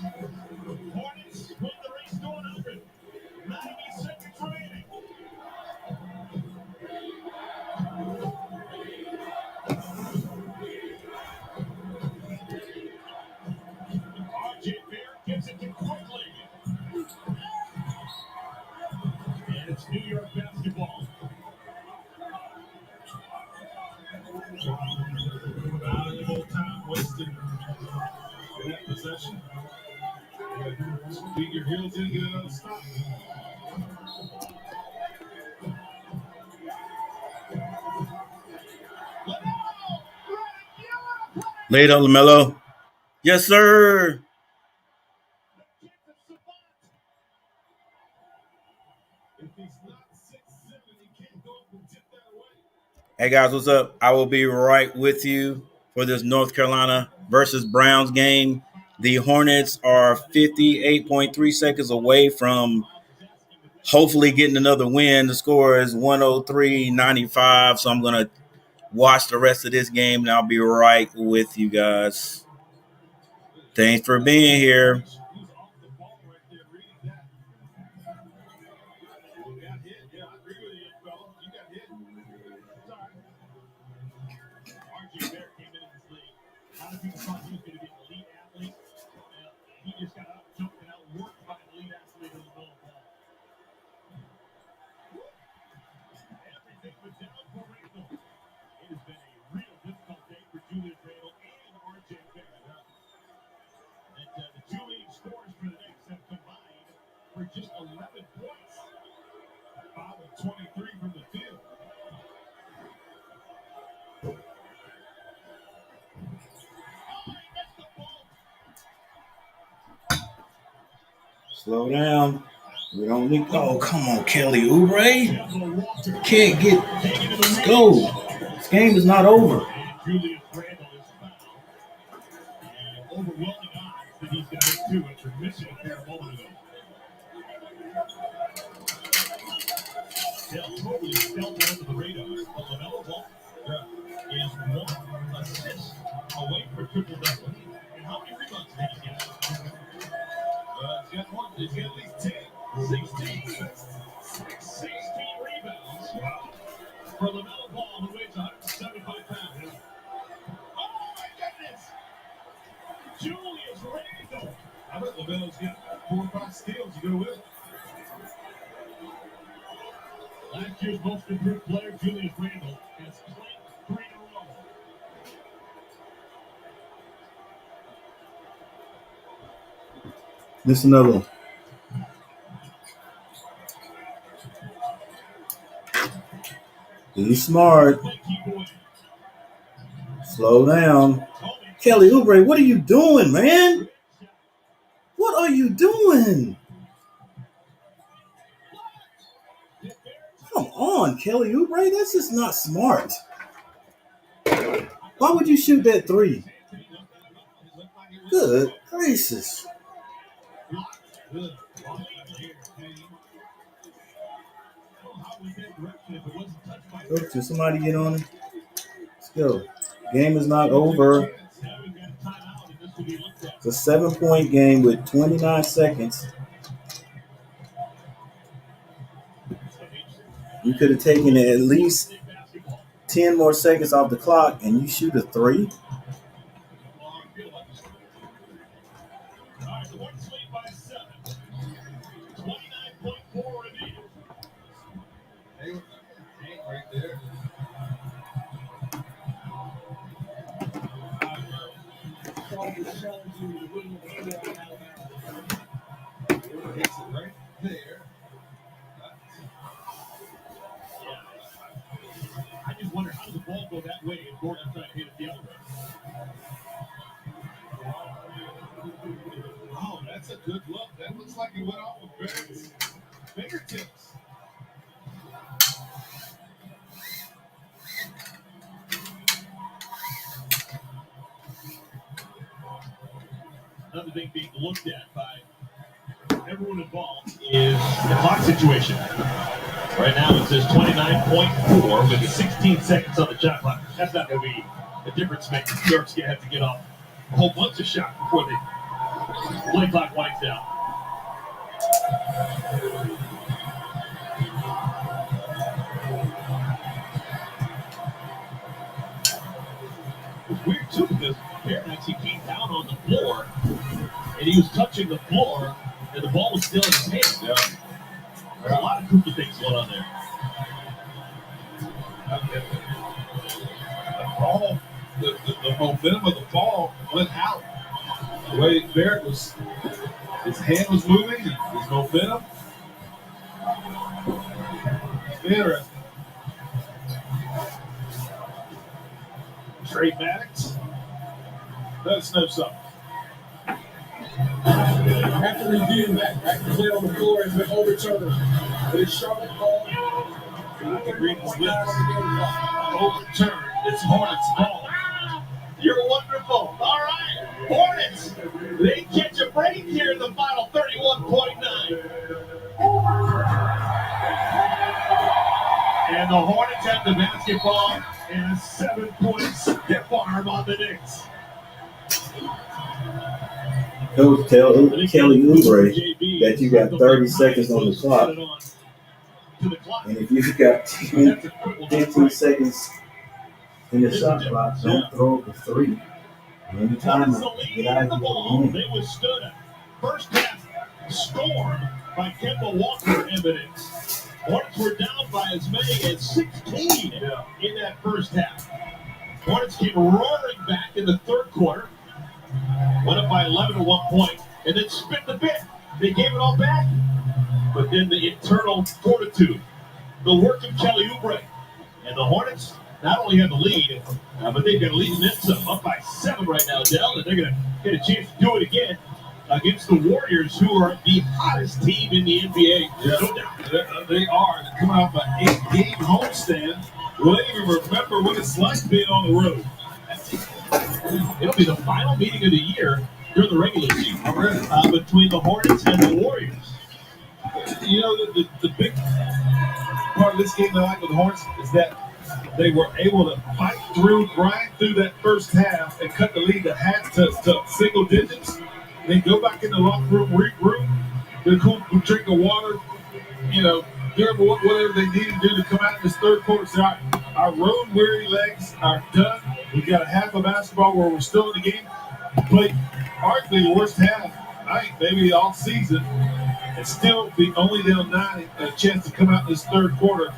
Hornets win the race to 100. 90 seconds remaining. RJ Barrett gives it to Quickly. And it's New York basketball. Valuable time wasted in that possession. Beat your heels in, get another stop. Later, LaMelo. Yes, sir. Hey, guys, what's up? I will be right with you for this North Carolina versus Browns game. The Hornets are 58.3 seconds away from hopefully getting another win. The score is 103-95, so I'm going to watch the rest of this game, and I'll be right with you guys. Thanks for being here. People thought he was going to be an elite athlete. He just got out jumped and outworked by an elite athlete in the middle of the ball. Everything was down for Randall. It has been a real difficult day for Julius Randall and RJ Barrett. And the two leading scorers for the Knicks have combined for just 11 points. 5 of 23 from the field. Slow down. We don't need. Oh, come on, Kelly Oubre. Can't get. Let's go. This game is not over. Julius Randle is fouled. And overwhelming odds that he's got it too after missing a pair a moment ago. They'll totally stealth under the radar. But LaMelo Ball is one assist away from triple-double. And how many rebounds did he get? He's got at least 10, 16 rebounds. Wow. For LaMelo Ball, who weighs 175 pounds. Oh, my goodness! Julius Randle. I bet LaMelo's got 4 or 5 steals to go with it. Last year's most improved player, Julius Randle, has claimed 3 in a row. This is another one. Be smart. Slow down. Kelly Oubre, what are you doing, man? What are you doing? Come on, Kelly Oubre. That's just not smart. Why would you shoot that 3? Good gracious. Coach, did somebody get on it? Let's go. Game is not over. It's a 7-point game with 29 seconds. You could have taken at least 10 more seconds off the clock and you shoot a 3. I just wonder how does the ball go that way and Gordon trying to hit it the other way. Oh, that's a good look. That looks like it went off of Barrett's fingertips. Another thing being looked at by everyone involved is the clock situation. Right now it says 29.4 with 16 seconds on the shot clock. That's not going to be a difference maker. New York's going to have to get off a whole bunch of shots before they Play clock winds down. It's weird too because Barrett actually came down on the floor and he was touching the floor and the ball was still in his hand. Yeah. There's a lot of kooky things going on there. The ball, the momentum of the ball went out. The way Barrett was, his hand was moving, his momentum. Interesting. Trey Maddox. Let us know something. After review, that play on the floor has been overturned. But it's Charlotte ball. I can read his lips. Overturned. It's Hornets ball. You're wonderful. All right. Hornets. They catch a break here in the final 31.9. And the Hornets have the basketball and a 7-point stiff arm on the Knicks. Coach, tell Kelly Oubre that you got 30 seconds on the clock. And if you've got 15 seconds in the shot clock, don't throw up a three. Any time, get out of here. They withstood a first half storm by Kemba Walker evidence. Hornets were down by as many as 16 in that first half. Hornets came roaring back in the third quarter. Went up by 11 at one point, and then spit the bit. They gave it all back. But then the internal fortitude, the work of Kelly Oubre, and the Hornets not only have the lead, but they've got a lead in this up by 7 right now, Dell, and they're going to get a chance to do it again against the Warriors, who are the hottest team in the NBA. Yeah. No doubt. They are. They're coming off an 8-game homestand. Will they even remember what it's like being on the road? It'll be the final meeting of the year during the regular season between the Hornets and the Warriors. You know, the big part of this game I like with the Hornets is that they were able to fight through, grind through that first half and cut the lead to single digits. Then go back in the locker room, regroup, drink the water, you know, do whatever they need to do to come out in this third quarter. So our road weary legs are done. We've got a half of basketball where we're still in the game. Played arguably the worst half, I think, maybe all season. And still be only down 9, a chance to come out in this third quarter.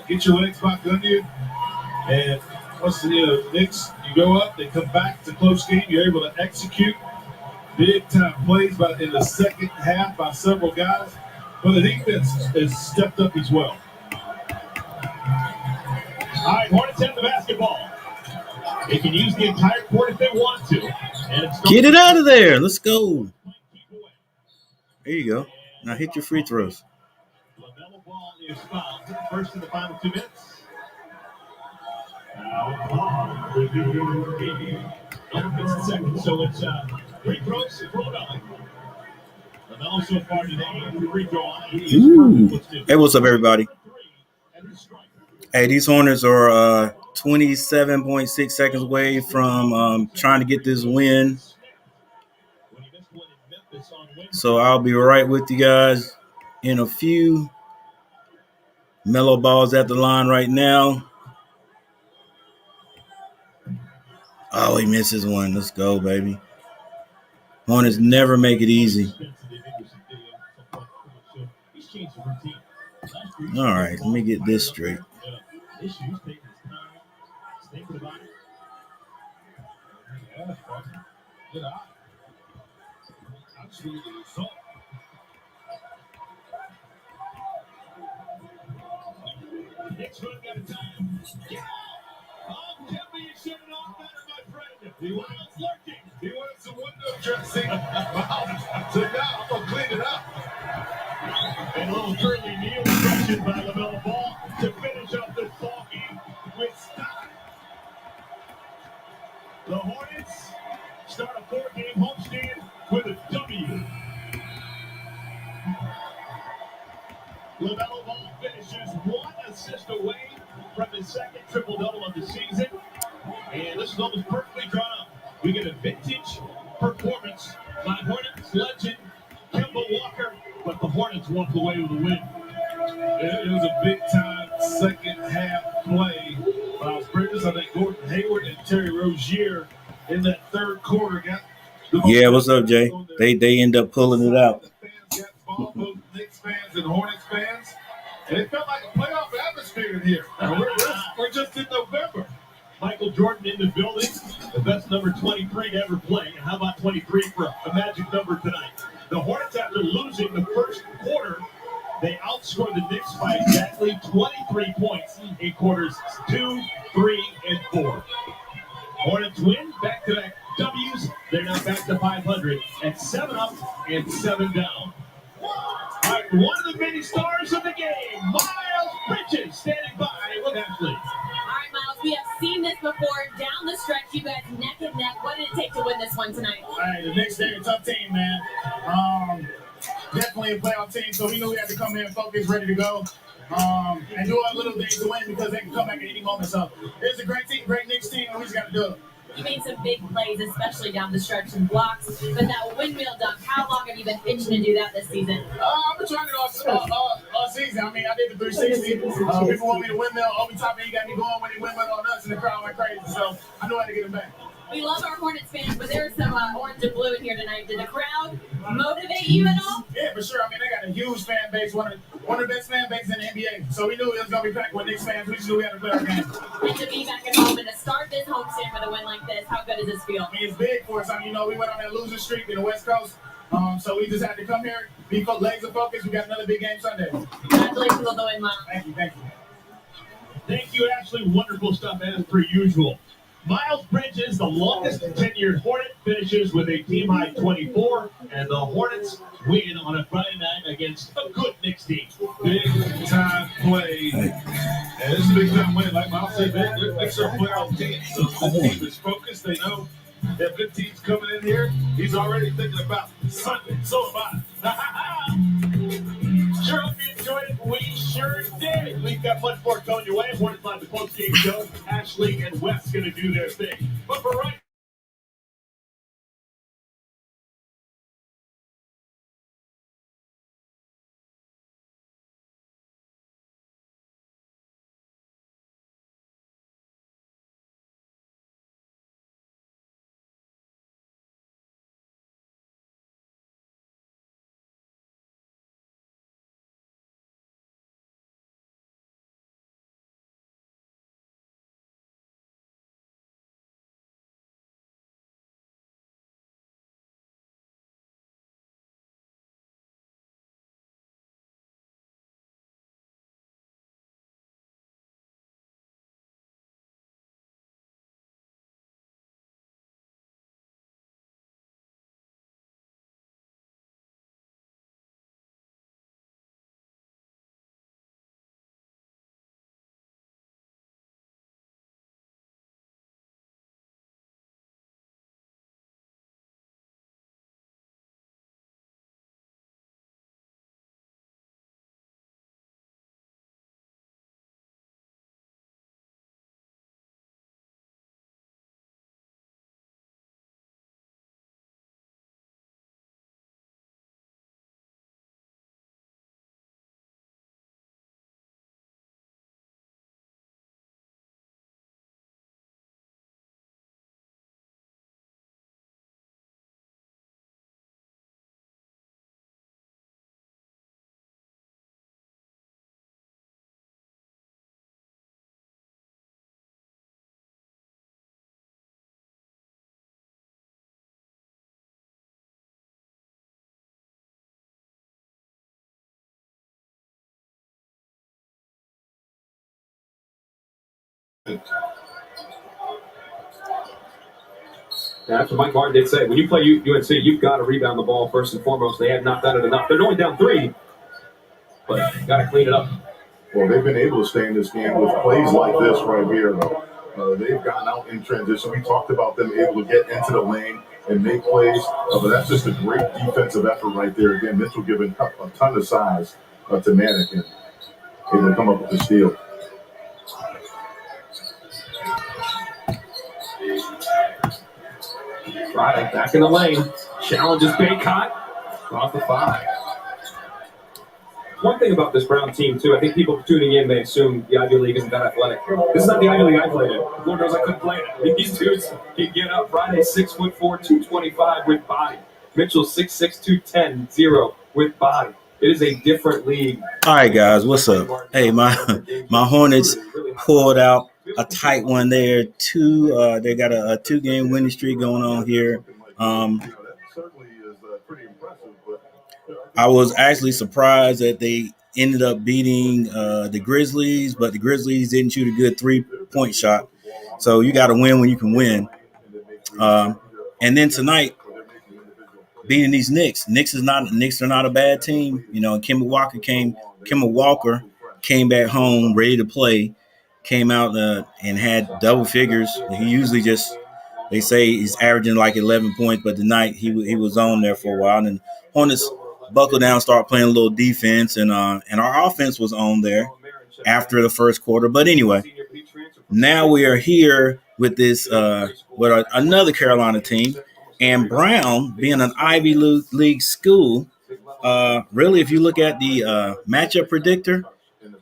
Get your legs back under you. And once the Knicks, you go up, they come back. It's a close game. You're able to execute big time plays in the second half by several guys. But the defense has stepped up as well. All right, Hornets have the basketball. They can use the entire court if they want to. And Get it out of there. Let's go. There you go. Now hit your free throws. LaMelo Ball is fouled. First in the final 2 minutes. It's the second, so it's free throws for LaMelo. LaMelo so far today, free throw line. Ooh. Hey, what's up, everybody? Hey, these Hornets are 27.6 seconds away from trying to get this win. So I'll be right with you guys in a few. Melo Ball's at the line right now. Oh, he misses one. Let's go, baby. Hornets never make it easy. All right, let me get this straight. Next one got a time. Yeah! Oh, Kemba, you should have known better, my friend. The wild's lurking. He wanted some window dressing. So now I'm going to clean it up. And a little curly knee impression by LaMelo Ball to finish up this ball game with style. The Hornets start a 4-game homestand with a W. LaMelo Ball finishes 1 assist away from his second triple-double of the season. And this is almost perfectly drawn up. We get a vintage performance by Hornets legend Kemba Walker, but the Hornets walk away with a win. It was a big-time second-half play. Miles Bridges, I think Gordon Hayward and Terry Rozier in that third quarter got the most. Yeah, what's up, Jay? They end up pulling it out. The fans got involved, both Knicks fans and Hornets fans, and it felt like a playoff atmosphere in here. We're just in November. Michael Jordan in the building, the best number 23 to ever play. And how about 23 for a magic number tonight? The Hornets, after losing the first quarter, they outscored the Knicks by exactly 23 points in quarters 2, 3, and 4. Hornets win, back-to-back W's. They're now back to 500 at 7 up and 7 down. All right, one of the many stars of the game, Miles Bridges, standing by with Ashley. All right, Miles, we have seen this before. Down the stretch, you guys neck and neck. What did it take to win this one tonight? All right, the Knicks, they're a tough team, man. Definitely a playoff team, so we knew we had to come in focused, ready to go, and do our little things to win because they can come back at any moment. So it's a great team, great Knicks team, and we just got to do it. You made some big plays, especially down the stretch and blocks. But that windmill dunk, how long have you been itching to do that this season? I've been trying it all season. I mean, I did the 360. People want me to windmill. Obi Toppin, he got me going when he windmill on us, and the crowd went crazy. So I knew I had to get him back. We love our Hornets fans, but there's some orange and blue in here tonight. Did the crowd motivate you at all? Yeah, for sure. I mean, they got a huge fan base, one of the best fan bases in the NBA. So we knew it was going to be packed with Knicks fans. We just knew we had to play our game. And to be back at home and to start this homestand with a win like this, how good does this feel? I mean, it's big for us. I mean, we went on that losing streak in the West Coast. So we just had to come here, be laser focused. We got another big game Sunday. Congratulations on the win, Miles. Thank you. Thank you, Ashley. Wonderful stuff as per usual. Miles Bridges, the longest tenured Hornet, finishes with a team-high 24, and the Hornets win on a Friday night against a good Knicks team. Big-time play. And it's a big-time win. Like Miles said, they're Knicks are playoff teams. So the team is focused. They know they have good teams coming in here. He's already thinking about Sunday. So am I. Sure hope you enjoyed it. We sure did. We've got much more coming your way. Hornets Live, the post-game show. Ashley and Wes going to do their thing. But for right That's what Mike Martin did say. When you play UNC, you've got to rebound the ball first and foremost. They have not done it enough. They're only down 3, but got to clean it up. Well, they've been able to stay in this game with plays like this right here. They've gotten out in transition. We talked about them able to get into the lane and make plays, but that's just a great defensive effort right there. Again, Mitchell giving a ton of size to Manick and able to come up with the steal. Right, back in the lane. Challenges Baycott. Off the 5. One thing about this Brown team, too, I think people tuning in may assume the Ivy League isn't that athletic. This is not the Ivy League I played in. Lord knows I couldn't play it. These dudes can get up. Friday, 6'4", 225 with body. Mitchell, 6'6", 210, 0 with body. It is a different league. All right, guys, what's up? Hey, my Hornets pulled out a tight one there. They got a 2-game winning streak going on here. I was actually surprised that they ended up beating the Grizzlies, but the Grizzlies didn't shoot a good 3-point shot. So you got to win when you can win. And then tonight, beating these Knicks. Knicks are not a bad team. You know, Kemba Walker came back home ready to play, came out and had double figures. He usually they say he's averaging like 11 points, but tonight he was on there for a while. And Hornets buckled down, start playing a little defense, and our offense was on there after the first quarter. But anyway, now we are here with this with another Carolina team, and Brown being an Ivy League school. Really, if you look at the matchup predictor,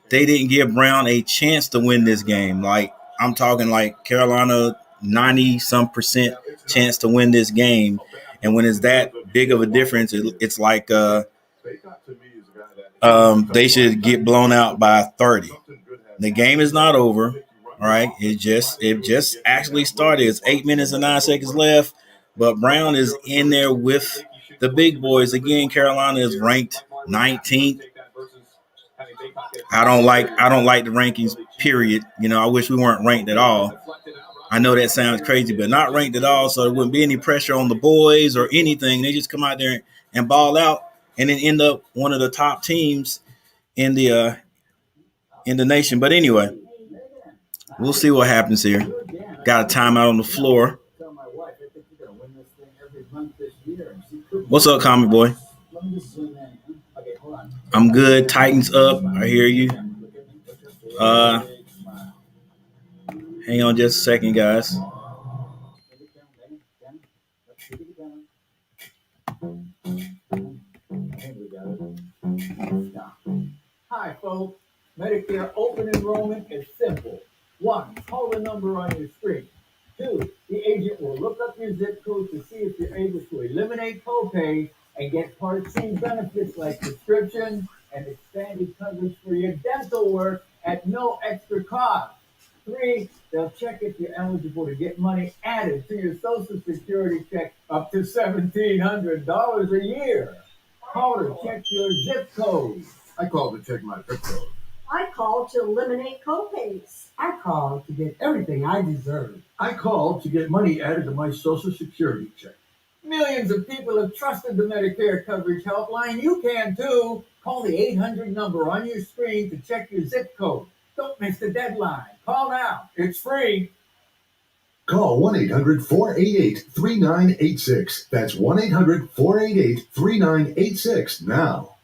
they didn't give Brown a chance to win this game. Like, I'm talking like Carolina 90-some% chance to win this game. And when it's that big of a difference, it's like they should get blown out by 30. The game is not over. All right. It just actually started. It's 8 minutes and 9 seconds left. But Brown is in there with the big boys. Again, Carolina is ranked 19th. I don't like the rankings, period. You know, I wish we weren't ranked at all. I know that sounds crazy, but not ranked at all, so there wouldn't be any pressure on the boys or anything. They just come out there and ball out and then end up one of the top teams in the nation. But anyway, we'll see what happens here. Got a timeout on the floor. What's up, Comic Boy? I'm good. Titans up. I hear you. Hang on just a second, guys. Hi, folks. Medicare open enrollment is simple. 1, call the number on your screen. 2, the agent will look up your zip code to see if you're able to eliminate copay and get Part C benefits like prescription and expanded coverage for your dental work at no extra cost. 3, they'll check if you're eligible to get money added to your Social Security check up to $1,700 a year. Call to check your zip code. I called to check my zip code. I called to eliminate copays. I called to get everything I deserve. I called to get money added to my Social Security check. Millions of people have trusted the Medicare coverage helpline. You can too. Call the 800 number on your screen to check your zip code. Don't miss the deadline. Call now. It's free. Call 1-800-488-3986. That's 1-800-488-3986 now.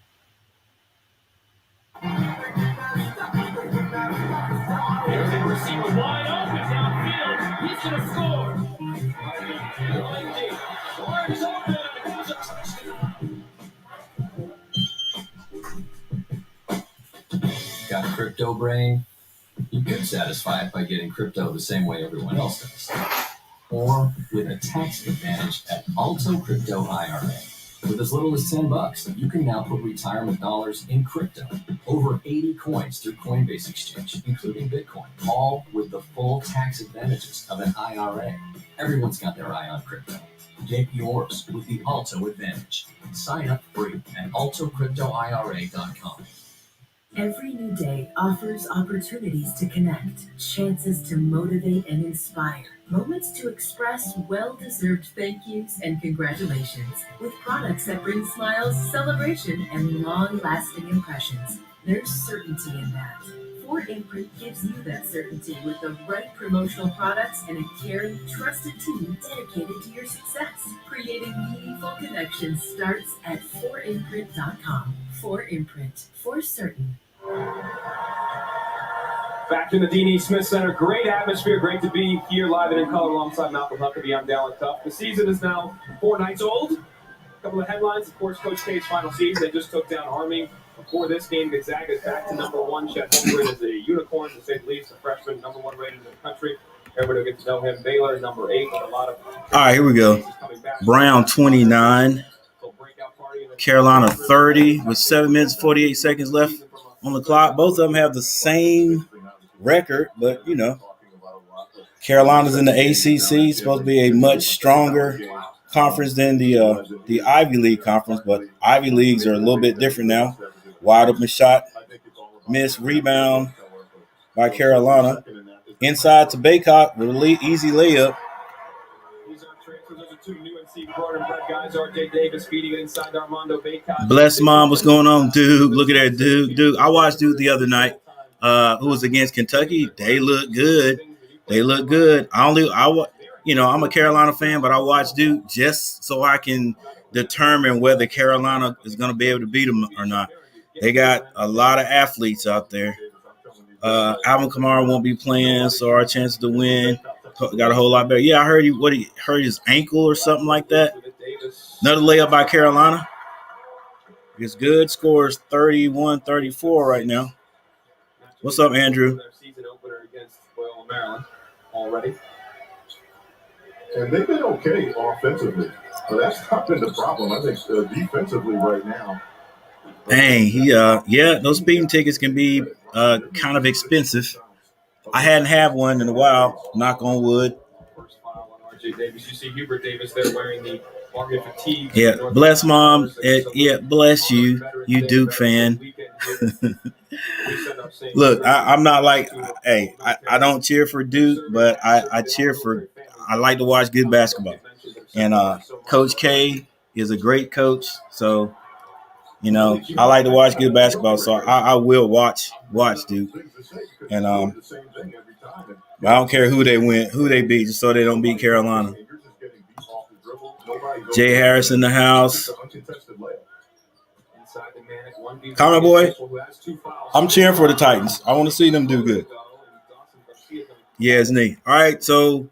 There's a receiver wide open downfield. He's going to score. Got a crypto brain? You could satisfy it by getting crypto the same way everyone else does. Or with a tax advantage at Alto Crypto IRA. With as little as $10, you can now put retirement dollars in crypto. Over 80 coins through Coinbase Exchange, including Bitcoin, all with the full tax advantages of an IRA. Everyone's got their eye on crypto. Get yours with the Alto Advantage. Sign up free at altocryptoira.com. Every new day offers opportunities to connect, chances to motivate and inspire, moments to express well-deserved thank yous and congratulations, with products that bring smiles, celebration, and long-lasting impressions. There's certainty in that. Ford Imprint gives you that certainty with the right promotional products and a caring, trusted team dedicated to your success. Creating meaningful connections starts at ForImprint.com. For Imprint, for certain. Back in the Dean E. Smith Center. Great atmosphere. Great to be here live and in color alongside Malcolm Huckabee. I'm Dallin Tough. The season is now 4 nights old. A couple of headlines, of course, Coach K's final season. They just took down Army. Before this game, Gonzaga is back to number one. Chet Holmgren is a unicorn, to say the least, a freshman, number one rated in the country. Everybody will get to know him. Baylor, number 8, with a lot of. All right, here we go. Brown 29, Carolina 30, with 7 minutes 48 seconds left on the clock. Both of them have the same record, but you know, Carolina's in the ACC, supposed to be a much stronger conference than the Ivy League conference, but Ivy Leagues are a little bit different now. Wide open shot, miss, rebound by Carolina. Inside to Baycott with an easy layup. Bless Mom, what's going on, Duke? Look at that, Duke. I watched Duke the other night. Who was against Kentucky? They look good. I'm a Carolina fan, but I watch Duke just so I can determine whether Carolina is going to be able to beat them or not. They got a lot of athletes out there. Alvin Kamara won't be playing, so our chances to win got a whole lot better. Yeah, I heard he hurt his ankle or something like that. Another layup by Carolina. It's good. Scores 31-34 right now. What's up, Andrew? Already. And they've been okay offensively, but that's not been the problem. I think defensively right now. Dang, those speeding tickets can be kind of expensive. I hadn't had one in a while. Knock on wood. First foul on RJ Davis. You see Hubert Davis there wearing the Army fatigue. Yeah, bless Mom. Bless you, you Duke fan. Look, I'm not like, hey, I don't cheer for Duke, but I like to watch good basketball. And Coach K is a great coach, so you know I like to watch good basketball. So I will watch Duke, and I don't care who they beat, just so they don't beat Carolina. Jay Harris in the house. Comment boy, I'm cheering for the Titans. I want to see them do good. Yeah, it's neat. All right, so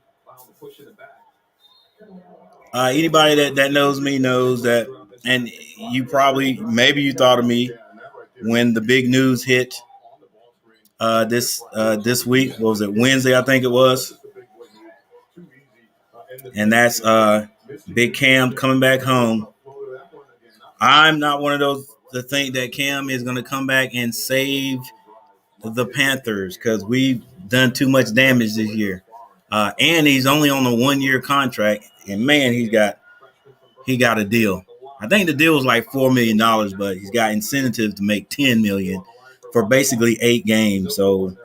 anybody that knows me knows that, and maybe you thought of me when the big news hit this week. What was it? Wednesday, I think it was. And that's Big Cam coming back home. I'm not one of those to think that Cam is going to come back and save the Panthers because we've done too much damage this year. And he's only on a 1-year contract. And, man, he got a deal. I think the deal was like $4 million, but he's got incentives to make $10 million for basically 8 games. So,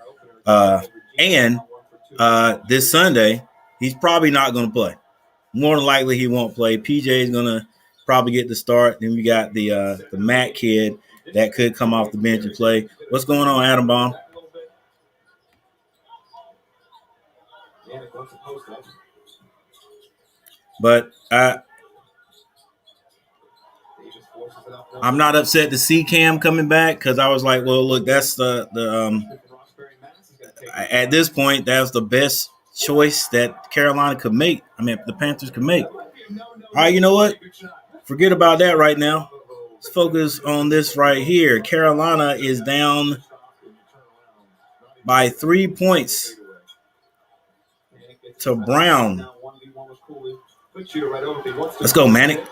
this Sunday, he's probably not going to play. More than likely, he won't play. PJ is going to probably get the start. Then we got the Matt kid that could come off the bench and play. What's going on, Adam Baum? But I'm not upset to see Cam coming back because I was like, well, look, that's at this point, that's the best choice that Carolina could make. I mean, the Panthers could make. All right, you know what? Forget about that right now. Let's focus on this right here. Carolina is down by 3 points to Brown. Let's go, Manic.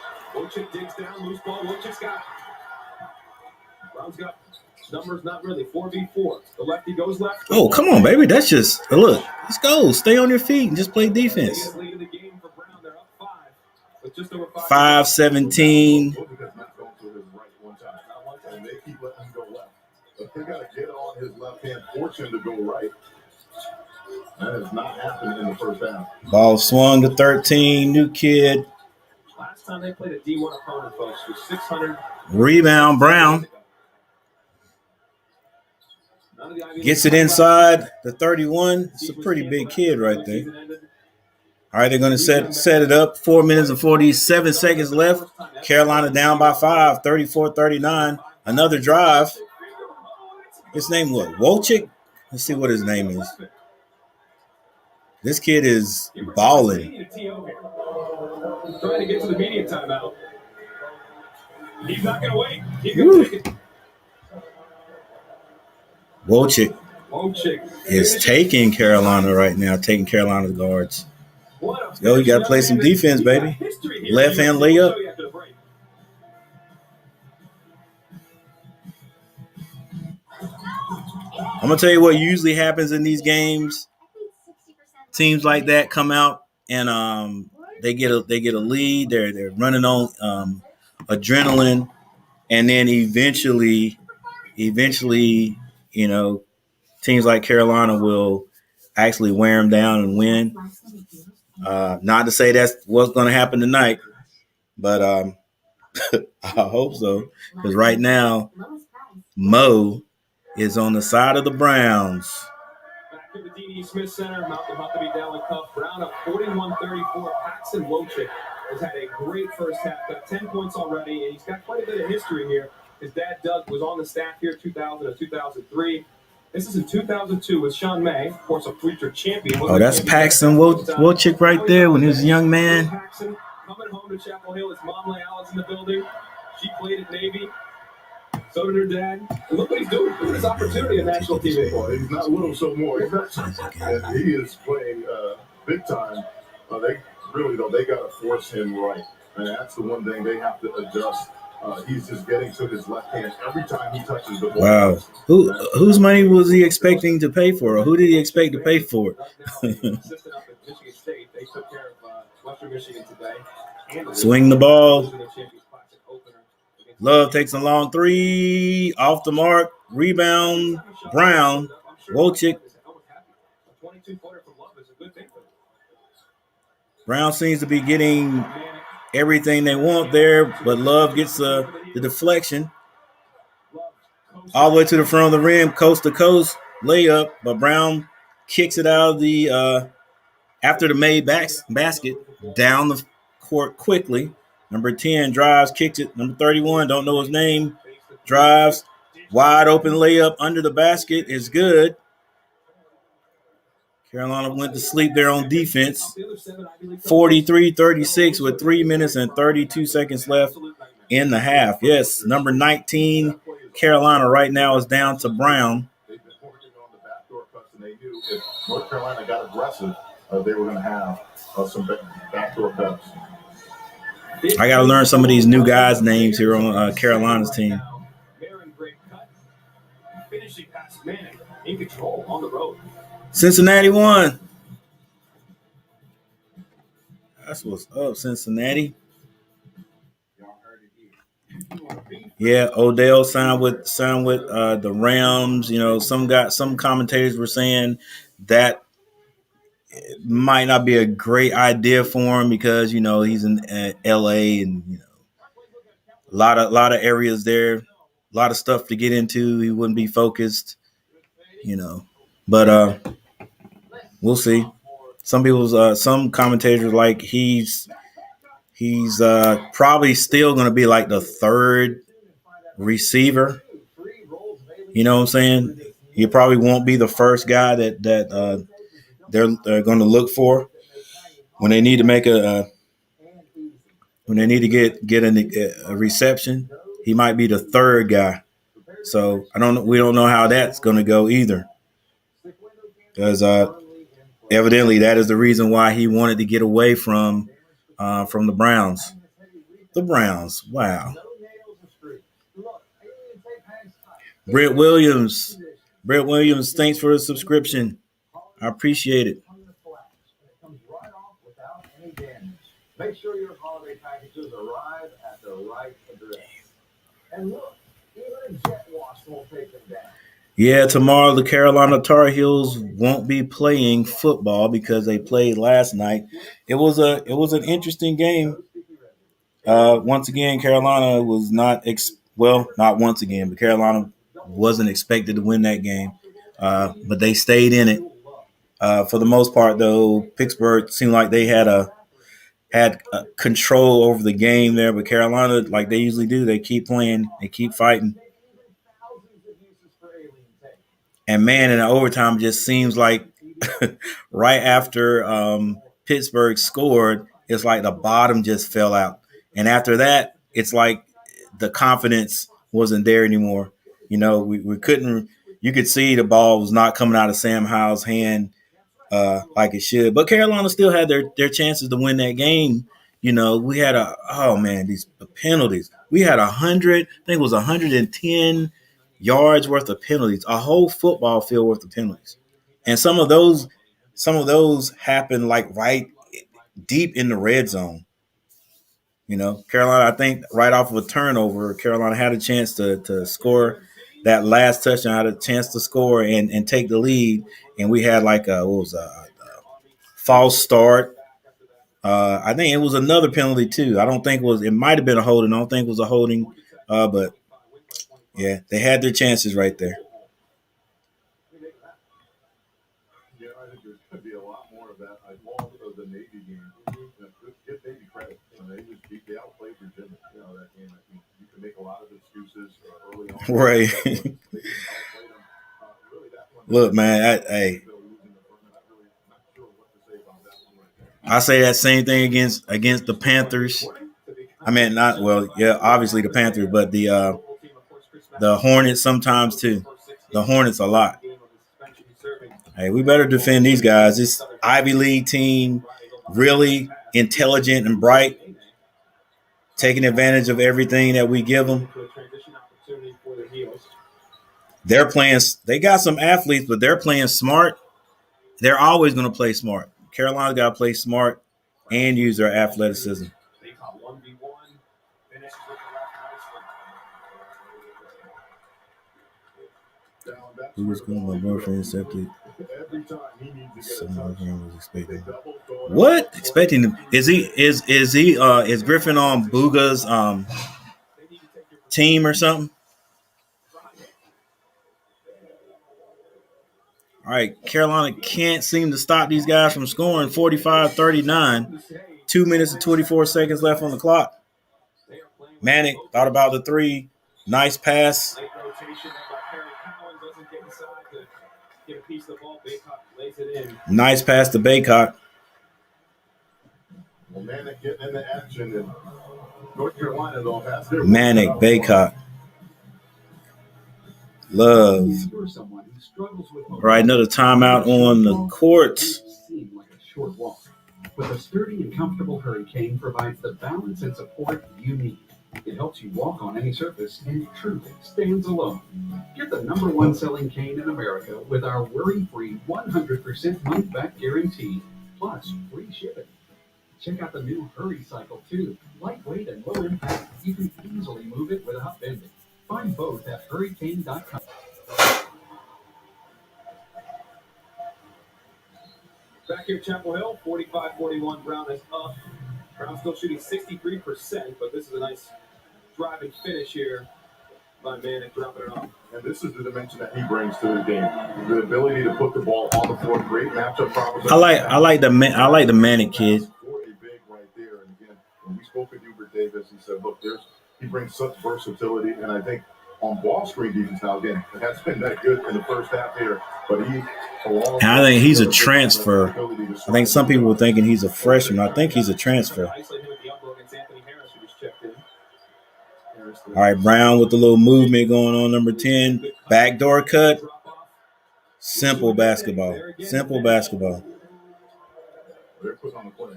Numbers not really 4v4. The lefty goes left. Oh, come on, baby. That's just look. Let's go. Stay on your feet and just play defense. 5-17. They got to get on his left hand, force him to go right. That has not happened in the first half. Ball swung to 13. New kid. Last time they played a D1 opponent, folks, was 600. Rebound, Brown. Gets it inside the 31. It's a pretty big kid right there. All right, they're going to set it up. 4 minutes and 47 seconds left. Carolina down by 5, 34-39. Another drive. His name what? Wolchik? Let's see what his name is. This kid is balling. Trying to get to the media timeout. He's not going to wait. He's going to take it. Wojcik is taking Carolina right now, taking Carolina's guards. Yo, you got to play some defense, baby. Left hand layup. I'm going to tell you what usually happens in these games. Teams like that come out and they get a lead. They're running on adrenaline, and then eventually, you know, teams like Carolina will actually wear them down and win. Not to say that's what's going to happen tonight, but I hope so, because right now Mo is on the side of the Browns. Back to the D.D. Smith Center, about to be down with Cuff. Brown up 41-34. Paxton Wojcik has had a great first half, got 10 points already, and he's got quite a bit of history here. His dad, Doug, was on the staff here 2000 to 2003. This is in 2002 with Sean May, of course, a future champion. Oh, that's Paxton Wojcik right there when he was a young man. Paxton coming home to Chapel Hill. His mom, Leal's in the building. She played at Navy. So did her dad. And look what he's doing. Look at his opportunity at national team. Well, he's not little so more. And he is playing big time. They really, though, they got to force him right. And that's the one thing they have to adjust. He's just getting to his left hand every time he touches the ball. Wow. Whose money was he expecting to pay for? Or who did he expect to pay for? Swing the ball. Love takes a long three. Off the mark. Rebound. Brown. Wojcik. Brown seems to be getting everything they want there, but Love gets the deflection. All the way to the front of the rim, coast to coast, layup, but Brown kicks it out of the after the made basket down the court quickly. Number 10 drives, kicks it. Number 31, don't know his name, drives. Wide open layup under the basket is good. Carolina went to sleep there on defense. 43-36 with 3 minutes and 32 seconds left in the half. Yes, number 19, Carolina right now is down to Brown. They've been working on the backdoor cuts, and they knew if North Carolina got aggressive, they were going to have some backdoor cuts. I got to learn some of these new guys' names here on Carolina's team. Finishing pass, Manning in control on the road. Cincinnati won. That's what's up, Cincinnati. Yeah, Odell signed with the Rams. You know, some commentators were saying that it might not be a great idea for him because, you know, he's in LA and, you know, a lot of areas there, a lot of stuff to get into. He wouldn't be focused, you know. But we'll see. Some commentators like he's probably still going to be like the third receiver. You know what I'm saying? He probably won't be the first guy that they're going to look for when they need to make when they need to get a reception. He might be the third guy. So we don't know how that's going to go either, because evidently that is the reason why he wanted to get away from the Browns. The Browns, wow. Brett Williams, thanks for the subscription. I appreciate it. Make sure your holiday packages arrive at the right address. And look, even a jet wash won't take them down. Yeah, tomorrow the Carolina Tar Heels won't be playing football because they played last night. It was an interesting game. Once again, Carolina was not once again, but Carolina wasn't expected to win that game. But they stayed in it. For the most part, though, Pittsburgh seemed like they had control over the game there, but Carolina, like they usually do, they keep playing, they keep fighting. And man, in the overtime, just seems like right after Pittsburgh scored, it's like the bottom just fell out. And after that, it's like the confidence wasn't there anymore. You know, we couldn't. You could see the ball was not coming out of Sam Howell's hand like it should. But Carolina still had their chances to win that game. You know, we had these penalties. We had 100, I think it was 110 yards worth of penalties, a whole football field worth of penalties. And some of those happened like right deep in the red zone. You know, Carolina, I think right off of a turnover, Carolina had a chance to score that last touchdown, had a chance to score and take the lead. And we had like a false start. I think it was another penalty too. I don't think it might have been a holding. I don't think it was a holding. But yeah, they had their chances right there. Yeah, I think there's going to be a lot more of that. I love the Navy game. Give Navy credit. They outplayed Virginia. You know, that game. I mean, you can make a lot of excuses early on. Right. Look, man, I say that same thing against the Panthers. I mean, obviously the Panthers, but the Hornets sometimes too. The Hornets a lot. Hey, we better defend these guys. This Ivy League team, really intelligent and bright, taking advantage of everything that we give them. They're playing. They got some athletes, but they're playing smart. They're always going to play smart. Carolina's got to play smart and use their athleticism. Who was going to my boyfriend accepted? Was expecting. What? Expecting him? Is Griffin on Booga's team or something? All right, Carolina can't seem to stop these guys from scoring 45-39. 2 minutes and 24 seconds left on the clock. Manic thought about the three. Nice pass. Nice pass to Baycott. Well, Manic getting into action in North Carolina, though. Manic, Baycott. Love. All right, another timeout on the courts. But the sturdy and comfortable Hurricane provides the balance and support you need. It helps you walk on any surface and truly stands alone. Get the #1 selling cane in America with our worry-free 100% money-back guarantee, plus free shipping. Check out the new Hurry Cycle, too. Lightweight and low impact, you can easily move it without bending. Find both at hurricane.com. Back here at Chapel Hill, 45-41. Brown is up. Brown still shooting 63%, but this is a nice drive and finish here by Manic dropping it off. And this is the dimension that he brings to the game. The ability to put the ball on the floor. Great matchup problems. I like the Manic kid. Big right there. And again, when we spoke with Hubert Davis, he said, look, he brings such versatility, and I think on ball screen defense now, again, it has been that good in the first half here, but and I think he's a transfer. I think some people were thinking he's a freshman. I think he's a transfer. All right, Brown with the little movement going on, number 10. Backdoor cut. Simple basketball. Simple basketball. They're put on the play.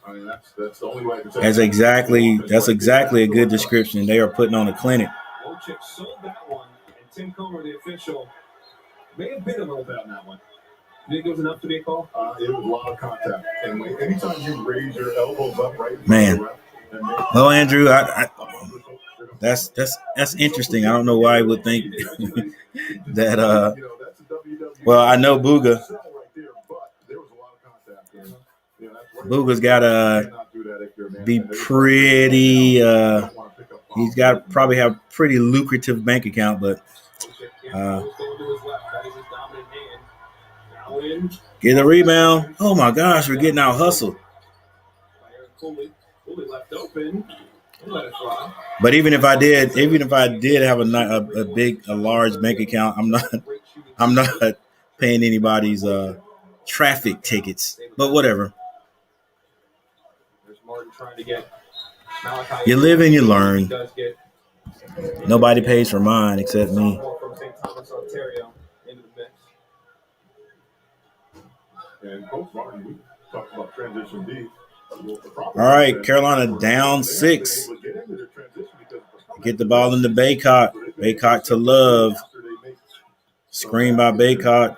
I mean, that's the only way I can say that's exactly a good description. They are putting on a clinic. Wojcik sold that one, and Tim Comer, the official, may have been a little bit on that one. You think it was enough to be a call? It was a lot of contact. And anytime you raise your elbows up right, man. Well, Andrew, that's interesting. I don't know why I would think that. Well, I know Booga. Booga's got to be pretty. He's got probably have a pretty lucrative bank account, but get a rebound. Oh my gosh, we're getting out hustled. But even if I did have a large bank account, I'm not paying anybody's traffic tickets. But whatever. You live and you learn. Nobody pays for mine except me. From St. Thomas, Ontario, into the mix. And Coach Martin, we talked about transition D. All right, Carolina down 6. Get the ball into Baycott. Baycott to Love. Screen by Baycott.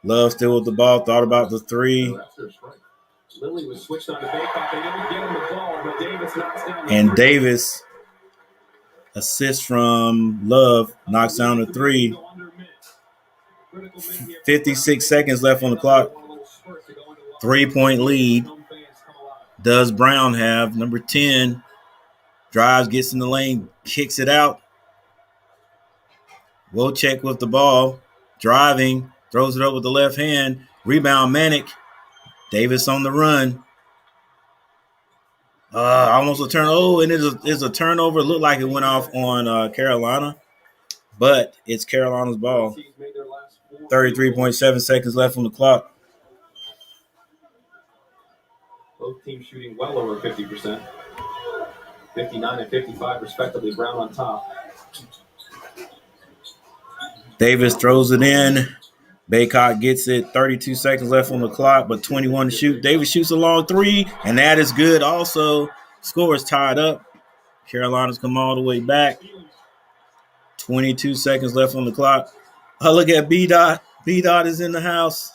Love still with the ball. Thought about the 3. Lily was switched on to Baycott. They didn't give him the ball, but Davis knocks down. And Davis, assist from Love, knocks down the 3. 56 seconds left on the clock. 3-point lead. Does Brown have? Number 10 drives, gets in the lane, kicks it out. Wojcik with the ball, driving, throws it up with the left hand. Rebound, Manic. Davis on the run. Almost a turn. Oh, and it's a turnover. It looked like it went off on Carolina, but it's Carolina's ball. 33.7 seconds left on the clock. Both teams shooting well over 50%. 59 and 55 respectively. Brown on top. Davis throws it in. Baycott gets it. 32 seconds left on the clock, but 21 to shoot. Davis shoots a long 3, and that is good also. Score is tied up. Carolina's come all the way back. 22 seconds left on the clock. Oh, look at B-Dot. B-Dot is in the house.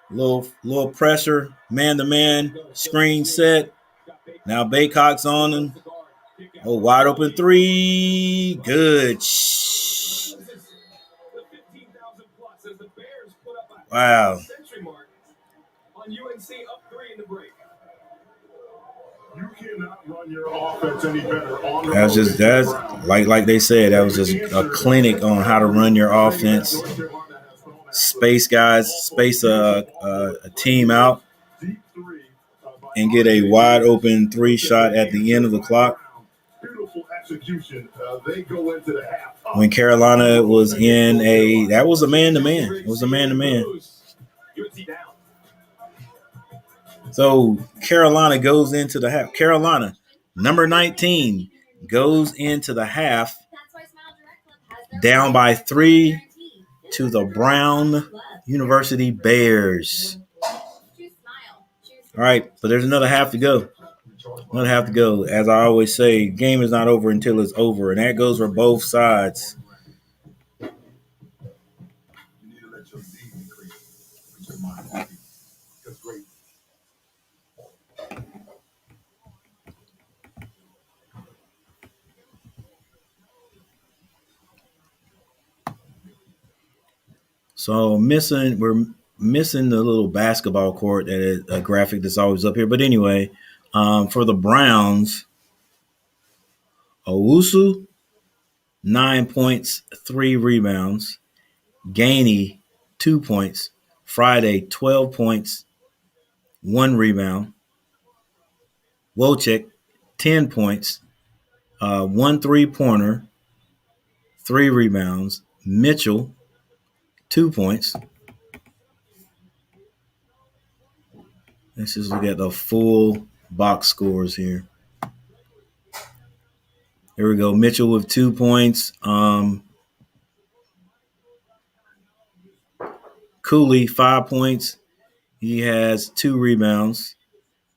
Little pressure, man-to-man, screen set. Now Baycock's on him. Oh, wide open 3. Good. Wow. You cannot run your offense any better on the That's like they said, that was just a clinic on how to run your offense. Space guys, space a team out, and get a wide open 3 shot at the end of the clock. When Carolina was in that was a man-to-man. It was a man-to-man. So Carolina goes into the half. Carolina, number 19, goes into the half down by 3 to the Brown University Bears. All right, but there's another half to go. Another half to go. As I always say, game is not over until it's over, and that goes for both sides. So we're missing the little basketball court that is a graphic that's always up here. But anyway, for the Browns, Owusu, 9 points, 3 rebounds. Gainey, 2 points. Friday, 12 points, 1 rebound. Wojcik, 10 points, 1 3-pointer, 3 rebounds. Mitchell, 2 points. Let's just look at the full box scores here. Here we go. Mitchell with 2 points. Cooley, 5 points. He has 2 rebounds.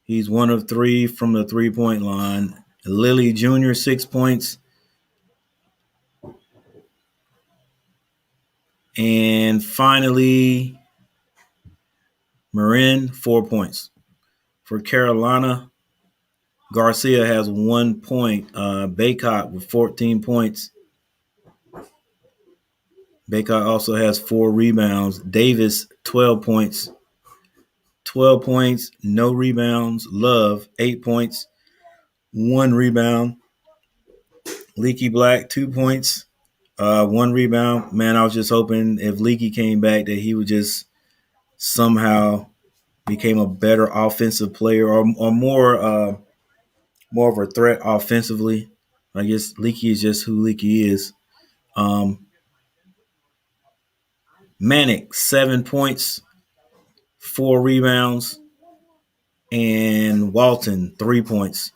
He's 1 of 3 from the 3-point line. Lilly Jr., 6 points. And finally, Marin, 4 points. For Carolina, Garcia has 1 point. Baycott with 14 points. Baycott also has 4 rebounds. Davis, 12 points. 12 points, no rebounds. Love, 8 points, 1 rebound. Leaky Black, 2 points, 1 rebound. Man, I was just hoping if Leaky came back that he would just somehow became a better offensive player or more of a threat offensively. I guess Leaky is just who Leaky is. Manic, 7 points, 4 rebounds. And Walton, 3 points.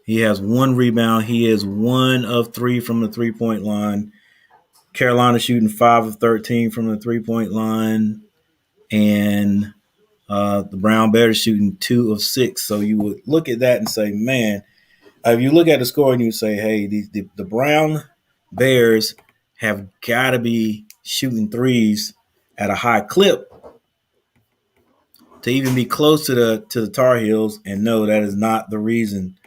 He has 1 rebound. He is 1 of 3 from the 3-point line. Carolina shooting 5 of 13 from the 3-point line. And the Brown Bears shooting 2 of 6. So you would look at that and say, man, if you look at the score and you say, hey, the Brown Bears have got to be shooting threes at a high clip to even be close to the Tar Heels. And no, that is not the reason.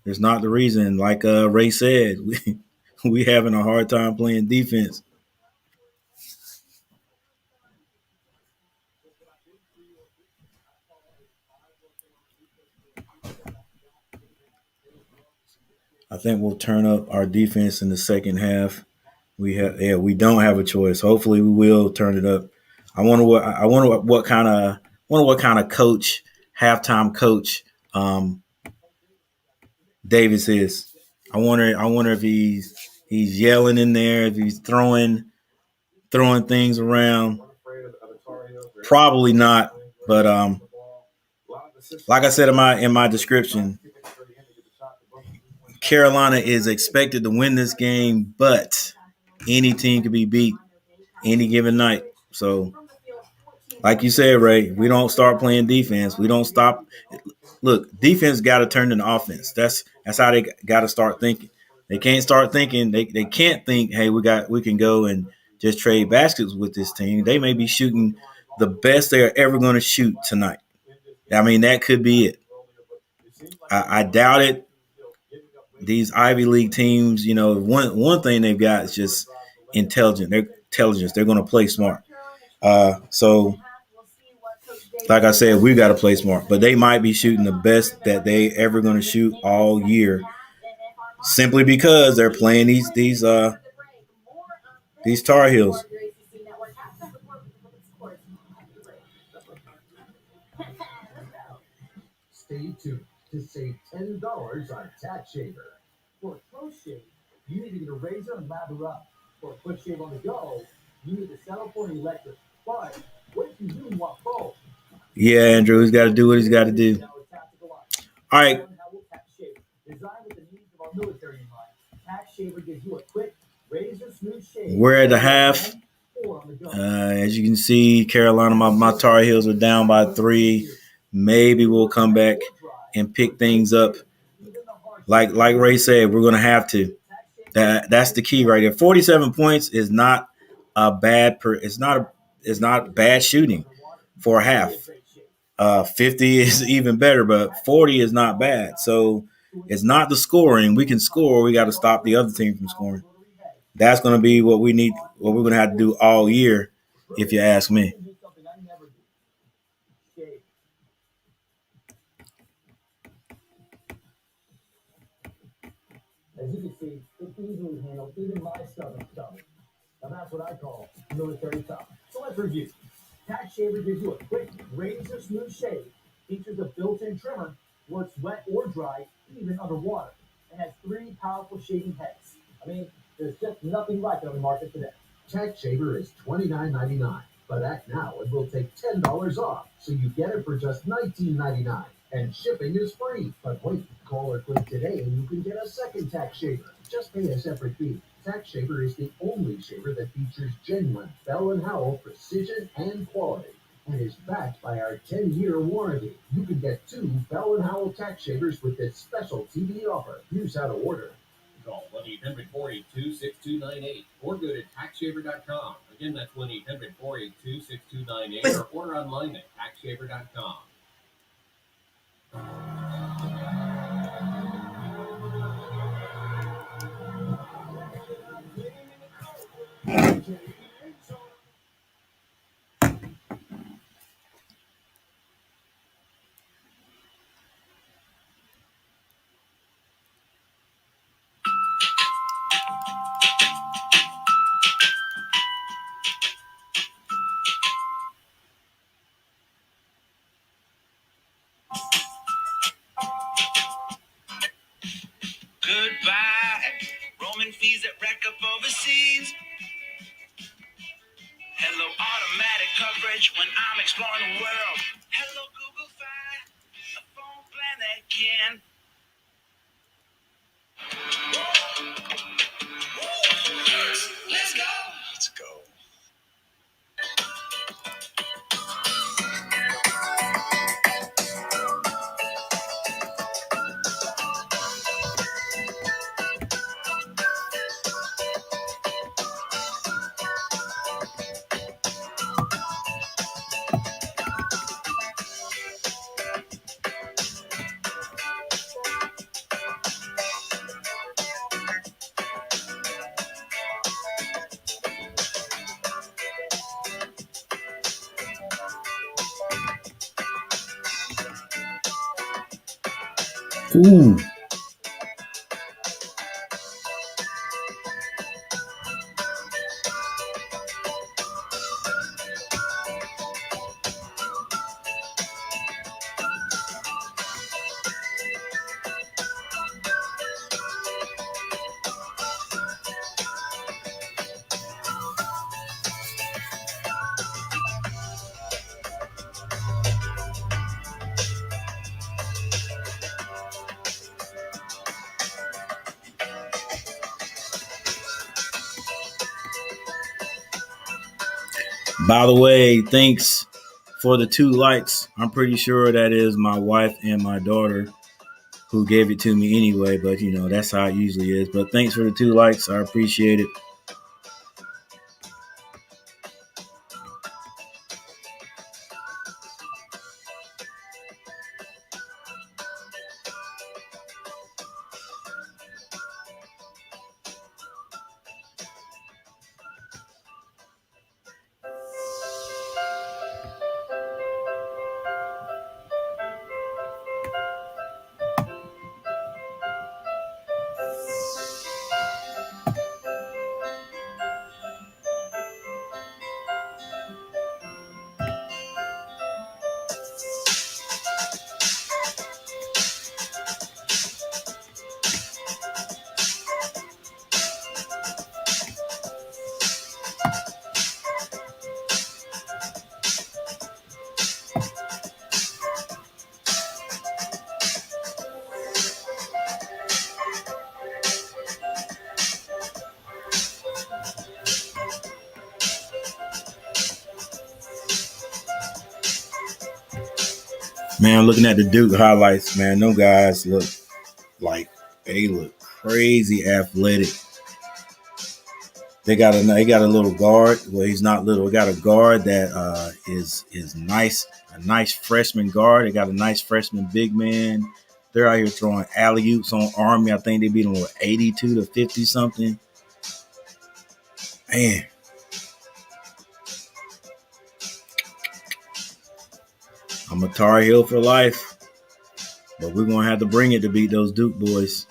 It's not the reason. Like Ray said, we having a hard time playing defense. I think we'll turn up our defense in the second half. We don't have a choice. Hopefully, we will turn it up. I wonder what kind of coach, halftime coach, Davis is. I wonder if he's yelling in there, if he's throwing things around. Probably not, but like I said in my description, Carolina is expected to win this game, but any team can be beat any given night. So, like you said, Ray, we don't start playing defense. We don't stop. Look, defense got to turn into offense. That's how they got to start thinking. They can't start thinking. They can't think, hey, we can go and just trade baskets with this team. They may be shooting the best they're ever going to shoot tonight. I mean, that could be it. I doubt it. These Ivy League teams, one thing they've got is just intelligence. They're going to play smart. So, like I said, we got to play smart. But they might be shooting the best that they ever going to shoot all year, simply because they're playing these Tar Heels. Stay tuned to save $10 on Tax Shaver. For a close shave, you need to get a razor and lather up. For a quick shave on the go, you need to settle for an electric. But what if you really want both? Yeah, Andrew, he's got to do what he's got to do. All right. Designed with the needs of our military in mind, Tax Shaver gives you a quick, razor-smooth shave. We're at the half. As you can see, Carolina, my Tar Heels are down by 3. Maybe we'll come back and pick things up. Like Ray said, we're going to have to. That's the key right there. 47 points is not a bad it's not bad shooting for a half. 50 is even better, but 40 is not bad. So it's not the scoring. We can score. We got to stop the other team from scoring. That's going to be what we need, what we're going to have to do all year, if you ask me. As you can see, it easily handles even my stubborn stuff. Now that's what I call military tough. So let's review. Tax Shaver gives you a quick, razor-smooth shave, features a built-in trimmer, works wet or dry, even underwater, and has 3 powerful shaving heads. I mean, there's just nothing like it on the market today. Tax Shaver is $29.99, but act now and we'll take $10 off, so you get it for just $19.99. And shipping is free. But wait, call or click today and you can get a second Tax Shaver. Just pay a separate fee. Tax Shaver is the only shaver that features genuine Bell & Howell precision and quality and is backed by our 10-year warranty. You can get 2 Bell & Howell Tax Shavers with this special TV offer. Here's how to order. Call 1-800-482-6298 or go to taxshaver.com. Again, that's 1-800-482-6298 or order online at taxshaver.com. Goodbye, roaming fees that rack up overseas. Hello. Hello, automatic coverage when I'm exploring the world. Hello, Google Fi, a phone plan that can. Let's go. Let's go. Ooh. By the way, thanks for the 2 likes. I'm pretty sure that is my wife and my daughter who gave it to me anyway, but you know, that's how it usually is. But thanks for the 2 likes. I appreciate it. Man, looking at the Duke highlights, man, them guys look like they look crazy athletic. They got a little guard. Well, he's not little. They got a guard that is nice, a nice freshman guard. They got a nice freshman big man. They're out here throwing alley oops on Army. I think they beat them with 82 to 50 something. Man, I'm a Tar Heel for life, but we're gonna have to bring it to beat those Duke boys.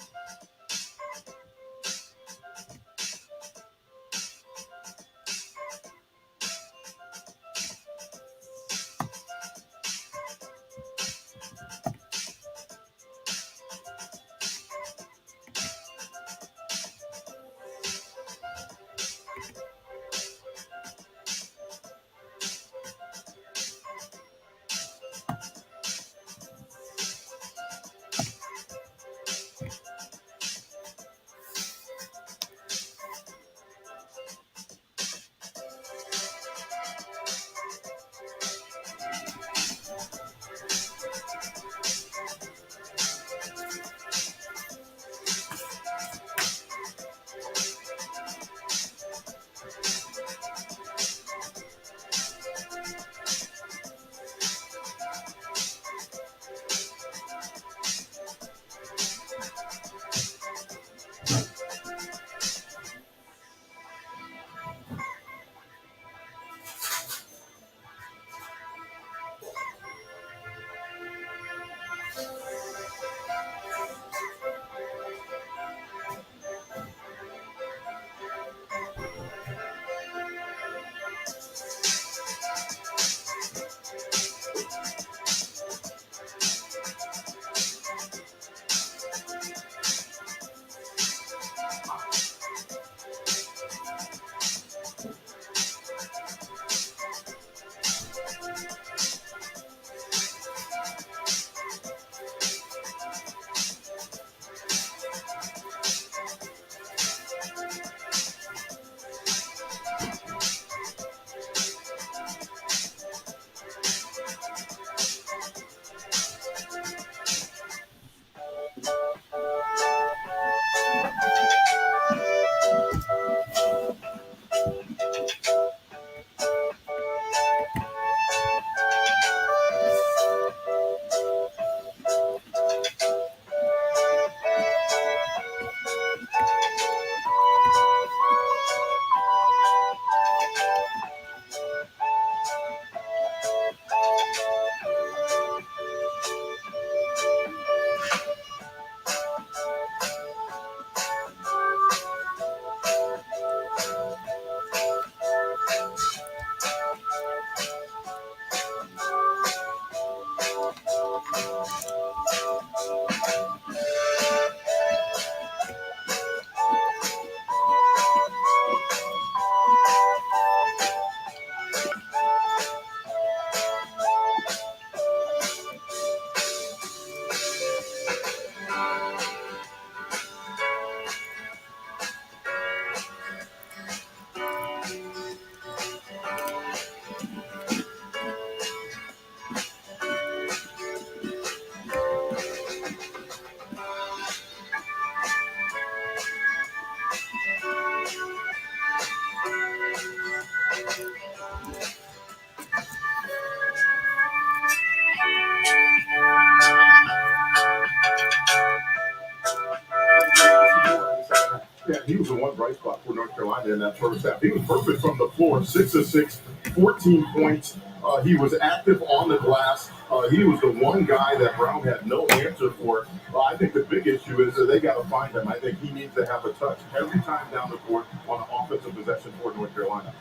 he was the one bright spot for North Carolina in that first half. He was perfect from the floor, 6 of 6, 14 points. He was active on the glass. He was the one guy that Brown had no answer for. I think the big issue is that they got to find him. I think he needs to have a touch every time down the court on an offensive possession for North Carolina.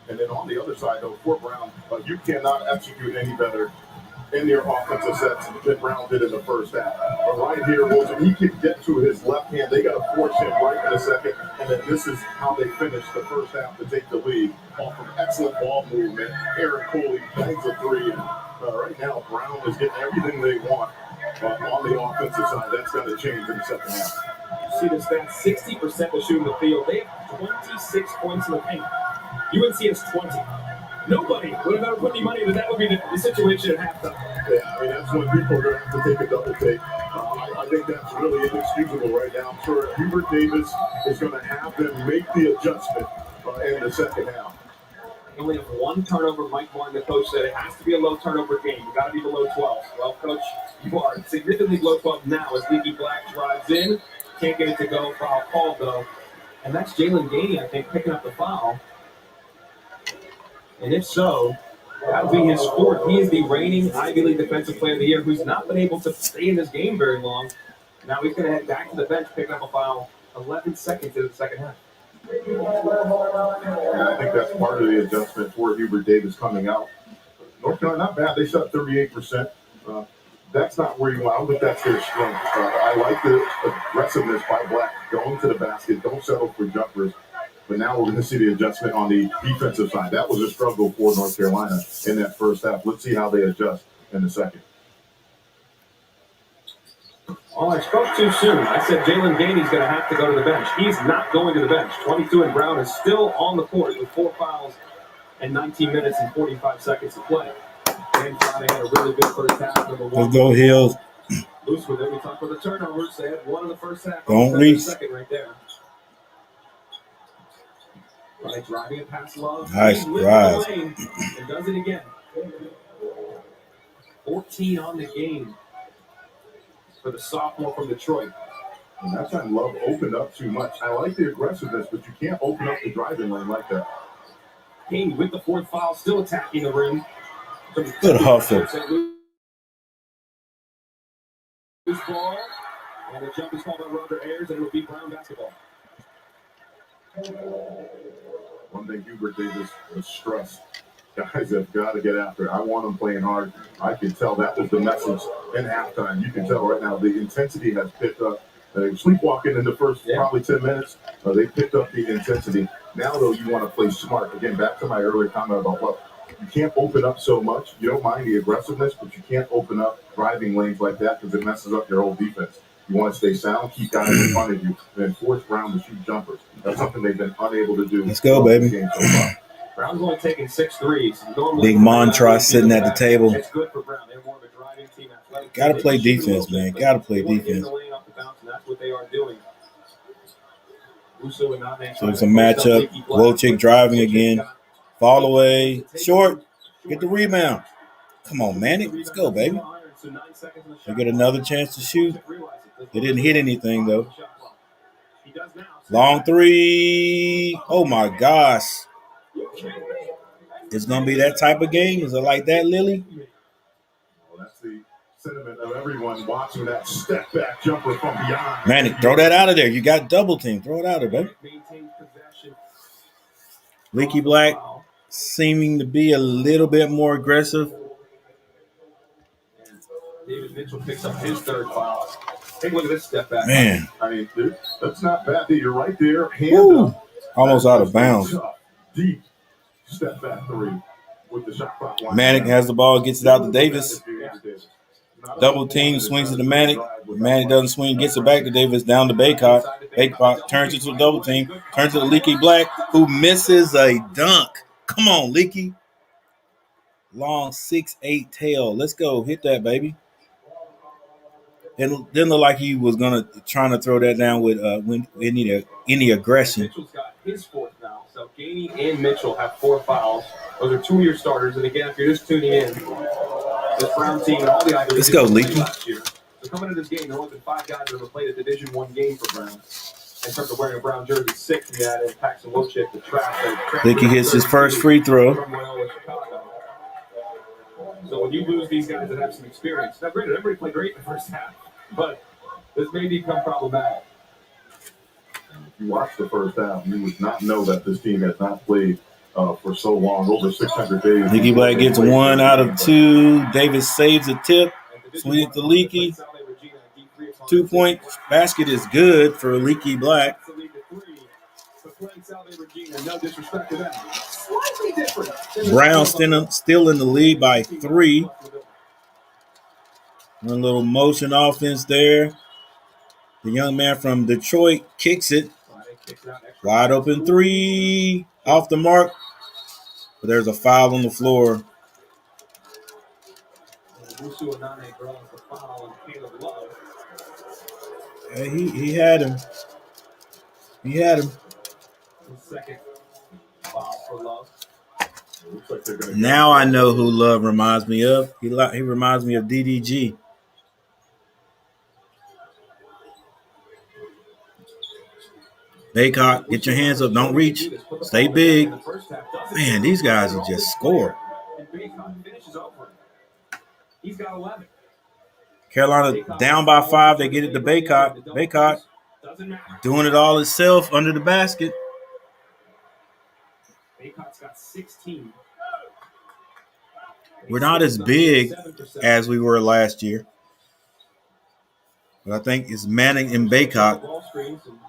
And then on the other side, though, for Brown, you cannot execute any better in your offensive sets that Brown did in the first half. But right here, Wilson, he can get to his left hand. They got to force him right in a second. And then this is how they finish the first half to take the lead off of excellent ball movement. Aaron Coley bangs a three. And right now, Brown is getting everything they want on the offensive side. That's got to change in the second half. You see the stats, 60% of shooting the field. They have 26 points in the paint. UNC has 20. Nobody would have ever put any money into that would be the situation at halftime. Yeah, I mean, that's when people are going to have to take a double take. I think that's really inexcusable right now. I'm sure Hubert Davis is going to have them make the adjustment in the second half. They only have one turnover. Mike Martin, the coach, said it has to be a low turnover game. You got to be below 12. Well, coach, you are significantly below 12 now as Leaky Black drives in. Can't get it to go. Foul called, though. And that's Jalen Gainey, I think, picking up the foul. And if so, that'll be his fourth. He is the reigning Ivy League Defensive Player of the Year who's not been able to stay in this game very long. Now he's going to head back to the bench, picking up a foul 11 seconds into the second half. Yeah, I think that's part of the adjustment for Hubert Davis coming out. North Carolina, not bad. They shot 38%. That's not where you want. I don't think that's their strength. I like the aggressiveness by Black, going to the basket, don't settle for jumpers. But now we're going to see the adjustment on the defensive side. That was a struggle for North Carolina in that first half. Let's see how they adjust in the second. Oh, I spoke too soon. I said Jalen Gainey's going to have to go to the bench. He's not going to the bench. 22 and Brown is still on the court with 4 fouls and 19 minutes and 45 seconds to play. And Friday had a really good first half. Number one. Let's go, Hills. Loose with it. We talked about the turnovers. They had one in the first half. Don't reach. Second right there. Right, driving it past Love. Nice drive. And does it again. 14 on the game for the sophomore from Detroit. And that time Love opened up too much. I like the aggressiveness, but you can't open up the driving lane like that. King with the 4th foul, still attacking the rim. Good hustle. Loose ball. And the jump is called by Roger Ayers, and it will be Brown basketball. One thing Hubert Davis was stressed. Guys have got to get after it. I want them playing hard. I can tell that was the message in halftime. You can tell right now the intensity has picked up. They were sleepwalking in the first probably 10 minutes. They picked up the intensity. Now, though, you want to play smart. Again, back to my earlier comment about what you can't open up so much. You don't mind the aggressiveness, but you can't open up driving lanes like that because it messes up your whole defense. You want to stay sound, keep guys in front of you, and then force Brown to shoot jumpers. That's something they've been unable to do. Let's go, baby. Brown's only taking 6 threes. Normally, Big Montross sitting at the table. It's good for Brown. They're more of a driving team. Got to play defense, man. Got to play defense. That's what they are doing. So it's a matchup. Wojcik driving again. Fall away. Short. Get the rebound. Come on, man. Let's go, baby. They get another chance to shoot. They didn't hit anything, though. Long three. Oh, my gosh. It's going to be that type of game? Is it like that, Lily? Well, that's the sentiment of everyone watching that step-back jumper from beyond. Man, throw that out of there. You got double team. Throw it out of there, baby. Leaky Black seeming to be a little bit more aggressive. David Mitchell picks up his 3rd foul. Take a look at this step back. Man. I mean, dude, that's not bad. You're right there. Hand up. Almost out of bounds. Deep step back 3 with the shot clock. Manic has the ball, gets it out to Davis. Double team, swings it to Manic. Manic doesn't swing, gets it back to Davis, down to Baycott. Baycott turns it to a double team, turns it to Leaky Black, who misses a dunk. Come on, Leaky. Long 6'8" tail. Let's go. Hit that, baby. It didn't look like he was trying to throw that down with any aggression. Mitchell's got his 4th now. So Gainey and Mitchell have 4 fouls. Those are 2-year starters. And again, if you're just tuning in, this Brown team and all the Ivy League Let's go, Leaky. last year. So coming into this game, there have only been 5 guys that have played a Division I game for Brown. in terms of wearing a brown jersey, 6 from that, and Paxton Wilczek, the track. Licky hits his first free throw. So when you lose these guys that have some experience, now granted, everybody played great in the first half, but this may become problematic. And if you watch the first half, you would not know that this team has not played for so long, over 600 days. Leaky Black gets 1 out of 2. Davis saves a tip. Swing it to Leaky. 2-point basket is good for Leaky Black. Brown still in the lead by 3. One little motion offense there. The young man from Detroit kicks it. Wide open 3. Off the mark. But there's a foul on the floor. Yeah, he had him. He had him. Now I know who Love reminds me of. He reminds me of DDG. Baycott, get your hands up. Don't reach. Stay big. Man, these guys will just score. He's got 11. Carolina down by 5. They get it to Baycott. Baycott doing it all itself under the basket. Baycott's got 16. We're not as big as we were last year. But I think it's Manning and Baycott.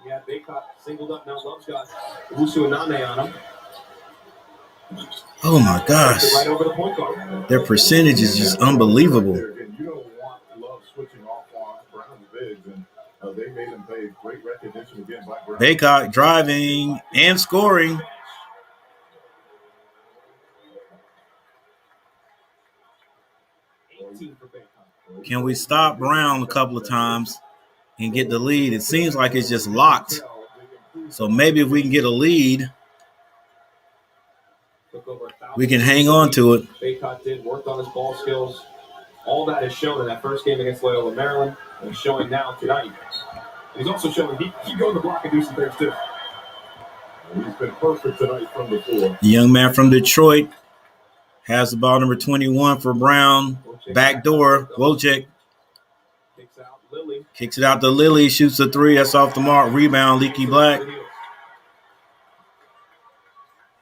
Yeah, Baycott singled up. Now Love's got Usuanane on him. Oh, my gosh. Right over the point guard. Their percentage is just unbelievable. You don't want Love switching off on Brown's bigs, and they made him pay great recognition again by Brown. Baycott driving and scoring. Can we stop Brown a couple of times and get the lead? It seems like it's just locked. So maybe if we can get a lead, we can hang on to it. Baycott did work on his ball skills. All that is shown in that first game against Loyola Maryland, and is showing now tonight. He's also showing he can go to the block and do some things too. He's been perfect tonight from the floor. The young man from Detroit has the ball, number 21 for Brown. Backdoor, Wojcik kicks it out to Lilly, shoots a 3. That's off the mark. Rebound, Leaky Black.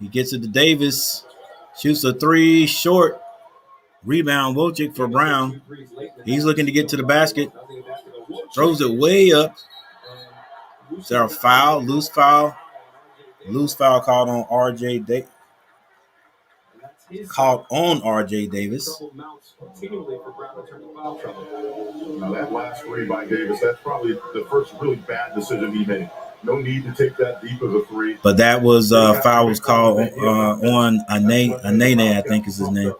He gets it to Davis, shoots a 3, short. Rebound, Wojcik for Brown. He's looking to get to the basket. Throws it way up. Is there a foul? Loose foul? Loose foul called on R.J. Davis. Called on R.J. Davis. Now that last 3 by Davis, that's probably the first really bad decision he made. No need to take that deep of a 3. But that was foul was called on Anene, I think is his name.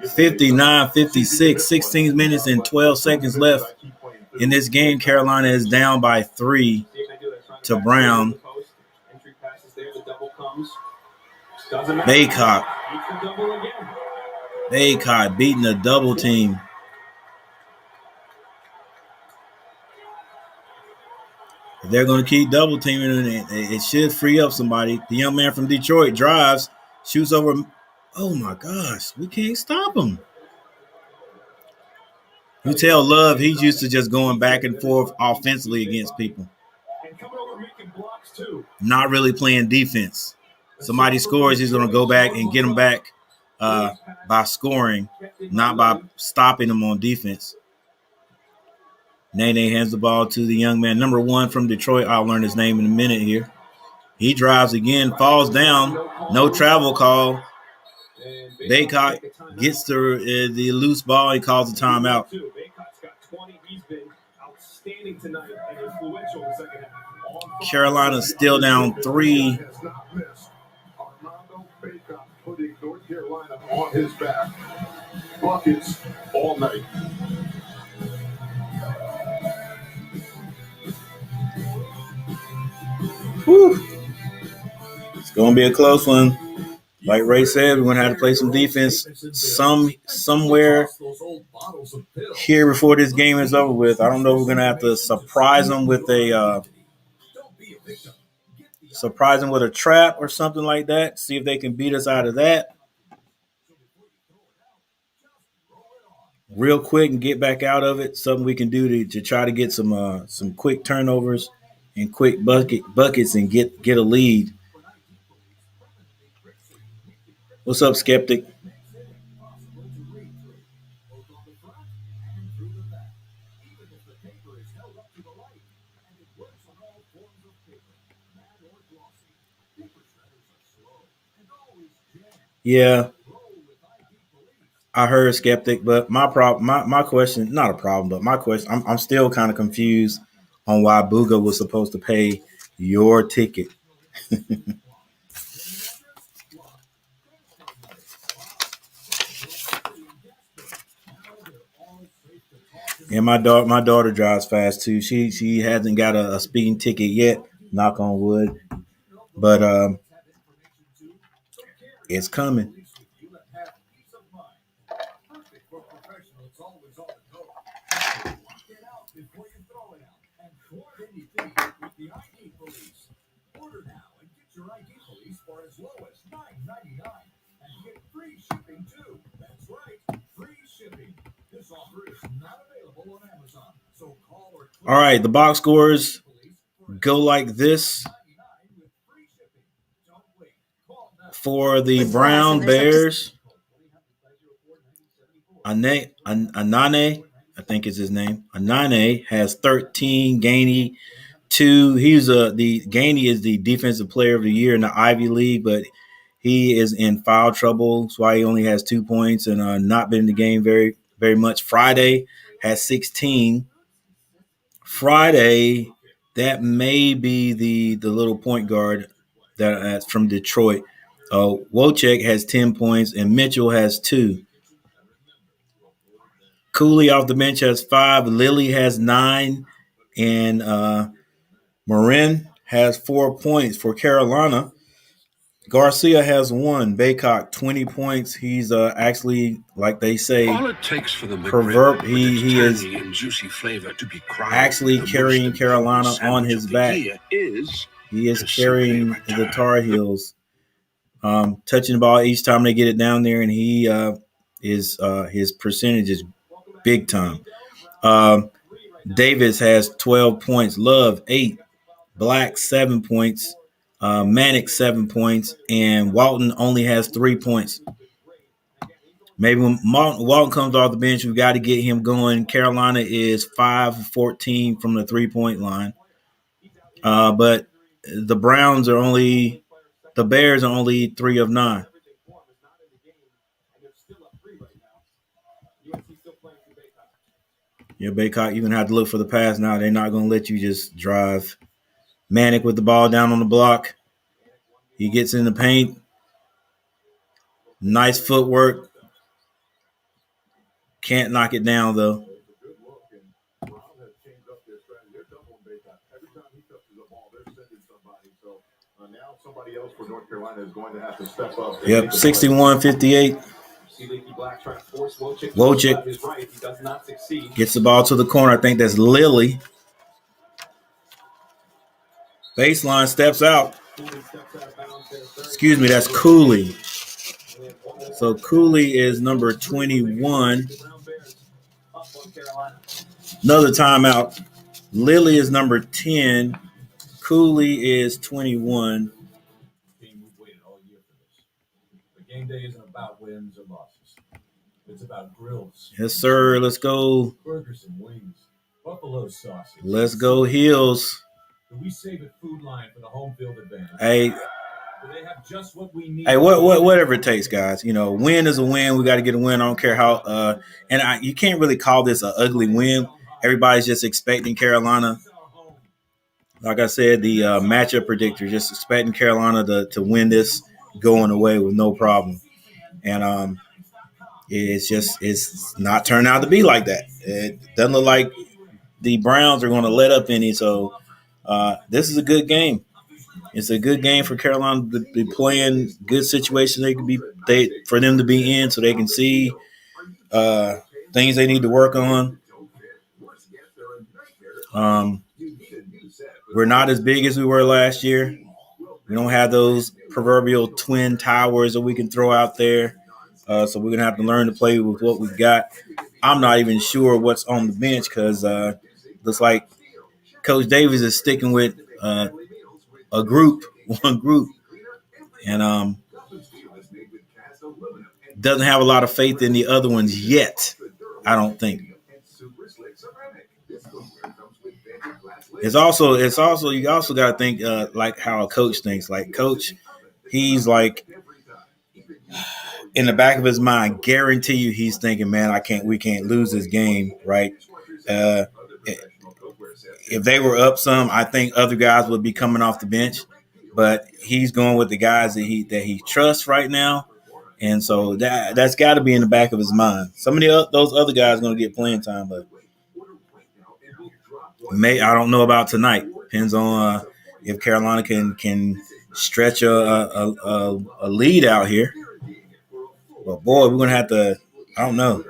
59-56, 16 minutes and 12 seconds left in this game. Carolina is down by 3 to Brown. Baycott beating a double team. If they're going to keep double teaming, it should free up somebody. The young man from Detroit drives, shoots over. Oh, my gosh. We can't stop him. You tell Love he's used to just going back and forth offensively against people. Not really playing defense. Somebody scores, he's going to go back and get them back by scoring, not by stopping them on defense. Nene hands the ball to the young man, number 1 from Detroit. I'll learn his name in a minute here. He drives again, falls down. No travel call. Baycott gets the loose ball. He calls a timeout. Carolina's still down 3. Putting North Carolina on his back. Buckets all night. Whew. It's going to be a close one. Like Ray said, we're going to have to play some defense somewhere here before this game is over with. I don't know if we're going to have to surprise them with a surprise them with a trap or something like that. See if they can beat us out of that real quick and get back out of it. Something we can do to try to get some quick turnovers and quick buckets and get a lead. What's up, Skeptic? Yeah, I heard Skeptic, but my question, not a problem, but my question, I'm still kind of confused on why Booga was supposed to pay your ticket. And my daughter drives fast too. She hasn't got a speeding ticket yet. Knock on wood, but it's coming. Order now and get your ID police for as low as $9.99 and get free shipping too. That's right, free shipping. This offer is not available on Amazon, so call or click. All right, the box scores go like this for the Brown Bears. Anane, I think is his name. Anane has 13. Gainey 2. Gainey is the defensive player of the year in the Ivy League, but he is in foul trouble. That's why he only has 2 points and not been in the game very, very much. Friday has 16. Friday, that may be the little point guard that's from Detroit. Wojciech has 10 points and Mitchell has 2. Cooley off the bench has 5. Lilly has 9. And Marin has 4 points for Carolina. Garcia has 1. Baycock, 20 points. He's actually, like they say, all it takes for the he is juicy flavor to be actually carrying Carolina on his back. He is carrying the Tar Heels, touching the ball each time they get it down there, and his percentage is big time. Davis has 12 points. Love 8. Black 7 points. Manic 7 points, and Walton only has 3 points. Maybe when Walton comes off the bench, we've got to get him going. Carolina is 5 of 14 from the 3-point line. But the Bears are only 3 of 9. Yeah, Baycock, you're going to have to look for the pass now. They're not going to let you just drive. Manic with the ball down on the block. He gets in the paint. Nice footwork. Can't knock it down, though. Yep, 61-58. Wojciech gets the ball to the corner. I think that's Lilly. Baseline steps out. Excuse me, that's Cooley. So Cooley is number 21. Another timeout. Lilly is number 10. Cooley is 21. Game day isn't about wins or losses. It's about grills. Yes, sir. Let's go. Burgers and wings. Buffalo sausage. Let's go Heels. Do we save it Food Line for the home field advantage? Hey. Do they have just what we need? Hey, whatever it takes, guys. You know, win is a win. We got to get a win. I don't care how. You can't really call this an ugly win. Everybody's just expecting Carolina. Like I said, the matchup predictor just expecting Carolina to win this going away with no problem. And it's not turned out to be like that. It doesn't look like the Browns are going to let up any. So this is a good game. It's a good game for Carolina to be playing. Good situation for them to be in, so they can see things they need to work on. We're not as big as we were last year. We don't have those proverbial twin towers that we can throw out there. So we're going to have to learn to play with what we've got. I'm not even sure what's on the bench because looks like Coach Davis is sticking with one group, and doesn't have a lot of faith in the other ones yet, I don't think. It's also you also got to think like how a coach thinks. Like coach, he's like in the back of his mind, guarantee you he's thinking, man, we can't lose this game, right? If they were up some, I think other guys would be coming off the bench, but he's going with the guys that he trusts right now, and so that's got to be in the back of his mind. Some of those other guys are going to get playing time, but I don't know about tonight. Depends on if Carolina can stretch a lead out here. But boy, we're gonna have to, I don't know,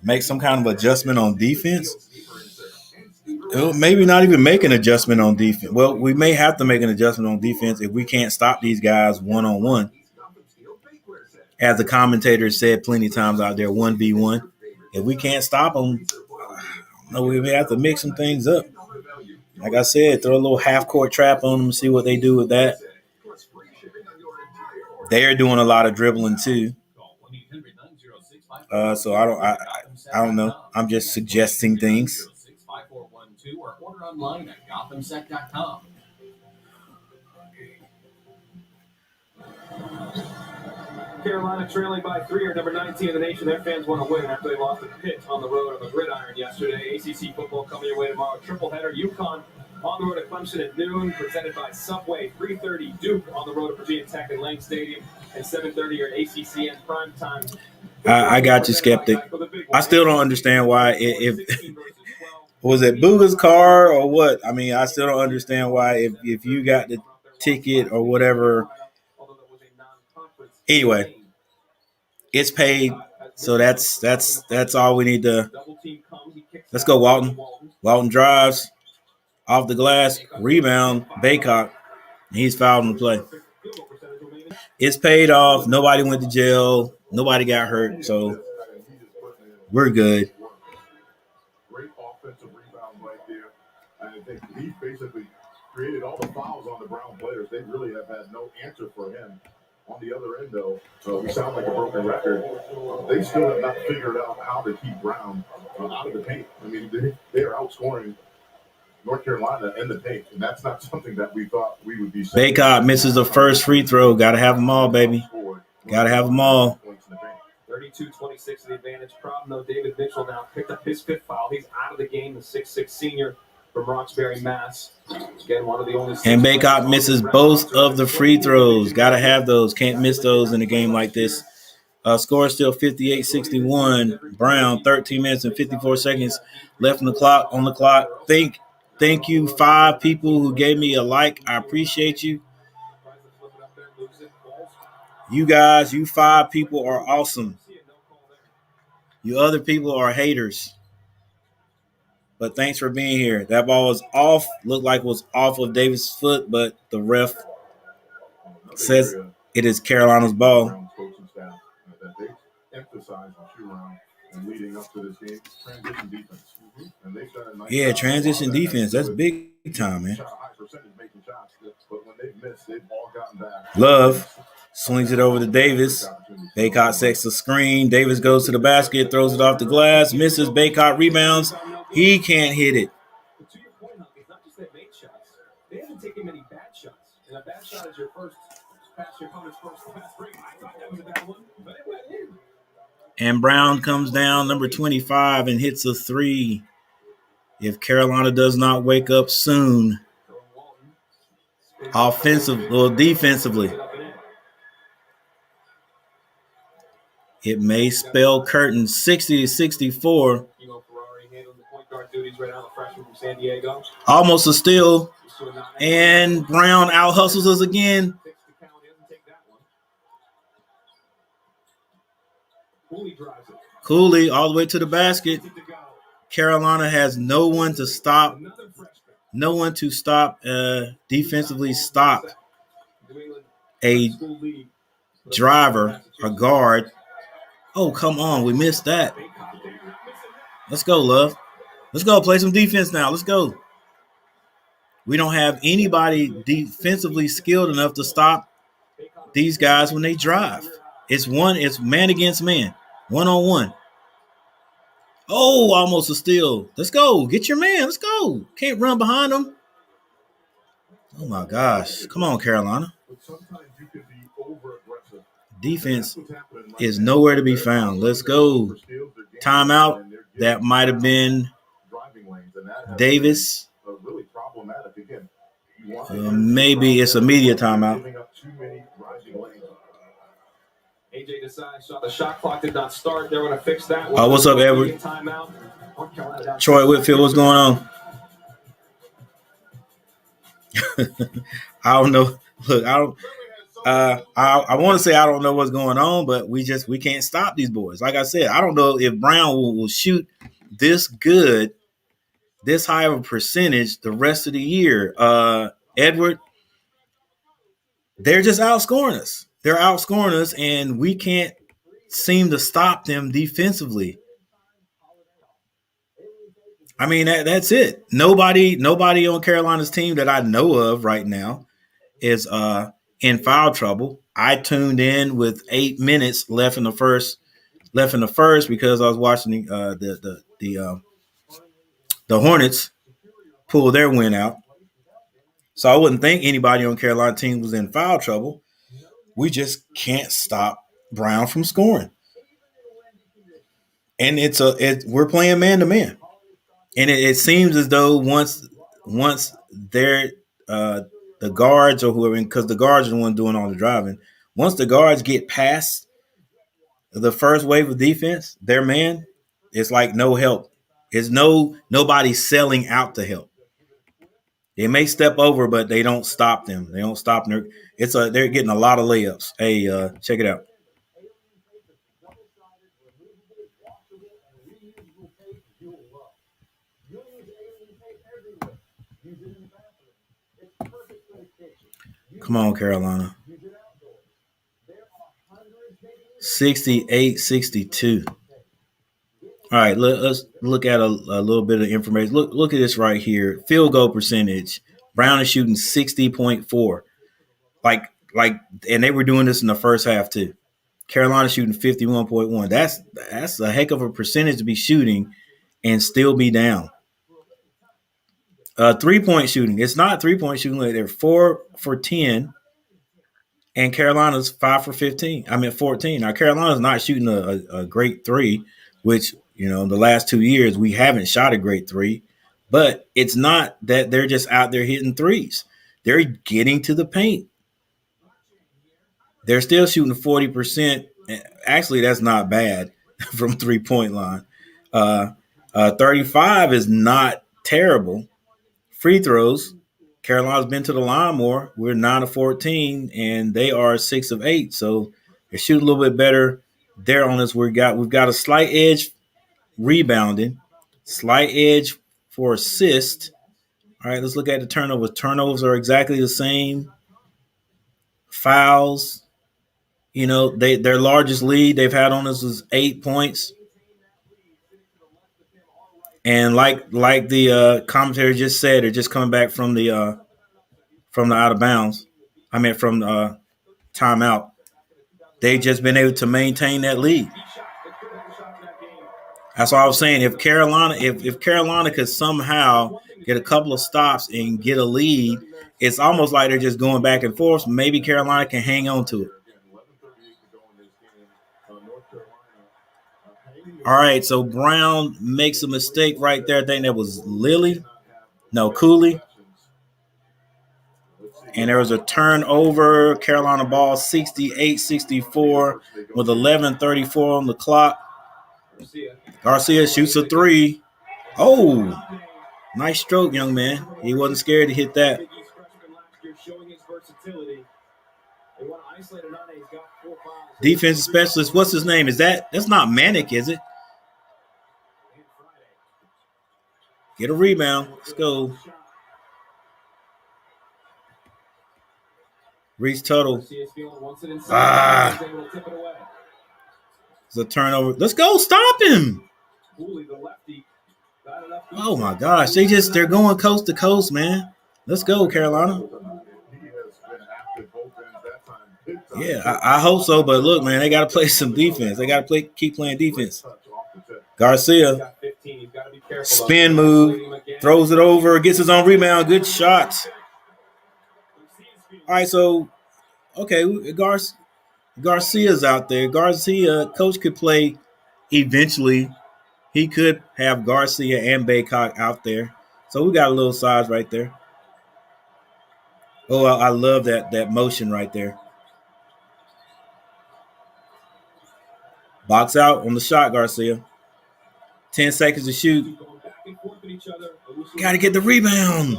make some kind of adjustment on defense. Maybe not even make an adjustment on defense. Well, we may have to make an adjustment on defense if we can't stop these guys one-on-one. As the commentator said plenty of times out there, 1v1. If we can't stop them, we may have to mix some things up. Like I said, throw a little half-court trap on them and see what they do with that. They're doing a lot of dribbling too. So I don't know. I'm just suggesting things. Or order online at gothamsec.com. Carolina trailing by 3 or number 19 in the nation. Their fans want to win after they lost to Pitt on the road on the gridiron yesterday. ACC football coming your way tomorrow. Triple header. UConn on the road at Clemson at noon. Presented by Subway. 3:30 Duke on the road at Virginia Tech at Lane Stadium. And 7:30 your ACCN primetime. I got you, skeptic. I still don't understand why if was it Booga's car or what? I mean, I still don't understand why if you got the ticket or whatever. Anyway, it's paid, so that's all we need to. Let's go, Walton. Walton drives off the glass, rebound, Baycock, and he's fouled in the play. It's paid off. Nobody went to jail. Nobody got hurt, so we're good. Great offensive rebound right there. I think he basically created all the fouls on the Brown players. They really have had no answer for him. On the other end, though, we sound like a broken record. They still have not figured out how to keep Brown out of the paint. I mean, they are outscoring North Carolina in the paint, and that's not something that we thought we would be saying. Baycott misses the first free throw. Got to have them all, baby. Got to have them all. 32-26 the advantage. Problem, though, David Mitchell now picked up his 5th foul. He's out of the game, the 6'6 senior from Roxbury, Mass. Again, one of the only. And Baycott misses both of the free throws. Got to have those. Can't miss those in a game like this. Score is still 58-61. Brown, 13 minutes and 54 seconds left on the clock. Thank you, 5 people who gave me a like. I appreciate you. You guys, you 5 people are awesome. You other people are haters. But thanks for being here. That ball was off. Looked like it was off of Davis' foot, but the ref says it is Carolina's ball. Yeah, transition defense. That's big time, man. Love swings it over to Davis. Baycott sets the screen. Davis goes to the basket, throws it off the glass, misses. Baycott rebounds. He can't hit it. But to your point, it's not just they made shots. They haven't taken many bad shots. And a bad shot is your first pass, your opponent's first pass break. I thought that was a bad one, but it went in. And Brown comes down, number 25, and hits a 3. If Carolina does not wake up soon, defensively, it may spell curtains. 60-64. Almost a steal. And Brown out-hustles us again. Cooley all the way to the basket. Carolina has no one to stop. no one to stop defensively stop a driver, a guard. Oh, come on. We missed that. Let's go, Love. Let's go play some defense now. Let's go. We don't have anybody defensively skilled enough to stop these guys when they drive. It's man against man, 1-on-1. Oh, almost a steal. Let's go. Get your man. Let's go. Can't run behind him. Oh, my gosh. Come on, Carolina. Defense is nowhere to be found. Let's go. Timeout. That might have been Davis. Maybe it's a media timeout. AJ Desai saw the shot clock did not start. They're going to fix that. What's up, Edward? Troy Whitfield, what's going on? I don't know. Look, I want to say I don't know what's going on, but we can't stop these boys. Like I said, I don't know if Brown will shoot this good, this high of a percentage the rest of the year. Edward, they're just outscoring us. They're outscoring us, and we can't seem to stop them defensively. I mean, that's it. Nobody on Carolina's team that I know of right now is in foul trouble. I tuned in with 8 minutes left in the first because I was watching the Hornets pull their win out. So I wouldn't think anybody on Carolina team was in foul trouble. We just can't stop Brown from scoring. And we're playing man to man. And it seems as though once they're the guards or whoever, because the guards are the one doing all the driving, once the guards get past the first wave of defense, their man, it's like no help. It's nobody selling out to help. They may step over, but they don't stop them. They don't stop them. They're getting a lot of layups. Hey, check it out. Come on, Carolina. 68-62. All right, let's look at a little bit of information. Look at this right here. Field goal percentage. Brown is shooting 60.4. And they were doing this in the first half too. Carolina shooting 51.1. That's a heck of a percentage to be shooting and still be down. 3-point shooting. It's not 3-point shooting. They're 4 for 10. And Carolina's 5 for 15. 14. Now, Carolina's not shooting a great three, which, the last 2 years we haven't shot a great three. But it's not that they're just out there hitting threes. They're getting to the paint. They're still shooting 40%. Actually, that's not bad from 3-point line. 35 is not terrible. Free throws. Carolina's been to the line more. We're 9 of 14, and they are 6 of 8. So they shoot a little bit better there on us. We've got a slight edge rebounding, slight edge for assist. All right, let's look at the turnovers. Turnovers are exactly the same. Fouls. Their largest lead they've had on us is 8 points. And like the commentary just said, they're just coming back from the out of bounds. From timeout. They've just been able to maintain that lead. That's what I was saying. If Carolina could somehow get a couple of stops and get a lead, it's almost like they're just going back and forth. Maybe Carolina can hang on to it. All right, so Brown makes a mistake right there. I think that was Cooley. And there was a turnover. Carolina ball 68-64 with 11:34 on the clock. Garcia shoots a three. Oh, nice stroke, young man. He wasn't scared to hit that. Defensive specialist, what's his name? That's not Manic, is it? Get a rebound. Let's go. Reese Tuttle. Ah. It's a turnover. Let's go. Stop him. Oh, my gosh. They're going coast to coast, man. Let's go, Carolina. Yeah, I hope so. But look, man, they got to play some defense. They got to keep playing defense. Garcia. Spin move. Throws it over. Gets his own rebound. Good shots. All right, so, okay, Garcia's out there. Garcia, coach could play eventually. He could have Garcia and Baycock out there. So we got a little size right there. Oh, I love that motion right there. Box out on the shot, Garcia. 10 seconds to shoot. Got to get the rebound.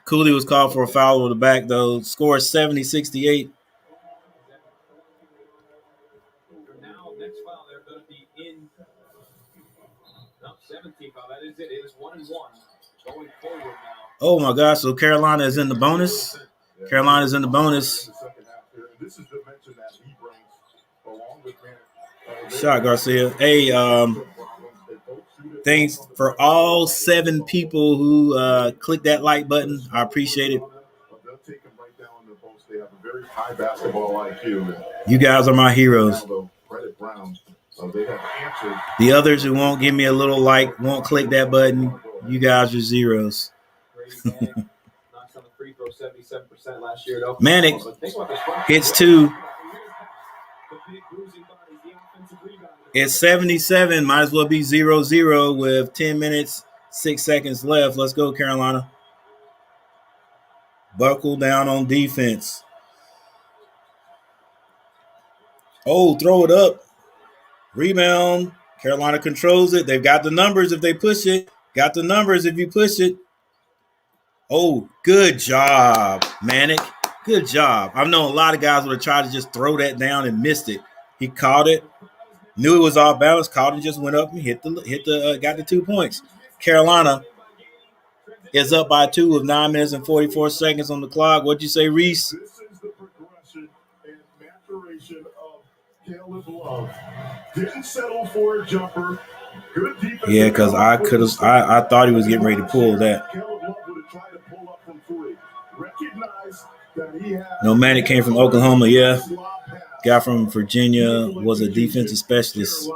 Cooley was called for a foul over the back, though. Score 70-68. Now, next foul, they're going to be in. No, 17 foul. That is it. It is 1-1. Going forward now. Oh, my gosh. So Carolina is in the bonus. Carolina's in the bonus. This is the mention that he brings along with Shot, Garcia. Hey, thanks for all 7 people who clicked that like button. I appreciate it. They'll take him right down in the post. They have a very high basketball IQ. You guys are my heroes. They have answered. The others who won't give me a little like, won't click that button, you guys are zeros. Manic hits 2. It's 77. Might as well be 0-0 with 10 minutes, 6 seconds left. Let's go, Carolina. Buckle down on defense. Oh, throw it up. Rebound. Carolina controls it. They've got the numbers if they push it. Got the numbers if you push it. Oh, good job, Manic. Good job. I've known a lot of guys would have tried to just throw that down and missed it. He caught it. Knew it was off balance. Caught it, just went up and got the 2 points. Carolina is up by 2 with 9 minutes and 44 seconds on the clock. What'd you say, Reese? This is the progression and maturation of Caleb Love. Didn't settle for a jumper. Good defense. Yeah, because I thought he was getting ready to pull that. Caleb Love would have tried to pull up from 3. Recognize that he had. No, Manic came from Oklahoma, yeah. Guy from Virginia was a defensive specialist.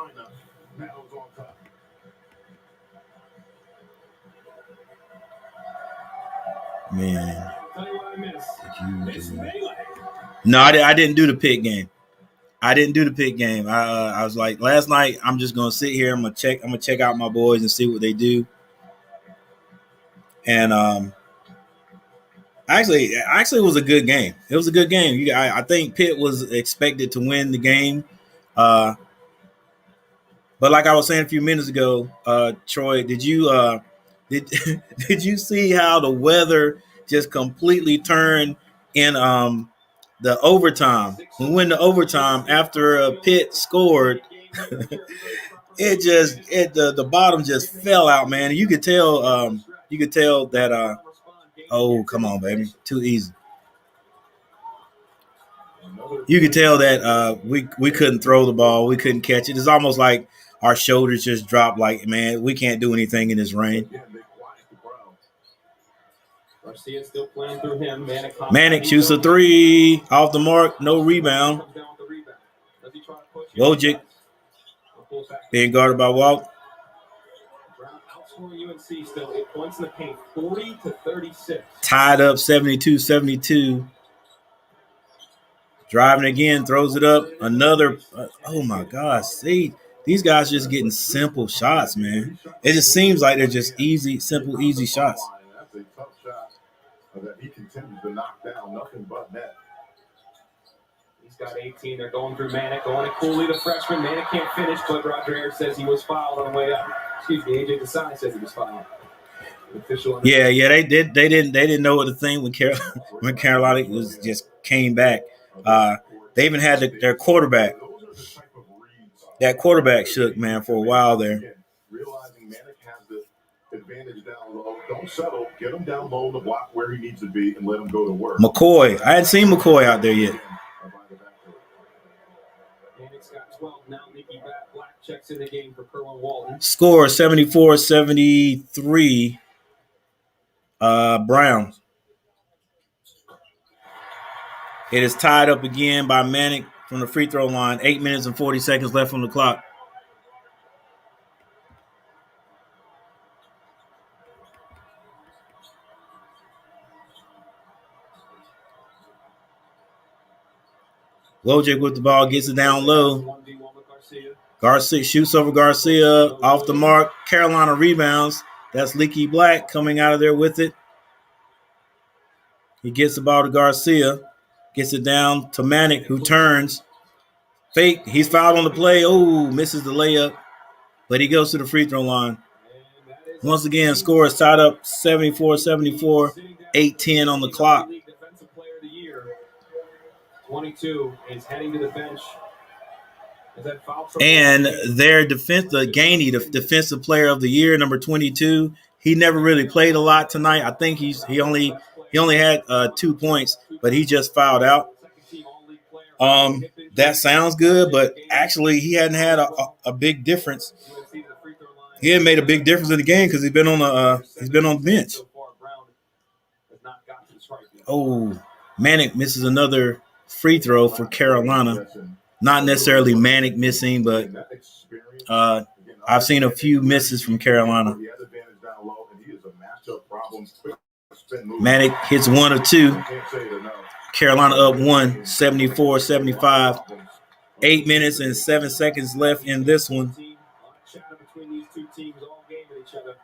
Man. No, I didn't do the pick game. I was like, last night, I'm just gonna sit here. I'm gonna check out my boys and see what they do. And actually, it was a good game. It was a good game. I think Pitt was expected to win the game. But like I was saying a few minutes ago, Troy, did you see how the weather just completely turned in the overtime? We went to overtime after Pitt scored. The bottom just fell out, man. You could tell that oh, come on, baby. Too easy. You could tell that we couldn't throw the ball. We couldn't catch it. It's almost like our shoulders just dropped like, man, we can't do anything in this rain. Garcia still playing through him. Manic shoots a 3. Off the mark. No rebound. Wojcik being guarded by Walt. Outscoring UNC still 8 points in the paint, 40-36. Tied up 72-72. Driving again, throws it up. Another. Oh my gosh! See, these guys just getting simple shots, man. It just seems like they're just easy, simple, easy shots. That's a tough shot that he continues to knock down. Nothing but net. He's got 18. They're going through Manic, going to Cooley, the freshman. Manic can't finish, but Roger Ayers says he was fouled on the way up. Excuse me, AJ Desai says he was fouled. Yeah, they didn't know what to think when Carolina was just came back. They even had their quarterback. That quarterback shook, man, for a while there. Realizing Manic has advantage down low. Don't settle. Get him down low in the block where he needs to be and let him go to work. McCoy. I hadn't seen McCoy out there yet. Phoenix got 12 now. Leaky Black checks in the game for Kerwin Walton. Score 74-73. Browns. It is tied up again by Manic from the free throw line. 8 minutes and 40 seconds left on the clock. Wojcik with the ball, gets it down low. Garcia shoots over Garcia, off the mark. Carolina rebounds. That's Leaky Black coming out of there with it. He gets the ball to Garcia, gets it down to Manic, who turns. Fake, he's fouled on the play. Oh, misses the layup, but he goes to the free throw line. Once again, score is tied up 74-74, 8-10 on the clock. 22 is heading to the bench. And their Gainey, the defensive player of the year, number 22. He never really played a lot tonight. I think he only had 2 points, but he just fouled out. That sounds good, but actually he hadn't had a big difference. He hadn't made a big difference in the game because he's been on the bench. Oh, Manic misses another free throw for Carolina. Not necessarily Manic missing, but I've seen a few misses from Carolina. Manic hits 1 of 2. Carolina up 1, 74-75. 8 minutes and 7 seconds left in this one. Between these two teams all game with each other.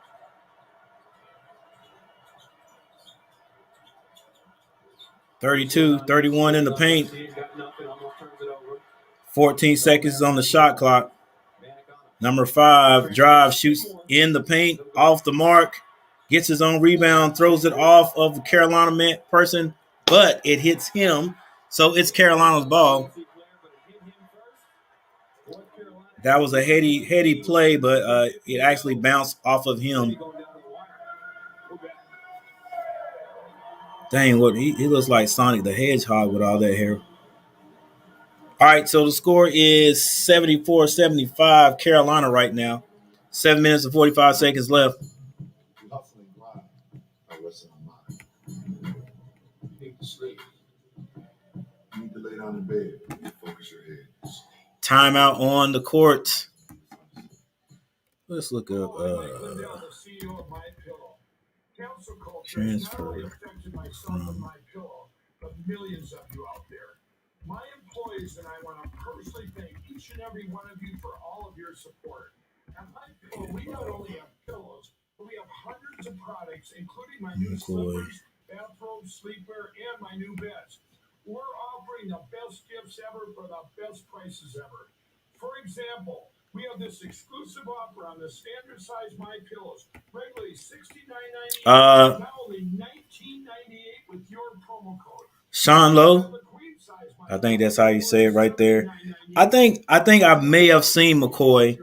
32-31 in the paint. 14 seconds on the shot clock. Number 5 drive, shoots in the paint, off the mark, gets his own rebound, throws it off of the Carolina person, but it hits him, so it's Carolina's ball. That was a heady play, but it actually bounced off of him. Dang, what he looks like Sonic the Hedgehog with all that hair. All right, so the score is 74-75 Carolina right now. 7 minutes and 45 seconds left. Timeout on the court. Let's look up transfer from millions of you out there. My employees and I want to personally thank each and every one of you for all of your support. At MyPillow, we not only have pillows, but we have hundreds of products, including my new slippers, bathrobe, sleeper, and my new beds. We're offering the best gifts ever for the best prices ever. For example, we have this exclusive offer on the standard size MyPillows, regularly $69.98, now only $19.98 with your promo code. Sean Lowe. I think that's how you say it right there. I think I may have seen McCoy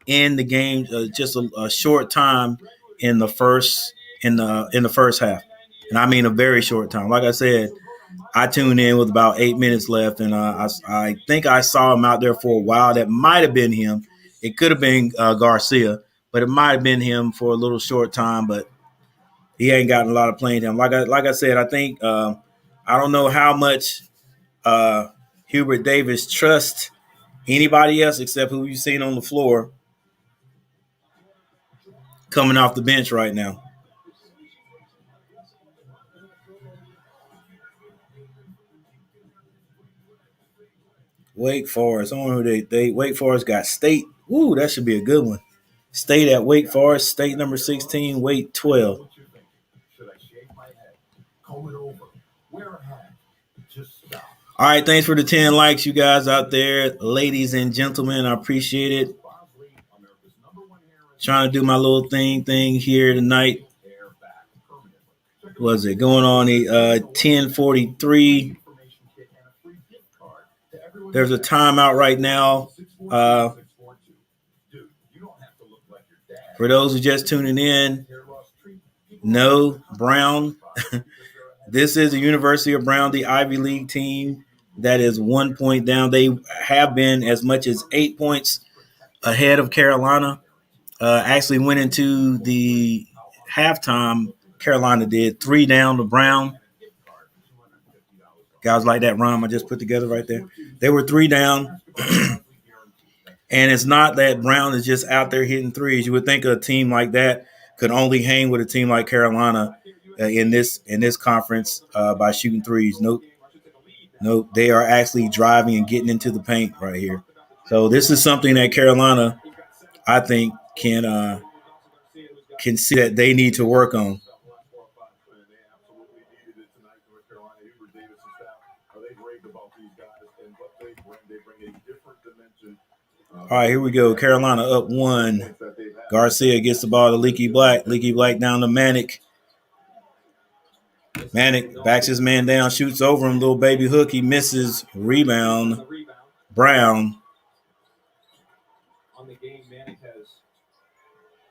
in the game just a short time in the first half, and I mean a very short time. Like I said, I tuned in with about 8 minutes left, and I think I saw him out there for a while. That might have been him. It could have been Garcia, but it might have been him for a little short time. But he ain't gotten a lot of playing time. Like I said, I think I don't know how much Hubert Davis trusts anybody else except who you've seen on the floor coming off the bench right now. Wake Forest. I wonder who they Wake Forest got State. Ooh, that should be a good one. State at Wake Forest. State number 16. Wake 12. Should I shave my head? Comb it over. Wear a hat. Just stop. All right, thanks for the 10 likes, you guys out there, ladies and gentlemen. I appreciate it. Trying to do my little thing here tonight. Was it going on 10:43? There's a timeout right now. For those who just tuning in, no, Brown. This is the University of Brown, the Ivy League team that is 1 point down. They have been as much as 8 points ahead of Carolina. Actually went into the halftime. Carolina did 3 down to Brown. Guys like that rhyme I just put together right there. They were 3 down. And it's not that Brown is just out there hitting threes. You would think a team like that could only hang with a team like Carolina in this conference by shooting threes. Nope. They are actually driving and getting into the paint right here. So this is something that Carolina, I think, can see that they need to work on. All right, here we go. Carolina up 1. Garcia gets the ball to Leaky Black. Leaky Black down to Manic. Manic backs his man down, shoots over him. Little baby hook. He misses. Rebound. Brown. On the game, Manic has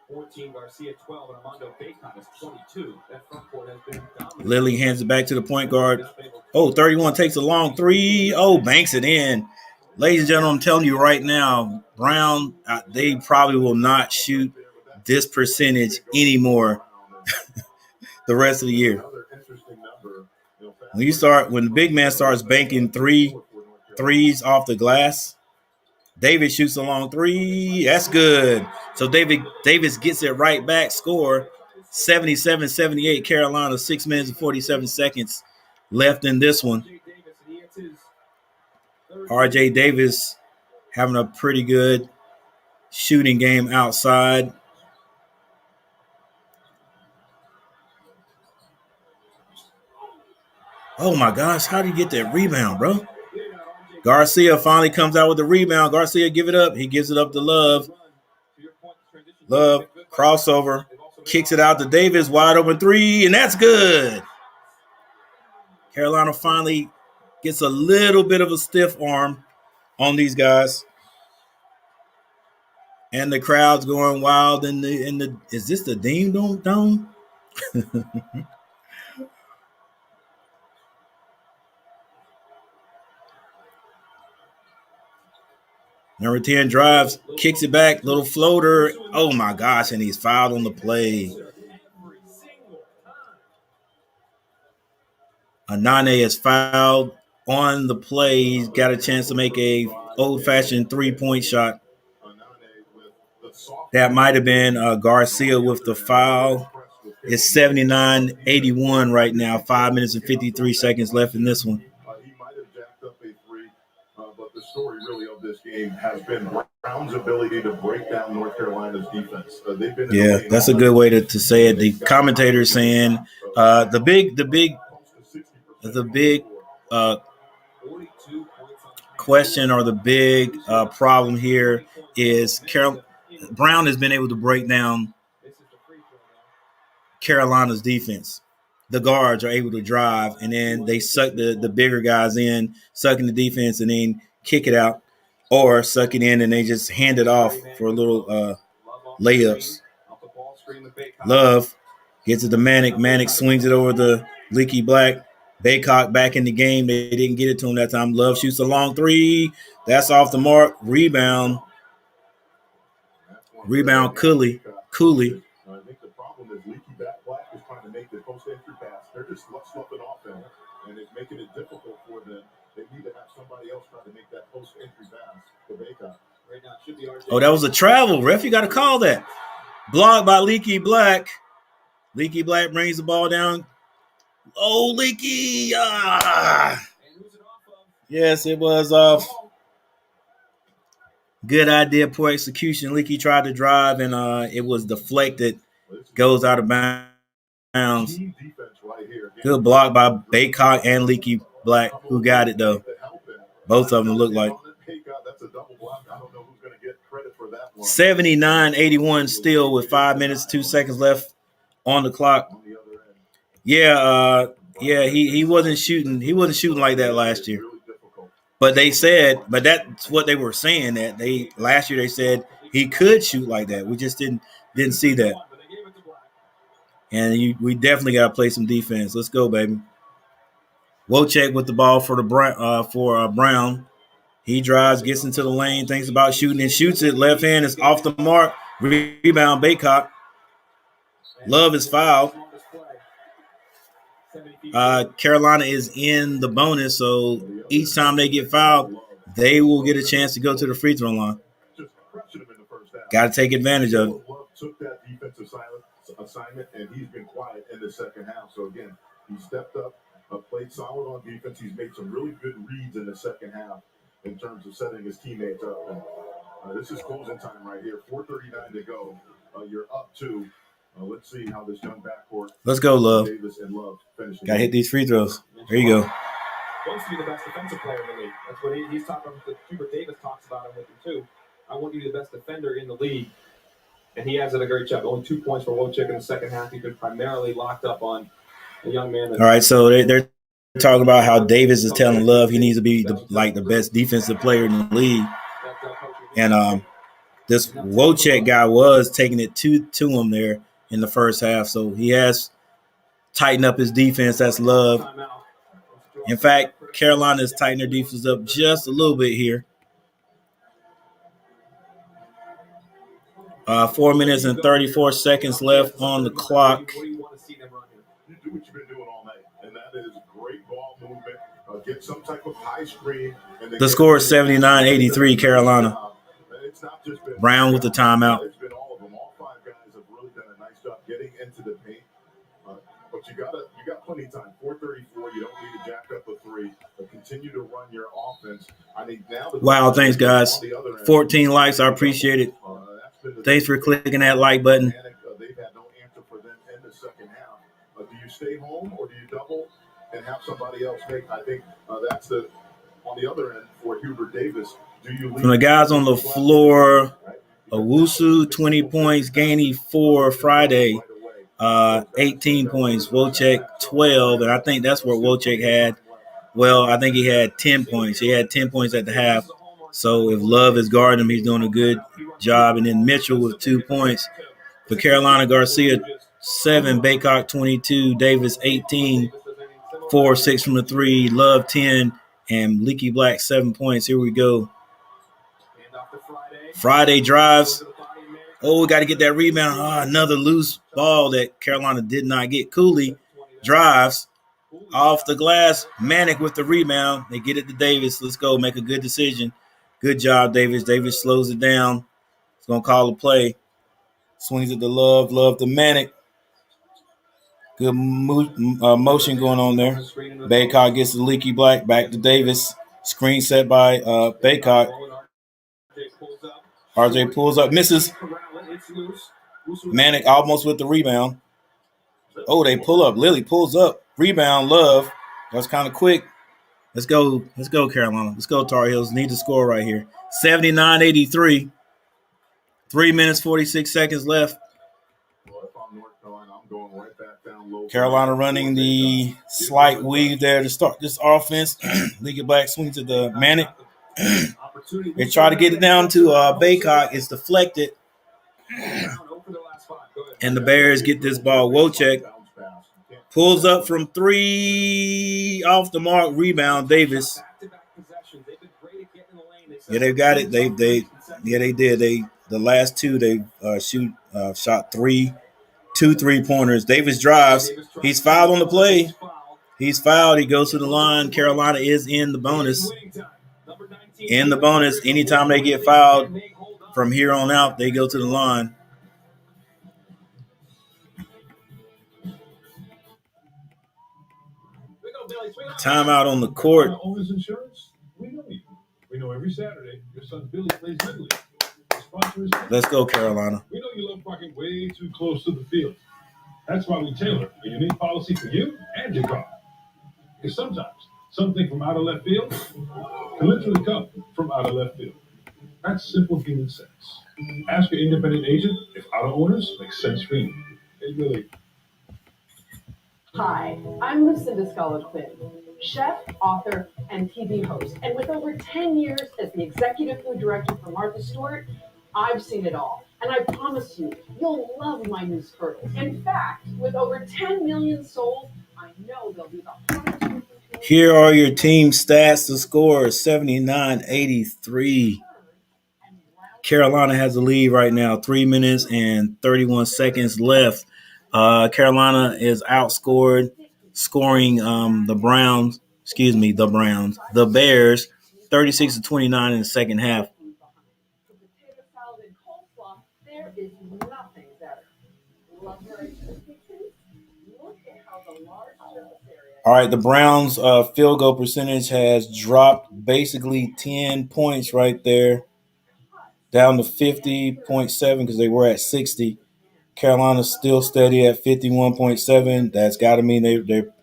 14, Garcia 12, and Armando Bacon has 22. That front court has been dominant. Lily hands it back to the point guard. 31 takes a long 3. Banks it in. Ladies and gentlemen, I'm telling you right now, Brown, they probably will not shoot this percentage anymore the rest of the year. When the big man starts banking threes off the glass, David shoots a long 3. That's good. So Davis gets it right back. Score 77-78. Carolina, 6 minutes and 47 seconds left in this one. R.J. Davis having a pretty good shooting game outside. Oh, my gosh. How do you get that rebound, bro? Garcia finally comes out with the rebound. Garcia give it up. He gives it up to Love. Love, crossover, kicks it out to Davis. Wide open 3, and that's good. Carolina finally gets a little bit of a stiff arm on these guys. And the crowd's going wild in the is this the Dean Dome? Number 10 drives, kicks it back, little floater. Oh my gosh, and he's fouled on the play. Anane is fouled on the play. He's got a chance to make a old-fashioned 3-point shot. That might have been Garcia with the foul. It's 79-81 right now. 5 minutes and 53 seconds left in this one. He might have jacked up a 3, but the story really of this game has been Brown's ability to break down North Carolina's defense. They've been that's a good way to say it. The commentator saying the big question or the big problem here is Brown has been able to break down Carolina's defense. The guards are able to drive, and then they suck the bigger guys in, sucking the defense, and then kick it out, or suck it in and they just hand it off for little layups. Love gets it to Manic. Manic swings it over the Leaky Black. Baycock back in the game. They didn't get it to him that time. Love shoots a long 3. That's off the mark. Rebound, Cooley. I think the problem is Leaky Black is trying to make the post-entry pass. They're just sloughing off them, and it's making it difficult for them. They need to have somebody else try to make that post-entry pass to Baycock. Right now, should be Oh, that was a travel. Ref, you got to call that. Blocked by Leaky Black. Leaky Black brings the ball down. Oh, Leaky. Yes, it was off. Good idea, poor execution. Leaky tried to drive, and it was deflected. Goes out of bounds. Good block by Baycock and Leaky Black, who got it, though. Both of them look like. 79-81 still with 5 minutes, 2 seconds left on the clock. He wasn't shooting. He wasn't shooting like that last year. But that's what they were saying, that last year they said he could shoot like that. We just didn't see that. And we definitely got to play some defense. Let's go, baby. Wojciech with the ball for Brown. He drives, gets into the lane, thinks about shooting, and shoots it. Left hand is off the mark. Rebound, Baycock. Love is fouled. Carolina is in the bonus, so each time they get fouled, they will get a chance to go to the free throw line. Got to take advantage of it. Love took that defensive assignment, and he's been quiet in the second half. So, again, he stepped up, played solid on defense. He's made some really good reads in the second half in terms of setting his teammates up. And this is closing time right here. 4:39 to go. You're up 2. Let's see how this young backcourt. Let's go, Love. Davis and Love finish. Got to hit these free throws. There you go. Wants to be the best defensive player in the league. That's what he's talking about. Hubert Davis talks about him with him too. I want you to be the best defender in the league. And he has done a great job. Only 2 points for Wojciech in the second half. He's been primarily locked up on a young man. All right, so they're talking about how Davis is telling Love he needs to be the best defensive player in the league. And this Wojciech guy was taking it to him there in the first half. So he has tightened up his defense. That's Love. In fact, Carolina has tightened their defense up just a little bit here. 4 minutes and 34 seconds left on the clock. You do what you've been doing all night, and that is great ball movement. Get some type of high screen. The score is 79-83 Carolina. Brown with the timeout. It's been all of them. All 5 guys have really done a nice job getting into the paint. But you got plenty of time. 4:34. You don't need to jack up a 3. But continue to run your offense. I think now. Wow, thanks guys. 14 likes. I appreciate it. Thanks for clicking that like button. They've had no answer for them in the second half. Do you stay home or do you double and have somebody else make? I think that's on the other end for Hubert Davis. Do you leave? From the guys on the floor, Owusu 20 points, Gainey 4, Friday 18 points, Wojciech 12, and I think that's what Wojciech had. Well, I think he had 10 points. He had 10 points at the half. So if Love is guarding him, he's doing a good job. And then Mitchell with 2 points. For Carolina, Garcia 7, Baycock 22, Davis 18, 4, 6 from the 3, Love 10, and Leaky Black 7 points. Here we go. Friday drives. Oh, we got to get that rebound. Another loose ball that Carolina did not get. Cooley drives off the glass. Manic with the rebound. They get it to Davis. Let's go. Make a good decision. Good job, Davis. Davis slows it down. He's going to call a play. Swings it to Love. Love to Manic. Good motion going on there. Baycock gets the Leaky Black. Back to Davis. Screen set by Baycock. RJ pulls up. Misses. Manic almost with the rebound. Oh, they pull up. Lily pulls up. Rebound, Love. That's kind of quick. Let's go, Carolina. Let's go, Tar Heels. Need to score right here. 79-83. 3 minutes, 46 seconds left. Carolina running the slight weave there to start this offense. Leaky Black swings to the Manic. They try to get it down to Baycock. It's deflected. And the Bears get this ball. Wojciech pulls up from 3 off the mark. Rebound, Davis. Yeah, they got it. They did. The last 2 they shot 2 3-pointers. Davis drives. He's fouled on the play. He's fouled. He goes to the line. Carolina is in the bonus. In the bonus, anytime they get fouled from here on out, they go to the line. Timeout on the court. Owners Insurance, we know you. We know every Saturday your son Billy plays Little League. Let's go, Carolina. We know you love parking way too close to the field. That's why we tailor a unique policy for you and your car. Because sometimes something from out of left field can literally come from out of left field. That's simple human sense. Ask your independent agent if auto owners make sense for you. Hey, Billy. Hi, I'm Lucinda Scala-Quinn, chef, author, and TV host. And with over 10 years as the executive food director for Martha Stewart, I've seen it all, and I promise you, you'll love my new Squirtles. In fact, with over 10 million sold, I know they'll be the hardest. Here are your team stats. The score is 79-83. Carolina has the lead right now. 3 minutes and 31 seconds left. Carolina is outscored, scoring the Bears, 36-29 in the second half. There is nothing better. Love your expectations? Look at how the large surface area. All right, the Browns' field goal percentage has dropped basically 10 points right there, down to 50.7 because they were at 60. Carolina's still steady at 51.7. That's got to mean they're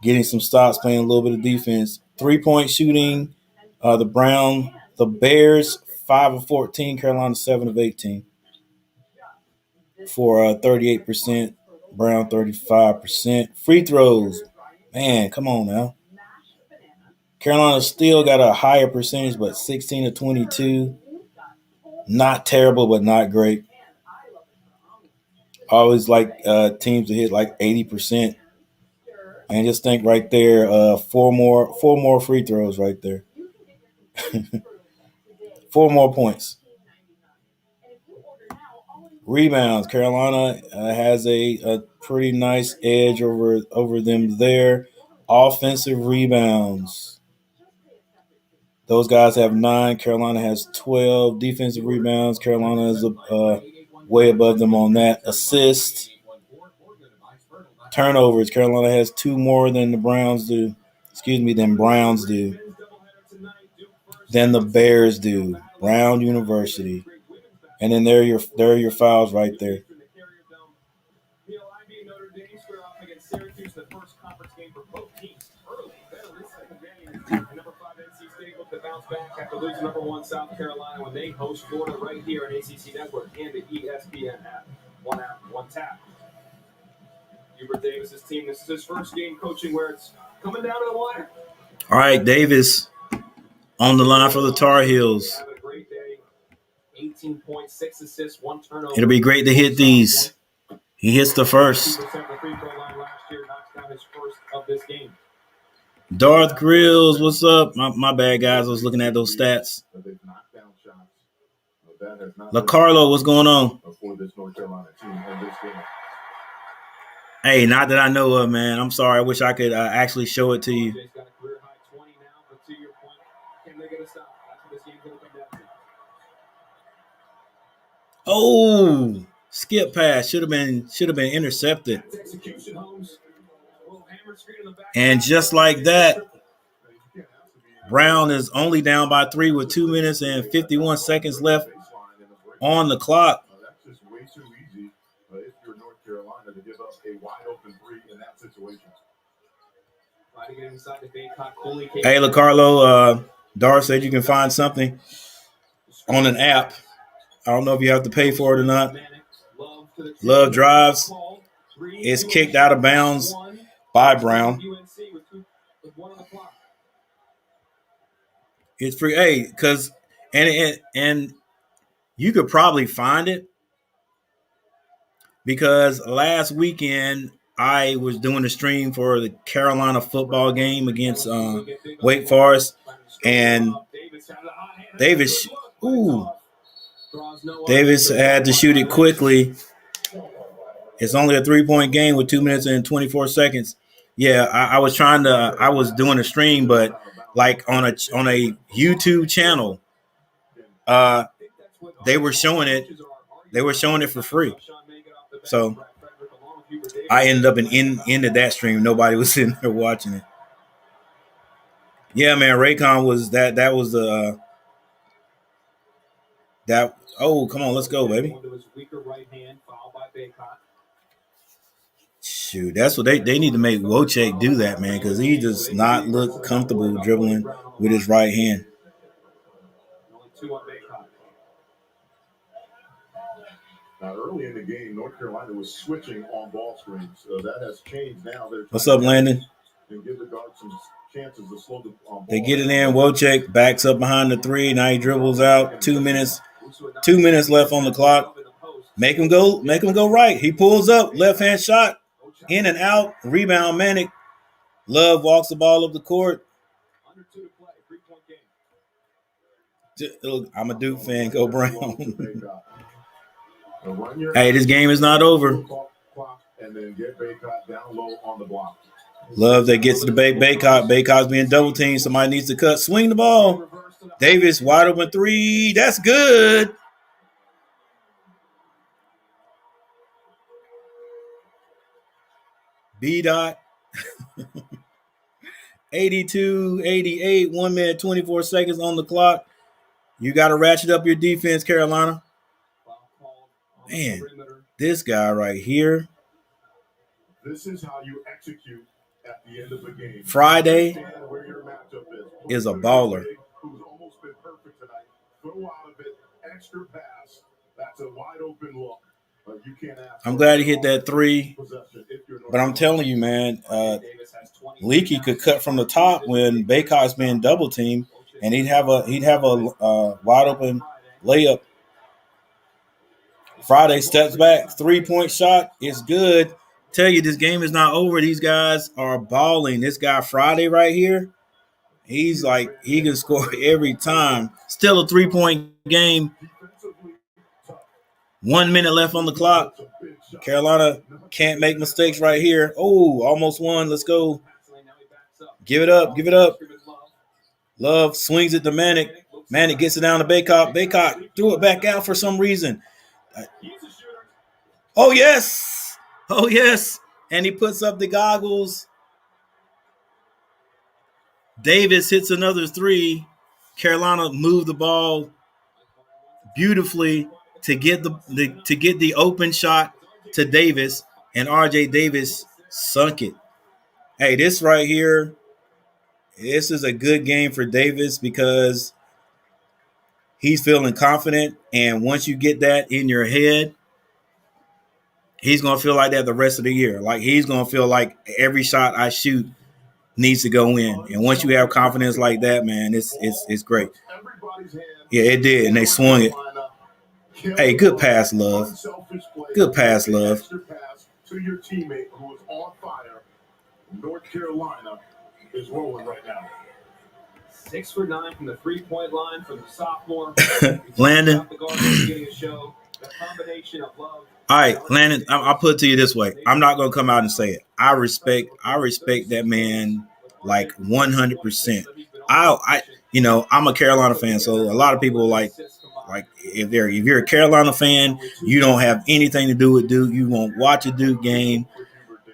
getting some stops, playing a little bit of defense. 3-point shooting, the Bears 5 of 14, Carolina 7 of 18 for 38%. Brown 35%. Free throws, man, come on now. Carolina still got a higher percentage, but 16 of 22. Not terrible, but not great. I always like teams to hit like 80%. And just think right there, four more free throws right there. 4 more points. Rebounds. Carolina has a pretty nice edge over them there. Offensive rebounds. Those guys have 9. Carolina has 12. Defensive rebounds. Carolina is way above them on that. Assists. Turnovers. Carolina has 2 more than the Browns do. Than Browns do. Than the Bears do. Brown University. And then there are your fouls right there. Bounce back after losing number 1 South Carolina when they host Florida right here on ACC Network and the ESPN app. One tap. Hubert Davis's team. This is his first game coaching where it's coming down to the wire. All right, Davis on the line for the Tar Heels. Having a great day. 18 points, 6 assists, 1 turnover. It'll be great to hit these. He hits the first. The free throw line last year, knocks down his first of this game. Darth Grills, what's up? My bad, guys. I was looking at those stats. LaCarlo, what's going on? Hey, not that I know of, man. I'm sorry. I wish I could actually show it to you. Oh, skip pass should have been intercepted. And just like that, Brown is only down by 3 with 2 minutes and 51 seconds left on the clock. That's just way too easy if you're North Carolina to give up a wide open 3 in that situation. Hey, LaCarlo, Dar said you can find something on an app. I don't know if you have to pay for it or not. Love drives. It's kicked out of bounds by Brown. It's free. Hey, because and you could probably find it because last weekend I was doing a stream for the Carolina football game against Wake Forest, and Davis had to shoot it quickly. It's only a 3-point game with 2 minutes and 24 seconds. Yeah, I was doing a stream, but like on a YouTube channel, they were showing it. They were showing it for free. So I ended up into that stream. Nobody was sitting there watching it. Yeah, man, Raycon was that was the that. Oh, come on, let's go, baby. Shoot, that's what they need to make Wojciech do that, man, because he does not look comfortable dribbling with his right hand. Now, early in the game, North Carolina was switching on ball screens, so that has changed now. What's up, Landon? And give the guards some chances to slow the ball. They get it in. Wojciech backs up behind the 3. Now he dribbles out. 2 minutes 2 minutes left on the clock. Make him go right. He pulls up, left-hand shot, in and out, rebound, Manic. Love walks the ball up the court. I'm a Duke fan. Go Brown. Hey, this game is not over. And then get Baycott down low on the block. Love that gets to the Baycott. Baycott's being double teamed. Somebody needs to cut. Swing the ball. Davis wide open three. That's good. B-Dot. 82-88. 1 minute, 24 seconds on the clock. You got to ratchet up your defense, Carolina. Man, this guy right here. This is how you execute at the end of the game. Friday is a baller. Who's almost been perfect tonight. Throw out of it, extra pass. That's a wide open look. You can't ask. I'm glad he hit that three. But I'm telling you, man, Leaky could cut from the top when Baycott's being double teamed, and he'd have a wide open layup. Friday steps back, 3-point shot. It's good. Tell you, this game is not over. These guys are balling. This guy Friday right here, he's like, he can score every time. Still a 3-point game. 1 minute left on the clock. Carolina can't make mistakes right here. Oh, almost won. Let's go. Give it up. Give it up. Love swings it to Manic. Manic gets it down to Baycott. Baycott threw it back out for some reason. Oh, yes. Oh, yes. And he puts up the goggles. Davis hits another three. Carolina moved the ball beautifully to get the open shot to Davis, and RJ Davis sunk it. Hey, this right here, this is a good game for Davis because he's feeling confident, and once you get that in your head, he's going to feel like that the rest of the year. Like, he's going to feel like every shot I shoot needs to go in. And once you have confidence like that, man, it's great. Yeah, it did, and they swung it. Hey, good pass, Love. Good pass, Love. To your teammate who is on fire. North Carolina is rolling right now. 6 for 9 from the 3-point line from the sophomore. Landon. The combination of love. All right, Landon, I'll put it to you this way. I'm not going to come out and say it. I respect that man like 100%. I'm a Carolina fan, so a lot of people like if you're a Carolina fan, you don't have anything to do with Duke. You won't watch a Duke game.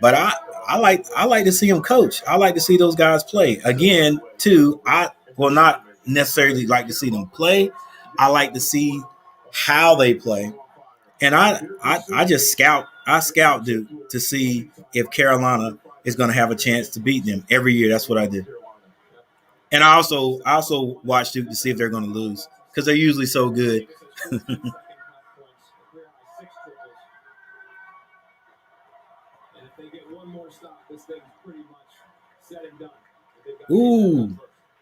But I like to see them coach. I like to see those guys play. Again, too, I will not necessarily like to see them play. I like to see how they play. And I just scout Duke to see if Carolina is going to have a chance to beat them every year. That's what I do. And I also watch Duke to see if they're going to lose because they're usually so good. Ooh,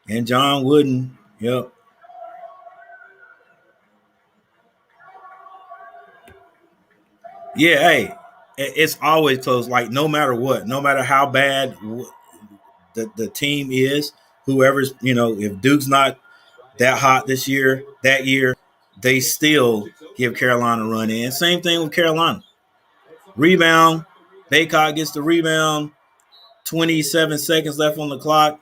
and John Wooden. Yep. Yeah, hey, it's always close. Like, no matter what, no matter how bad the team is, whoever's, if Duke's not that hot that year, they still give Carolina a run in. Same thing with Carolina. Rebound. Baycott gets the rebound. 27 seconds left on the clock.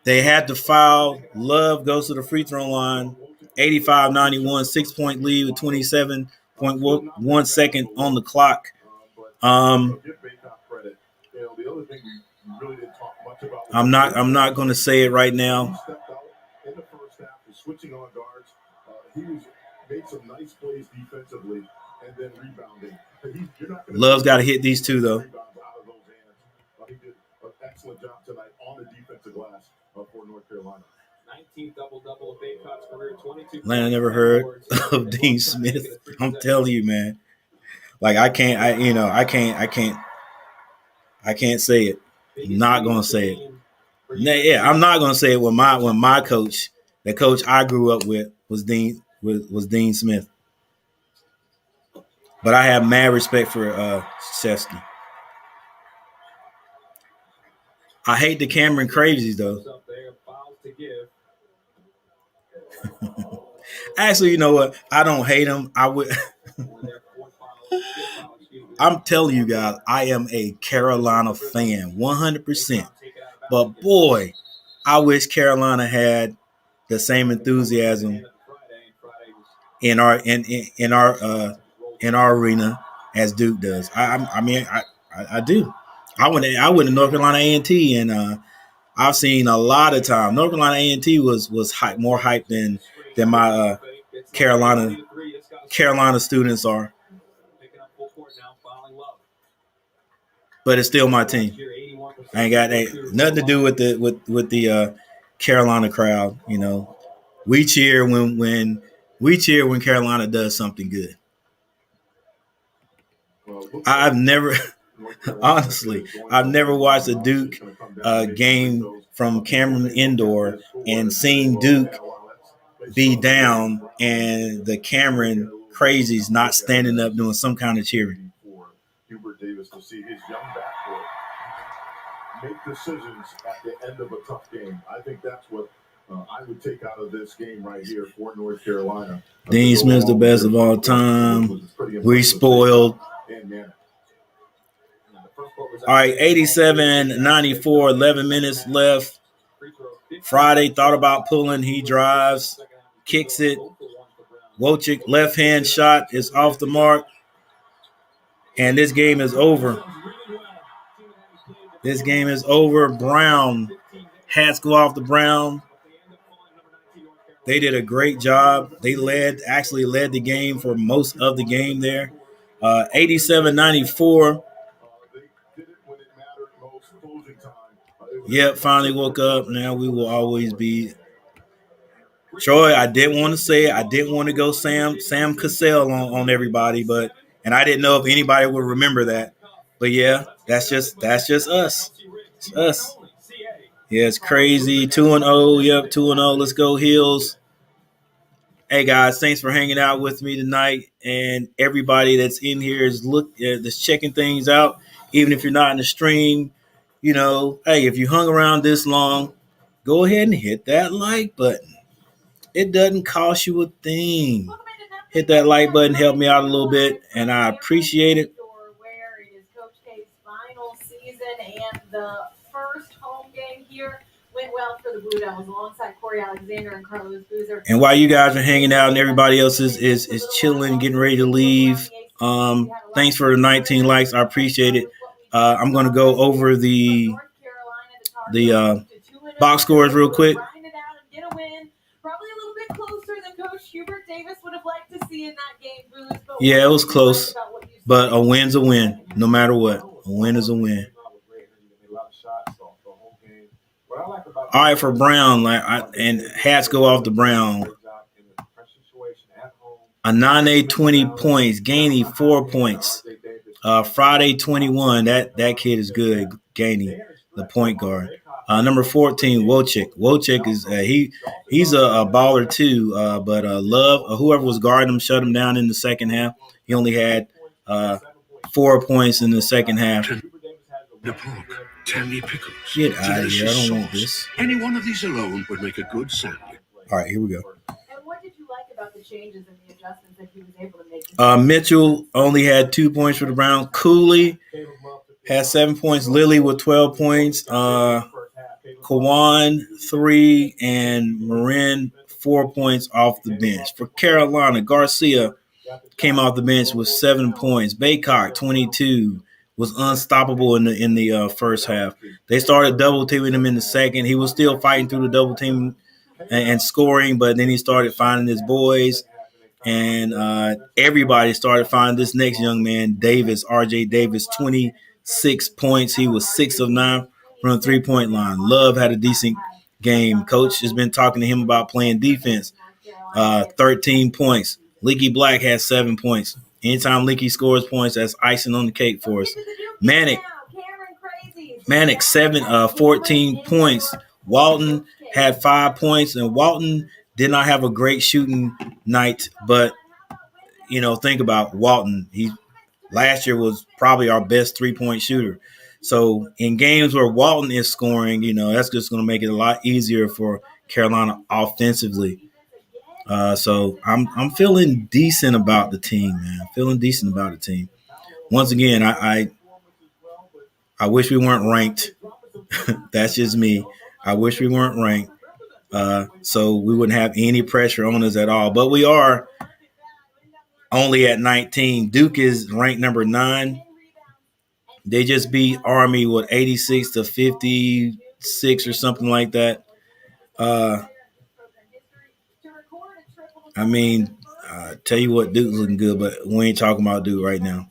They had to foul. Love goes to the free throw line. 85-91, 6-point lead with 27.1 second on the clock. I'm not going to say it right now. In the first half, switching on guards, he made some nice plays defensively and then rebounding. Love's got to hit these two though. He did an excellent job tonight on the defensive glass for North Carolina. 19th double-double of Baycott's career, 22. I never heard of Dean Smith. I'm telling you, man. Like, I can't say it. I'm not gonna say it. Yeah, I'm not gonna say it when my coach, the coach I grew up with, was Dean was Dean Smith. But I have mad respect for Krzyzewski. I hate the Cameron Crazies though. Actually, you know what? I don't hate him. I would. I'm telling you guys, I am a Carolina fan, 100%. But boy, I wish Carolina had the same enthusiasm in our arena as Duke does. I do. I went to North Carolina A&T, and I've seen a lot of time. North Carolina A&T was more hyped than my Carolina students are. But it's still my team. I ain't got nothing to do with the Carolina crowd. You know, we cheer when Carolina does something good. I've never watched a Duke game from Cameron Indoor and seen Duke be down and the Cameron Crazies not standing up doing some kind of cheering. Hubert Davis to see his young backcourt make decisions at the end of a tough game. I think that's what I would take out of this game right here for North Carolina. Dean Smith's the best of all time. We spoiled. All right, 87-94, 11 minutes left. Friday thought about pulling. He drives, kicks it. Wojcik left hand shot is off the mark. And this game is over. This game is over. Brown. Hats go off the Brown. They did a great job. They led the game for most of the game there. 87-94. Yep, finally woke up. Now we will always be. Troy, I didn't want to say it. I didn't want to go Sam Cassell on everybody, and I didn't know if anybody would remember that. But yeah, that's just us. It's us. Yeah, it's crazy. 2-0. Yep, 2-0. Let's go Heels. Hey guys, thanks for hanging out with me tonight, and everybody that's in here is checking things out. Even if you're not in the stream, you know, hey, if you hung around this long, go ahead and hit that like button. It doesn't cost you a thing. Hit that like button, help me out a little bit, and I appreciate it. Where it is Coach K's final season, and the first home game here went well for the Blue Devils alongside Corey Alexander and Carlos Boozer. And while you guys are hanging out and everybody else is chilling, getting ready to leave, thanks for the 19 likes. I appreciate it. I'm going to go over the box scores real quick. Probably a little bit closer than Coach Hubert Davis would have liked to see in that game, Booze. Yeah, it was close, but a win's a win, no matter what. A win is a win. All right, for Brown, and hats go off to Brown. Anane 20 points, Gainey 4 points. Friday 21, that kid is good. Gainey, the point guard. Number 14, Wojcik. Wojcik is he's a baller too. But Love, whoever was guarding him, shut him down in the second half. He only had 4 points in the second half. The pork, tangy pickles. Get out of here! I don't want this. Any one of these alone would make a good sandwich. All right, here we go. And what did you like about the changes and the adjustments that he was able to make? Mitchell only had 2 points for the Browns. Cooley had 7 points. Lilly with 12 points. Kawan 3 and Marin 4 points off the bench. For Carolina, Garcia came off the bench with 7 points. Baycock 22 was unstoppable in the first half. They started double teaming him in the second. He was still fighting through the double team and scoring, but then he started finding his boys, and everybody started finding this next young man, Davis, RJ Davis, 26 points. He was 6 of 9 from the 3-point line. Love had a decent game. Coach has been talking to him about playing defense. 13 points. Leaky Black had 7 points. Anytime Leaky scores points, that's icing on the cake for us. Manic 14 points. Walton had 5 points, and Walton did not have a great shooting night, but think about Walton. He last year was probably our best 3-point shooter. So in games where Walton is scoring, that's just going to make it a lot easier for Carolina offensively. So I'm feeling decent about the team, man. Feeling decent about the team. Once again, I wish we weren't ranked. That's just me. I wish we weren't ranked. So we wouldn't have any pressure on us at all. But we are only at 19. Duke is ranked number 9. They just beat Army with 86-56 or something like that. Tell you what, Duke's looking good, but we ain't talking about Duke right now.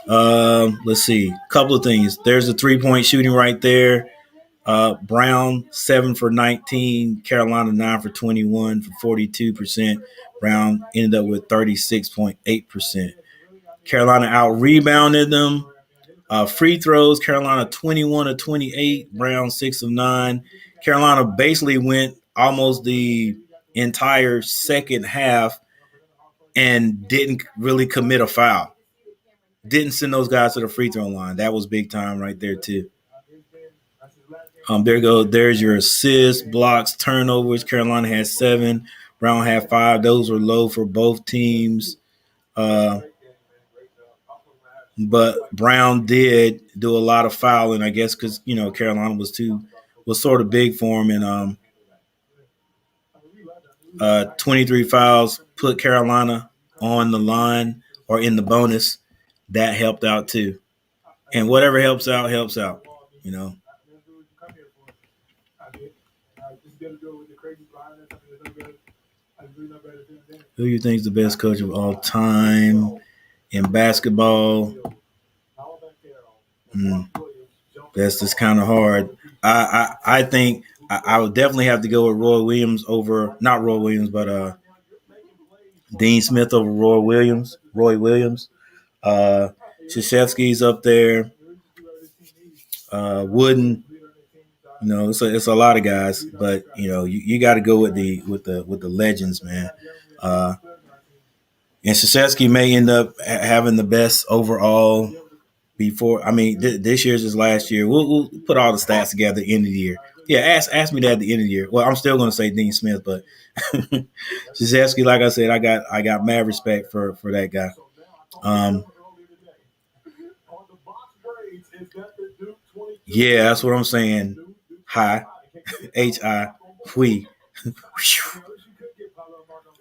Let's see. Couple of things. There's a 3-point shooting right there. Brown, 7 for 19. Carolina, 9 for 21 for 42%. Brown ended up with 36.8%. Carolina out-rebounded them. Free throws, Carolina 21 of 28. Brown, 6 of 9. Carolina basically went almost the entire second half and didn't really commit a foul. Didn't send those guys to the free throw line. That was big time right there, too. There you go. There's your assists, blocks, turnovers. Carolina had 7. Brown had 5. Those were low for both teams. But Brown did do a lot of fouling, I guess, because, Carolina was sort of big for him. And 23 fouls put Carolina on the line or in the bonus. That helped out, too. And whatever helps out, helps out, Who do you think is the best coach of all time in basketball? That's just kind of hard. I think I would definitely have to go with Roy Williams over, not Roy Williams, but Dean Smith over Roy Williams. Krzyzewski's up there. Wooden. It's a lot of guys, but you got to go with the legends, man. And Krzyzewski may end up having the best overall. This year's his last year. We'll put all the stats together at the end of the year. Yeah, ask me that at the end of the year. Well, I'm still going to say Dean Smith, but Krzyzewski, like I said, I got mad respect for that guy. Yeah, that's what I'm saying. Hi, H-I, we.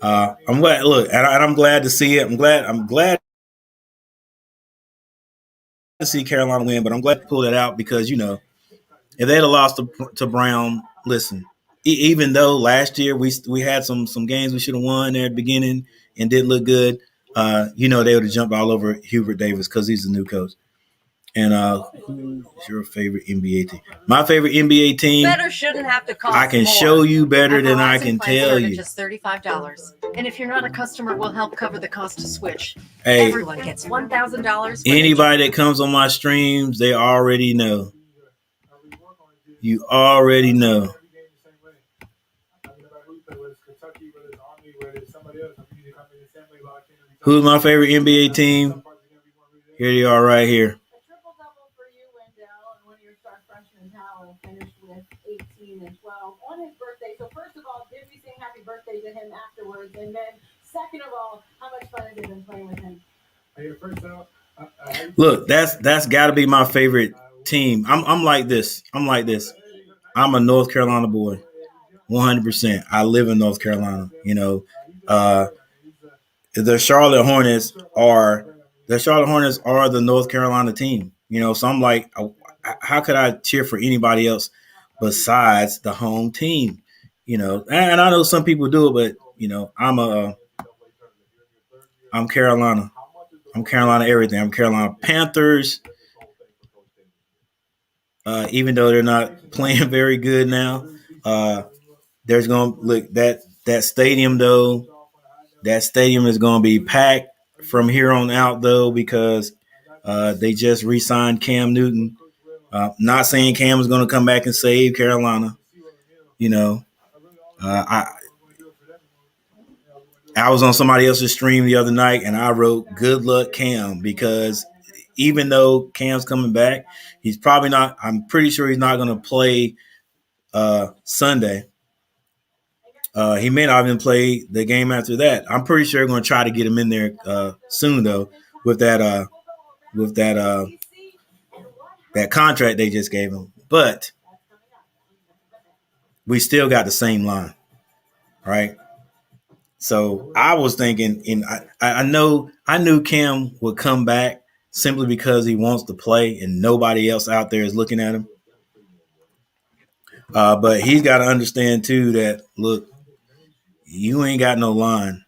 I'm glad. Look, and I'm glad to see it. I'm glad to see Carolina win, but I'm glad to pull that out because if they'd have lost to Brown, listen. Even though last year we had some games we should have won there at the beginning and didn't look good, they would have jumped all over Hubert Davis because he's the new coach. And who's your favorite NBA team? My favorite NBA team. Better shouldn't have to cost I can more. show you better than I can plans tell start at you. Just $35. And if you're not a customer, we'll help cover the cost to switch. Hey, everyone gets $1,000. Anybody that comes on my streams, they already know. You already know. Who's my favorite NBA team? Here they are right here. On his birthday. So first of all, did we sing happy birthday to him afterwards? And then second of all, how much fun has it been playing with him? Look, that's got to be my favorite team. I'm like this. I'm a North Carolina boy, 100%. I live in North Carolina. The Charlotte Hornets are the North Carolina team. So I'm like, how could I cheer for anybody else besides the home team? And I know some people do it, but I'm Carolina. I'm Carolina everything. I'm Carolina Panthers. Even though they're not playing very good now, there's going to look that stadium though. That stadium is going to be packed from here on out though because they just re-signed Cam Newton. Not saying Cam is going to come back and save Carolina. I was on somebody else's stream the other night, and I wrote "Good luck, Cam," because even though Cam's coming back, he's probably not. I'm pretty sure he's not going to play Sunday. He may not even play the game after that. I'm pretty sure they're going to try to get him in there soon, though, with that that contract they just gave him. But we still got the same line, right? So I was thinking, I knew Cam would come back simply because he wants to play and nobody else out there is looking at him. But he's got to understand too that, look, you ain't got no line,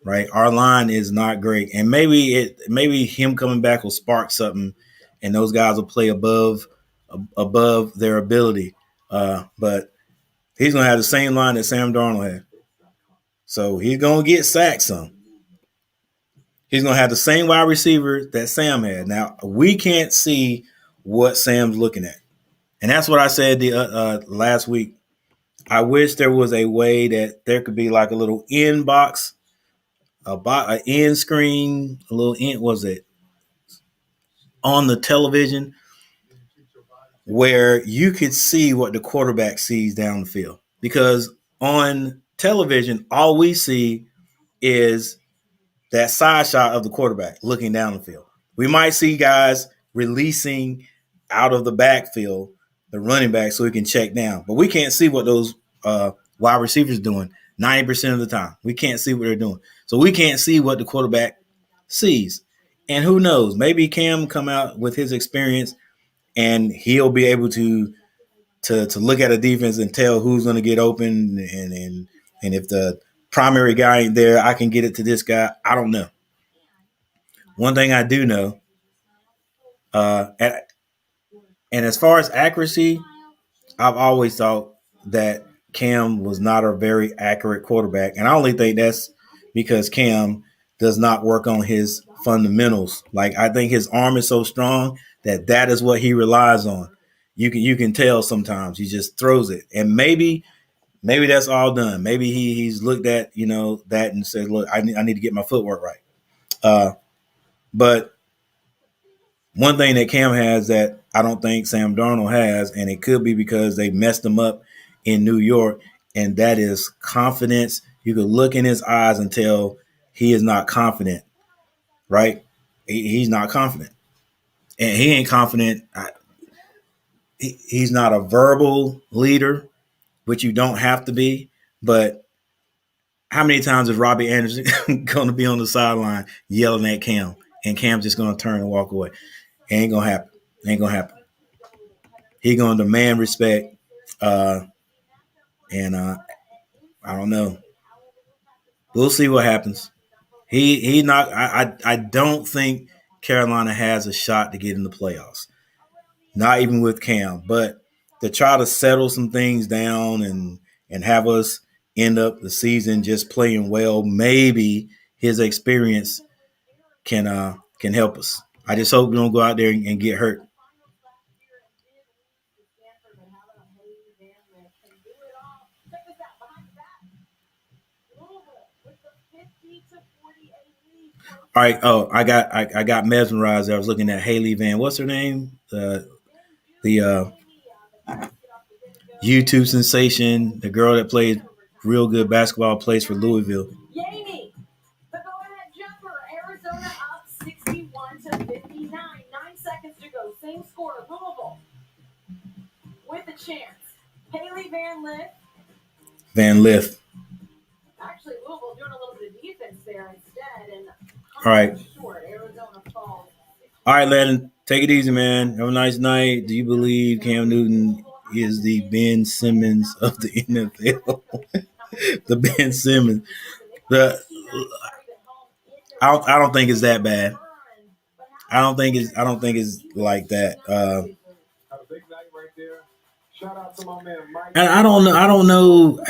right? Our line is not great, and maybe him coming back will spark something, and those guys will play above their ability. But he's gonna have the same line that Sam Darnold had. So he's going to get sacked some. He's going to have the same wide receiver that Sam had. Now, we can't see what Sam's looking at. And that's what I said last week. I wish there was a way that there could be like a little end box, an end screen, a little end, on the television where you could see what the quarterback sees down the field. Because on television, all we see is that side shot of the quarterback looking down the field. We might see guys releasing out of the backfield, the running back, so he can check down. But we can't see what those wide receivers are doing 90% of the time. We can't see what they're doing. So we can't see what the quarterback sees. And who knows? Maybe Cam come out with his experience and he'll be able to look at a defense and tell who's going to get open and if the primary guy ain't there, I can get it to this guy. I don't know. One thing I do know, and as far as accuracy, I've always thought that Cam was not a very accurate quarterback. And I only think that's because Cam does not work on his fundamentals. Like, I think his arm is so strong that is what he relies on. You can tell sometimes he just throws it. And maybe that's all done. Maybe he's looked at, that and said, look, I need to get my footwork right. But one thing that Cam has that I don't think Sam Darnold has, and it could be because they messed him up in New York, and that is confidence. You could look in his eyes and tell he is not confident, right? He's not confident. And he ain't confident. He's not a verbal leader, which you don't have to be. But how many times is Robbie Anderson going to be on the sideline yelling at Cam, and Cam's just going to turn and walk away? It ain't going to happen. Ain't going to happen. He's going to demand respect. And I don't know. We'll see what happens. He not. I don't think Carolina has a shot to get in the playoffs. Not even with Cam, but to try to settle some things down and have us end up the season just playing well. Maybe his experience can help us. I just hope we don't go out there and get hurt. All right. Oh, I got mesmerized. I was looking at Haley Van. What's her name? The YouTube sensation, the girl that played real good basketball, plays for Louisville. Yaney, the go-ahead jumper. Arizona up 61-59. 9 seconds to go. Same score. Louisville with a chance. Haley Van Lith. Actually, Louisville doing a little bit of defense there instead. And all right. Short. Arizona falls. All right, Landon. Take it easy, man. Have a nice night. Do you believe Cam Newton is the Ben Simmons of the NFL? The Ben Simmons. I don't think it's that bad. I don't think it's like that. And I don't know.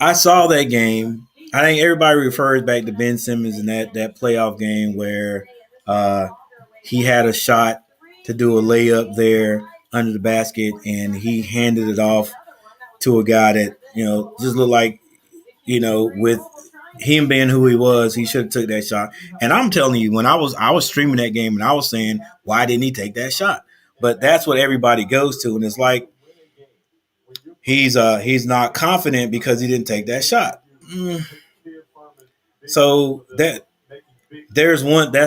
I saw that game. I think everybody refers back to Ben Simmons in that playoff game where he had a shot to do a layup there under the basket, and he handed it off to a guy that, just looked like with him being who he was, he should have took that shot. And I'm telling you, when I was streaming that game and I was saying, why didn't he take that shot? But that's what everybody goes to, and it's like he's not confident because he didn't take that shot. So that's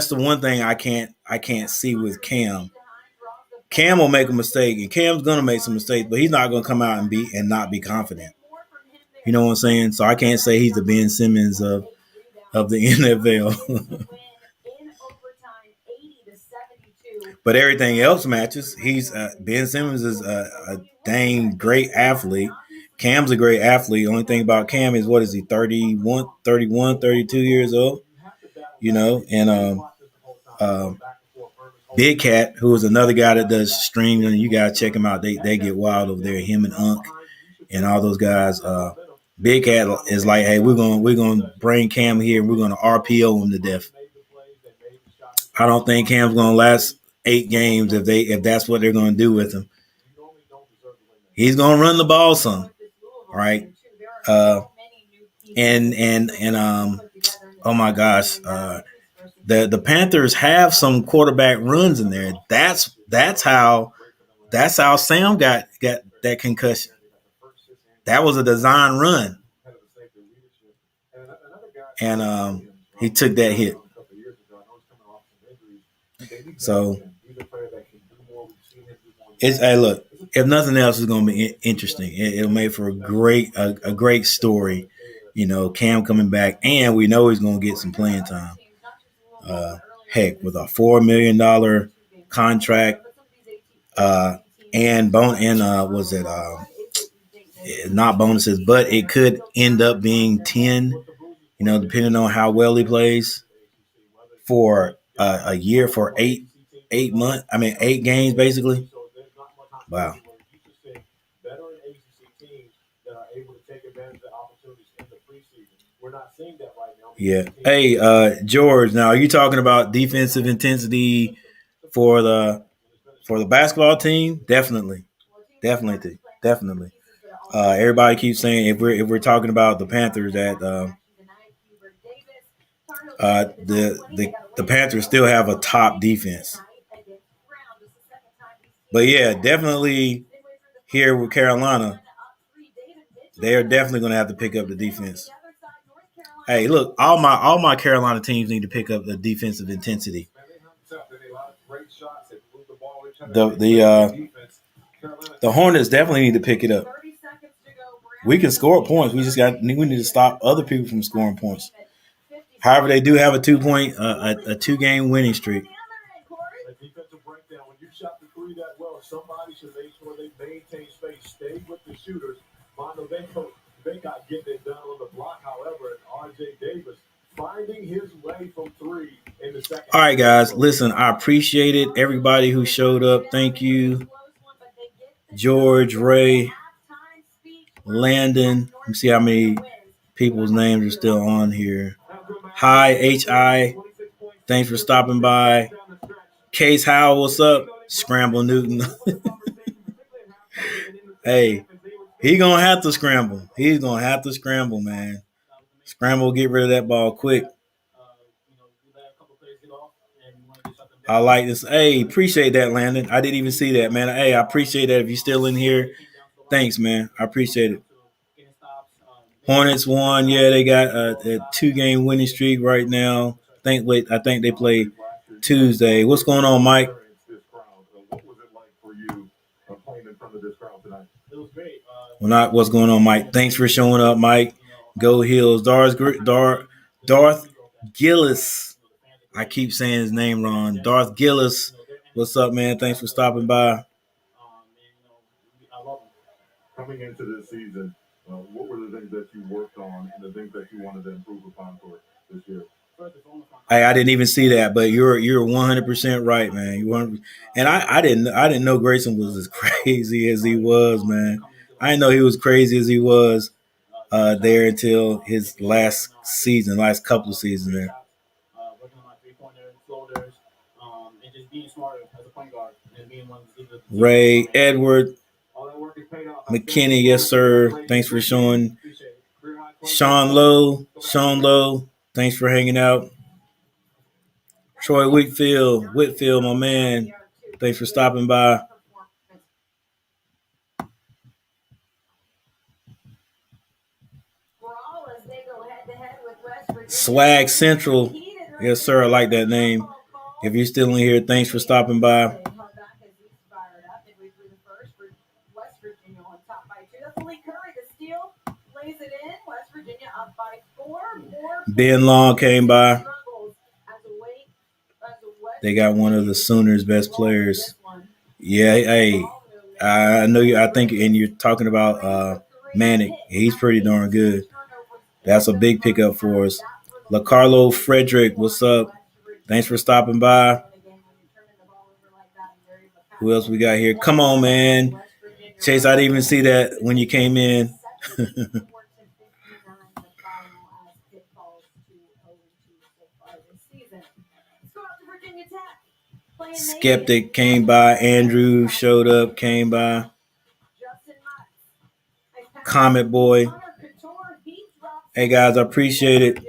the one thing I can't see with Cam. Cam will make a mistake, and Cam's gonna make some mistakes, but he's not gonna come out and not be confident. You know what I'm saying? So I can't say he's the Ben Simmons of the NFL. But everything else matches. Ben Simmons is a dang great athlete. Cam's a great athlete. Only thing about Cam is, what is he, 31, 32 years old? And Big Cat, who is another guy that does streams, and you guys check him out. They get wild over there. Him and Unk and all those guys. Big Cat is like, hey, we're gonna bring Cam here. We're gonna RPO him to death. I don't think Cam's gonna last 8 games if that's what they're gonna do with him. He's gonna run the ball some, right? And oh my gosh, the Panthers have some quarterback runs in there. That's how Sam got that concussion. That was a design run, and he took that hit. So hey, look, if nothing else, it's going to be interesting. It'll make for a great story. Cam coming back, and we know he's going to get some playing time. Heck, with a $4 million contract, was it not bonuses, but it could end up being 10. Depending on how well he plays for a year, for 8 months. 8 games basically. Wow. Yeah. Hey, George. Now, are you talking about defensive intensity for the basketball team? Definitely. Everybody keeps saying if we're talking about the Panthers that the Panthers still have a top defense. But yeah, definitely here with Carolina, they are definitely going to have to pick up the defense. Hey, look, all my Carolina teams need to pick up the defensive intensity. The Hornets definitely need to pick it up. We can score points. We need to stop other people from scoring points. However, they do have a 2-point, a 2-game winning streak. When you shot the three that well, somebody should make sure they maintain space, stay with the shooters. Mondo, they got getting it done on the block. However, RJ Davis finding his way from 3 in the second. All right, guys, listen, I appreciate it. Everybody who showed up, thank you. George, Ray, Landon. Let me see how many people's names are still on here. Hi, HI. Thanks for stopping by. Case Howell, what's up? Scramble Newton. Hey, he's going to have to scramble. He's going to have to scramble, man. Scramble, get rid of that ball quick. I like this. Hey, appreciate that, Landon. I didn't even see that, man. Hey, I appreciate that. If you're still in here, thanks, man. I appreciate it. Hornets won. Yeah, they got a 2-game winning streak right now. I think they play Tuesday. What's going on, Mike? What was it like for you playing in front of this crowd tonight? It was great. What's going on, Mike? Thanks for showing up, Mike. Go Hills. Darth Gillis. I keep saying his name wrong. Darth Gillis. What's up, man? Thanks for stopping by. Coming into this season, what were the things that you worked on and the things that you wanted to improve upon for this year? Hey, I didn't even see that, but you're 100% right, man. And I didn't know Grayson was as crazy as he was, man. I didn't know he was crazy as he was there until his last couple of seasons there. Ray, Edward, McKinney, yes, sir. Thanks for showing. Sean Lowe, thanks for hanging out. Troy Whitfield, my man, thanks for stopping by. Swag Central, yes sir, I like that name. If you're still in here, thanks for stopping by. Ben Long came by. They got one of the Sooners' best players. Yeah, hey, I know you. I think, and you're talking about Manic. He's pretty darn good. That's a big pickup for us. LaCarlo Frederick, what's up? Thanks for stopping by. Who else we got here? Come on, man. Chase, I didn't even see that when you came in. Skeptic came by. Andrew showed up, came by. Comet Boy. Hey, guys, I appreciate it.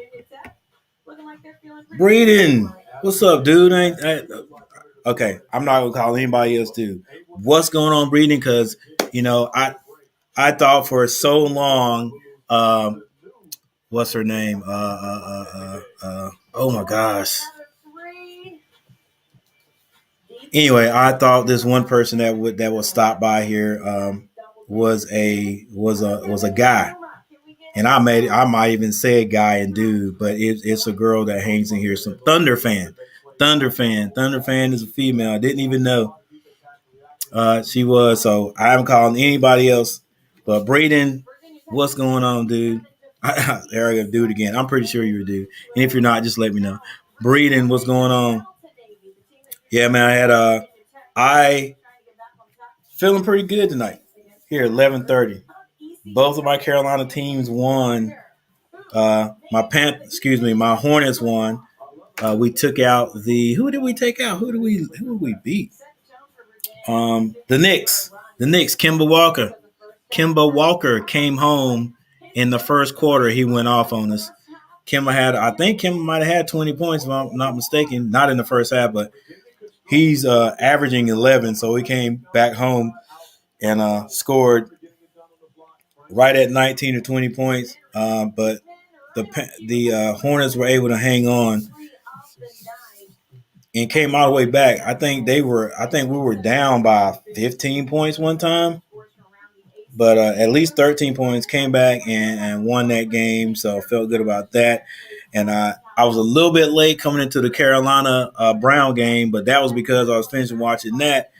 Breeden, what's up, dude? Okay, I'm not going to call anybody else, dude. What's going on, Breeden? Because, I thought for so long, what's her name? Oh, my gosh. Anyway, I thought this one person that would stop by here was a guy, and I might even say a guy and dude, but it's a girl that hangs in here. Some Thunder fan is a female. I didn't even know she was. So I'm calling anybody else, but Braden, what's going on, dude? There I go, dude again. I'm pretty sure you're a dude, and if you're not, just let me know. Braden, what's going on? Yeah, man, I feeling pretty good tonight. Here, 11:30. Both of my Carolina teams won. My Hornets won. We took out who did we take out? Who did we beat? The Knicks. Kemba Walker came home in the first quarter. He went off on us. I think Kemba might have had 20 points, if I'm not mistaken. Not in the first half, but he's averaging 11, so he came back home and scored right at 19 or 20 points. But the Hornets were able to hang on and came all the way back. I think we were down by 15 points one time, but at least 13 points, came back and won that game. So felt good about that. And I was a little bit late coming into the Carolina Brown game, but that was because I was finishing watching that.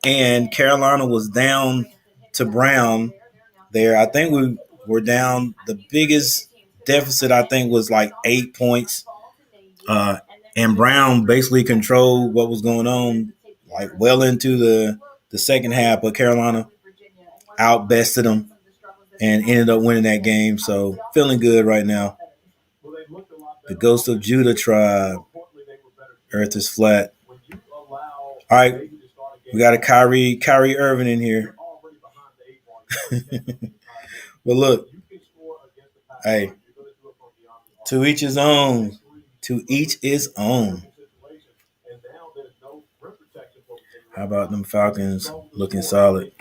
And Carolina was down to Brown there. I think we were down. The biggest deficit, I think, was like 8 points. And Brown basically controlled what was going on, like well into the second half. But Carolina outbested them and ended up winning that game. So feeling good right now. The Ghost of Judah tribe. Earth is flat. All right. We got a Kyrie Irving in here. But look, hey, to each his own. To each his own. How about them Falcons looking solid?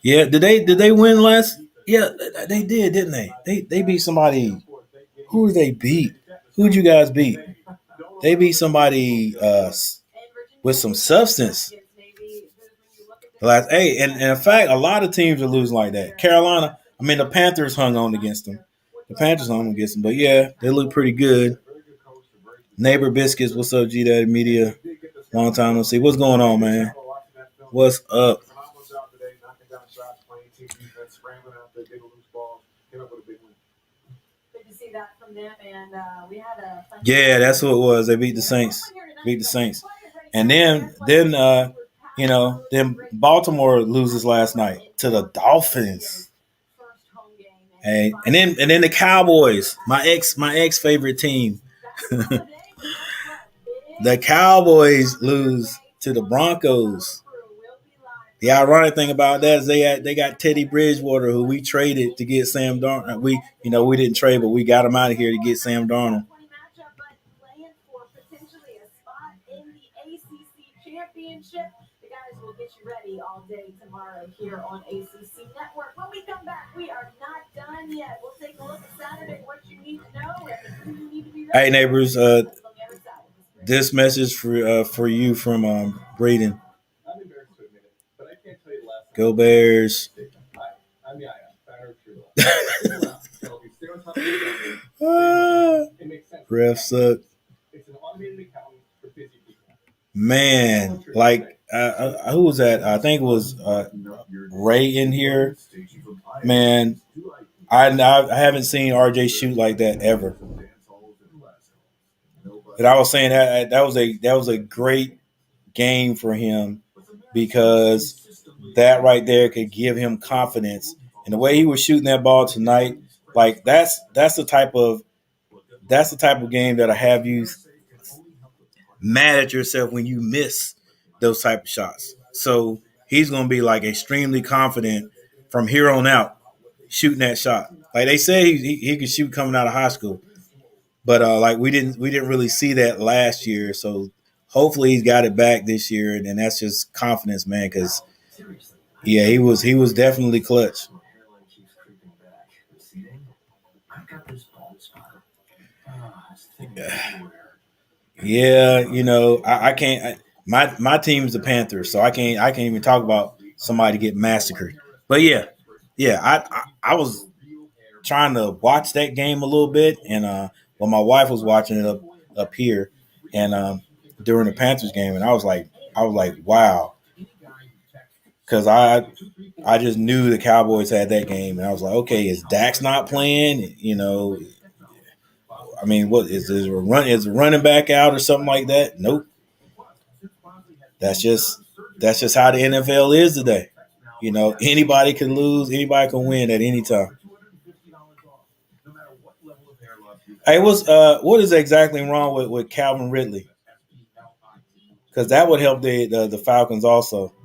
Yeah, did they win last? Yeah, they did, didn't they? They beat somebody. Who did they beat? Who'd you guys beat? They beat somebody with some substance. Hey, and in fact, a lot of teams are losing like that. Carolina, the Panthers hung on against them. But yeah, they look pretty good. Neighbor Biscuits, what's up, G Daddy Media? Long time no see. What's going on, man? What's up? Yeah, that's what it was. They beat the Saints. And then Baltimore loses last night to the Dolphins. Hey, and then the Cowboys, my ex favorite team. The Cowboys lose to the Broncos. The ironic thing about that is they got Teddy Bridgewater, who we traded to get Sam Darnold. We didn't trade, but we got him out of here to get Sam Darnold. Potentially a spot in the ACC championship. The guys will get you ready all day tomorrow here on ACC Network. When we come back, we are not done yet. We'll take a look at Saturday, what you need to know, and who you need to be ready. Hey neighbors, this message for you from Braden. I'm embarrassed to admit it, but I can't tell you the last time. Go Bears. I'm Yaya, founder of True Love. So if you stay on top of it, it makes sense. Ref suck. It's an automated accountant for busy people. Man, like who was that? I think it was Ray in here. Man, I haven't seen RJ shoot like that ever. And I was saying that was a great game for him because that right there could give him confidence. And the way he was shooting that ball tonight, like that's the type of game that'll have you mad at yourself when you miss those type of shots. So he's going to be like extremely confident from here on out shooting that shot. Like they say he could shoot coming out of high school, but like we didn't really see that last year. So hopefully he's got it back this year, and that's just confidence, man. Because yeah, he was definitely clutch. Yeah, I can't. My team's the Panthers, so I can't even talk about somebody get massacred. But yeah, I was trying to watch that game a little bit, and my wife was watching it up here, and during the Panthers game, and I was like, wow, because I just knew the Cowboys had that game, and I was like, okay, is Dax not playing? I mean, what is a running back out or something like that? Nope. That's just how the NFL is today. Anybody can lose, anybody can win at any time. Hey, what is exactly wrong with Calvin Ridley? Because that would help the Falcons also.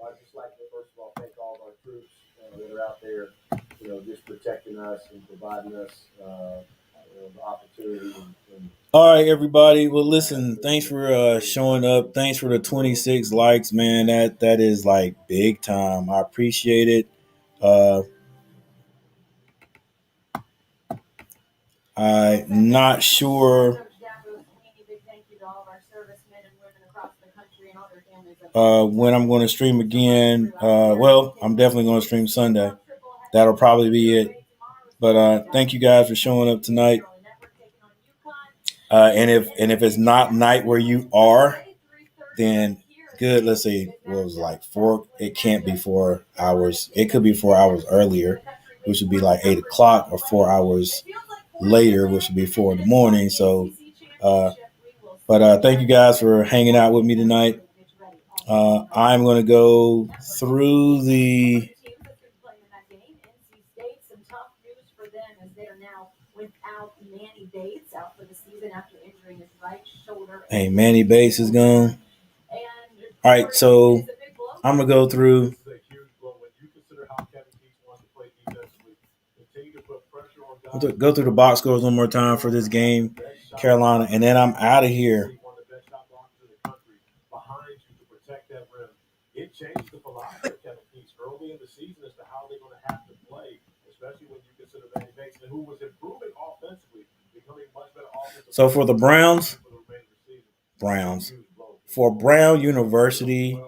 I'd just like to first of all thank all of our troops that are out there, just protecting us and providing us the opportunity. All right, everybody. Well, listen, thanks for showing up. Thanks for the 26 likes, man. That is like big time. I appreciate it. I'm not sure when I'm going to stream again. Well, I'm definitely going to stream Sunday. That'll probably be it. But thank you guys for showing up tonight. And if it's not night where you are, then good. Let's see. What was it, like 4? It can't be 4 hours. It could be 4 hours earlier, which would be like 8 o'clock, or 4 hours later, which would be 4 in the morning. So, but thank you guys for hanging out with me tonight. I'm going to go through the. Hey, Manny Bates is gone. All right, so I'm going to go through. Go through the box scores one more time for this game, Carolina, and then I'm out of here. It changed the philosophy of Kevin Keats early in the season as to how they're going to have to play, especially when you consider Manny Bates, who was improving offensively, becoming much better offensively. So for the Browns, for Brown University,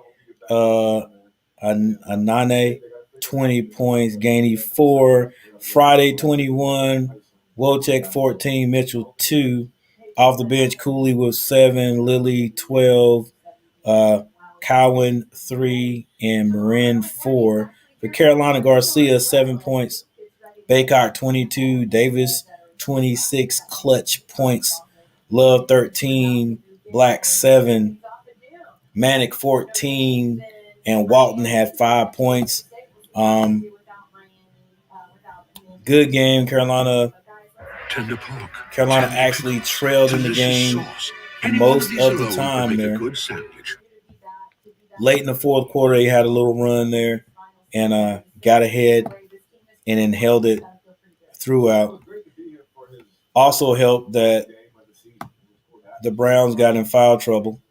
Anane, 20 points, Gainey 4, Friday 21, Wojtek 14, Mitchell 2, off the bench Cooley with 7, Lilly 12, Cowan 3, and Marin 4. For Carolina, Garcia 7 points, Baycock 22, Davis 26 clutch points, Love 13, Black 7, Manic 14, and Walton had 5 points. Good game, Carolina tender pork, Carolina tangy actually pickles, trailed in the delicious game sauce. Any one most these of the alone time would make there. a good sandwich. Late in the fourth quarter, they had a little run there and got ahead and then held it throughout. Also helped that the Browns got in foul trouble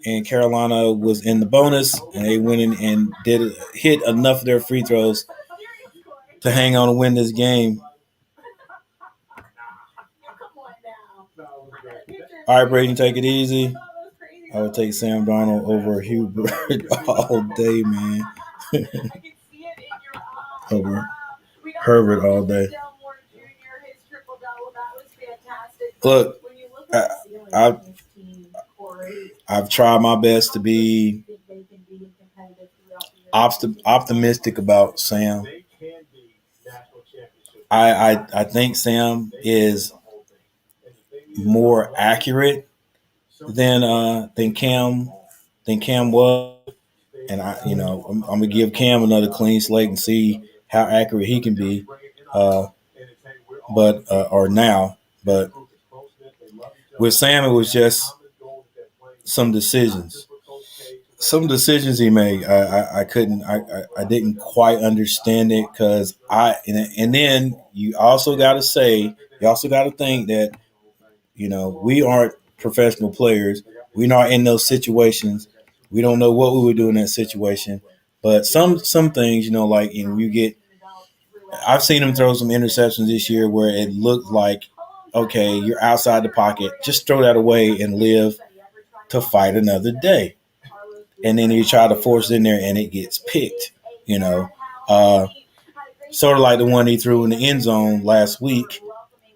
and Carolina was in the bonus, and they went in and hit enough of their free throws to hang on and win this game. All right, Braden, take it easy. I would take Sam Darnold over Hubert all day, man. Over Herbert all day. Look, I've tried my best to be optimistic about Sam. I think Sam is more accurate than Cam was, and I'm gonna give Cam another clean slate and see how accurate he can be. But with Sam, it was just some decisions he made. I didn't quite understand it because and then you also got to think that we aren't professional players. We're not in those situations. We don't know what we would do in that situation. But some things, like you get. I've seen him throw some interceptions this year where it looked like, okay, you're outside the pocket. Just throw that away and live to fight another day. And then you try to force it in there and it gets picked, Sort of like the one he threw in the end zone last week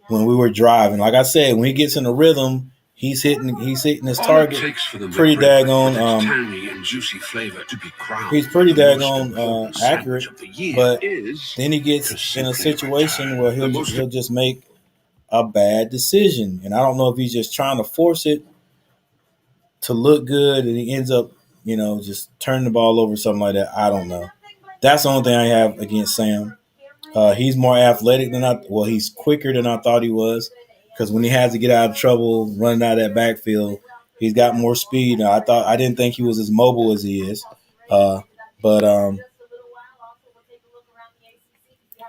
when we were driving. Like I said, when he gets in the rhythm, he's hitting his target pretty daggone tangy and juicy flavor to be crowned. He's pretty daggone accurate, but then he gets in a situation where he'll just make a bad decision. And I don't know if he's just trying to force it to look good and he ends up, just turning the ball over, something like that. I don't know. That's the only thing I have against Sam. He's more athletic than he's quicker than I thought he was, because when he has to get out of trouble running out of that backfield, he's got more speed. I didn't think he was as mobile as he is. But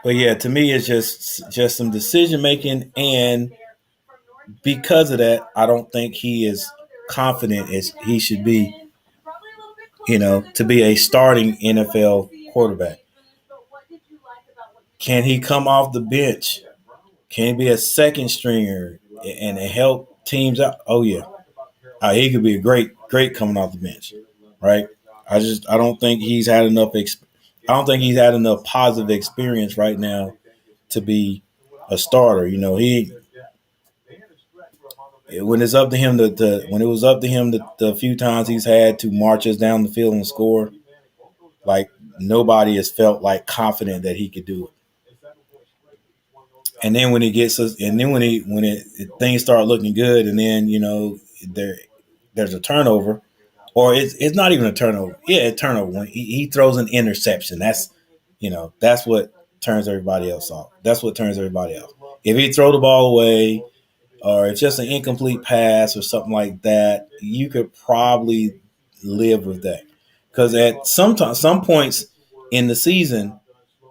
yeah, to me, it's just some decision making, and because of that, I don't think he is confident as he should be, to be a starting NFL quarterback. Can he come off the bench? Can he be a second stringer and help teams out? Oh yeah, he could be a great coming off the bench, right? I don't think he's had enough. I don't think he's had enough positive experience right now to be a starter. When it's up to him when it was up to him the few times he's had to march us down the field and score, like nobody has felt like confident that he could do it. And then when he gets us, and then when things start looking good, and then there's a turnover, or it's not even a turnover. Yeah, a turnover. When he throws an interception, that's what turns everybody else off. That's what turns everybody else. If he throw the ball away, or it's just an incomplete pass or something like that, you could probably live with that. Because at some points in the season,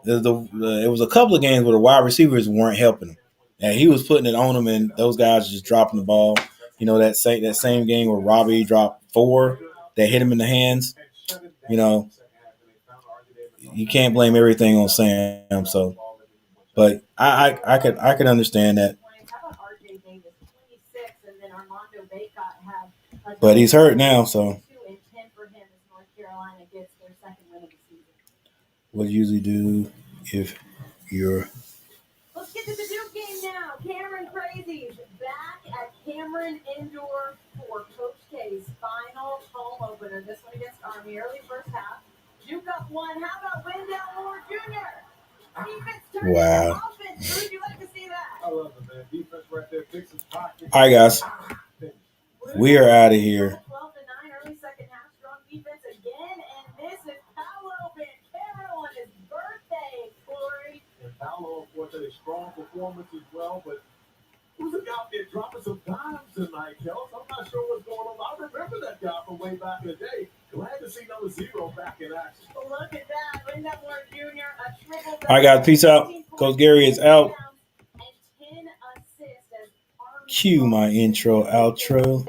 it was a couple of games where the wide receivers weren't helping him, and he was putting it on them, and those guys just dropping the ball. That same game where Robbie dropped 4 that hit him in the hands. You can't blame everything on Sam. So, but I could understand that. But he's hurt now, so. What do you usually do if you're? Let's get to the Duke game now. Cameron Crazies back at Cameron Indoor for Coach K's final home opener. This one against Army. Early first half. Duke up 1. How about Wendell Moore Jr.? Defense turned into offense. Would you like to see that? I love it, man. Defense right there. Fix his pocket. All right, guys. We are out of here. 12-9, early second half. Strong defense again. And this is Paolo Banchero on his birthday, Corey. And Paolo, of course, with a strong performance as well, but he was a guy out there dropping some dimes tonight, Kels. I'm not sure what's going on. I remember that guy from way back in the day. Glad to see number 0 back in action. Look at that. Linda Moore Jr., a triple. All right, guys. Peace out. Coach Gary is out. And 10 assists as Army Cue my intro, outro.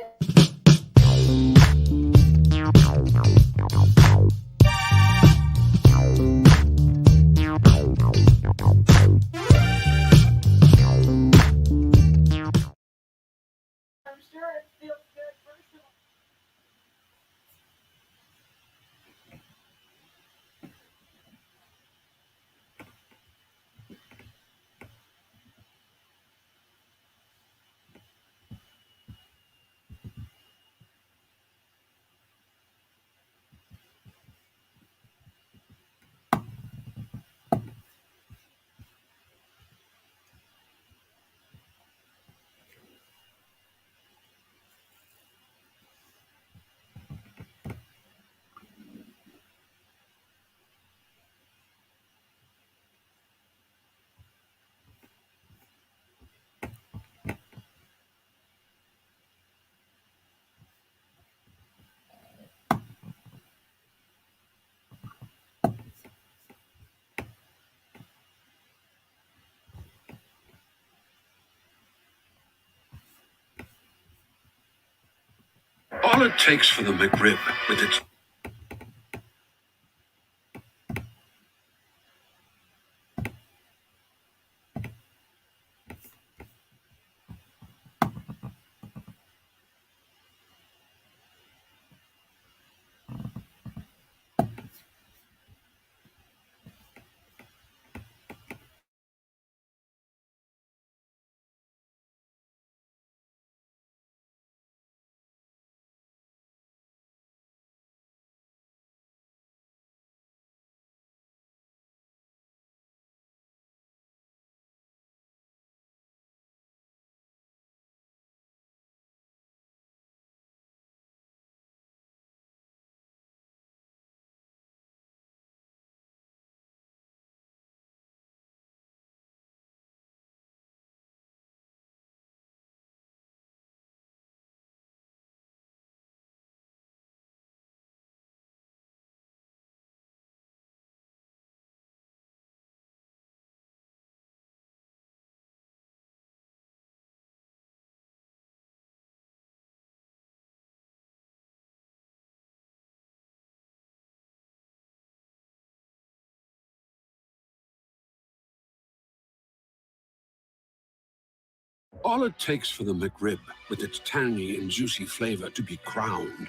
I'm sure it feels good first of all. All it takes for the McRib with its all it takes for the McRib with its tangy and juicy flavor to be crowned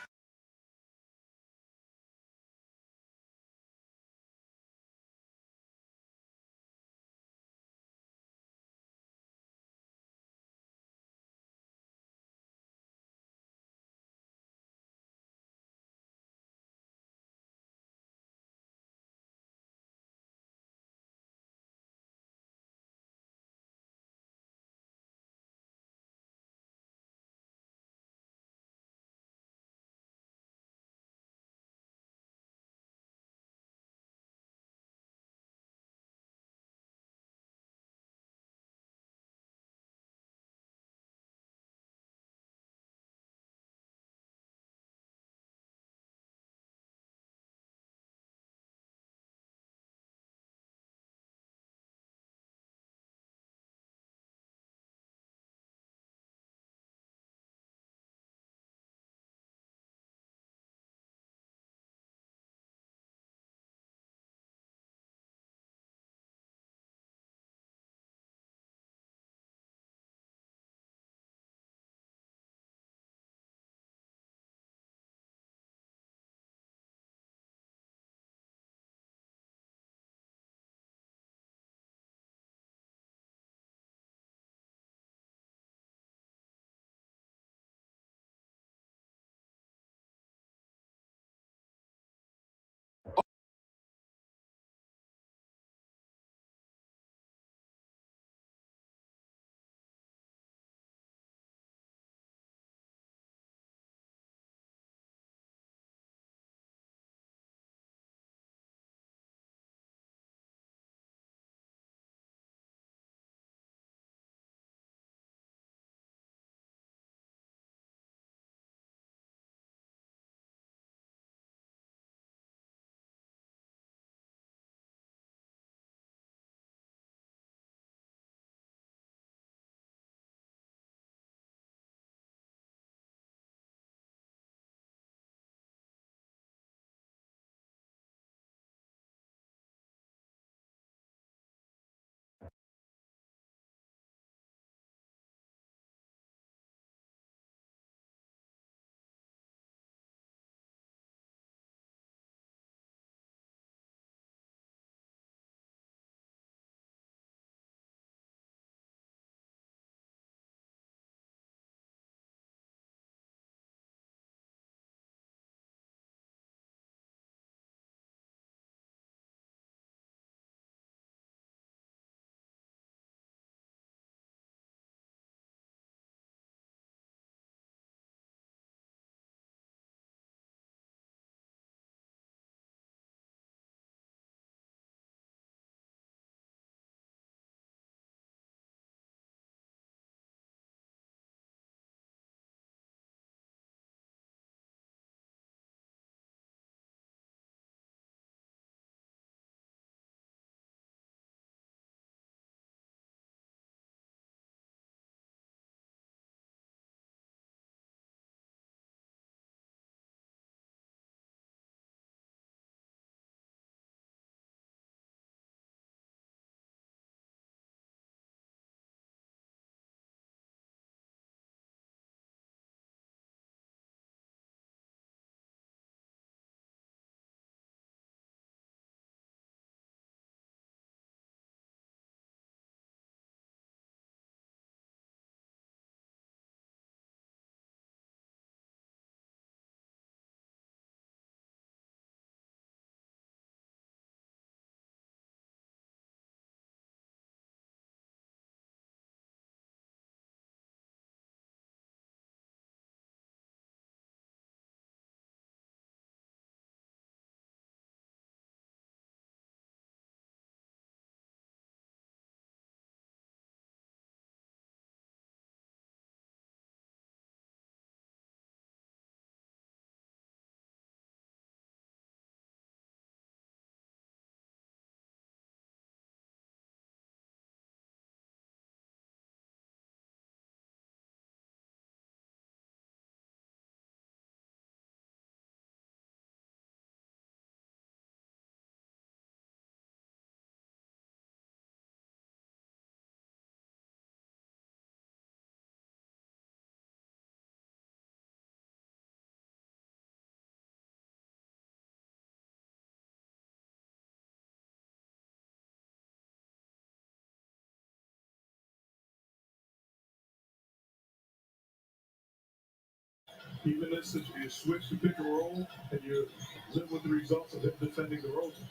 Even this, if you switch to pick and roll and you live with the results of him defending the DeRozan.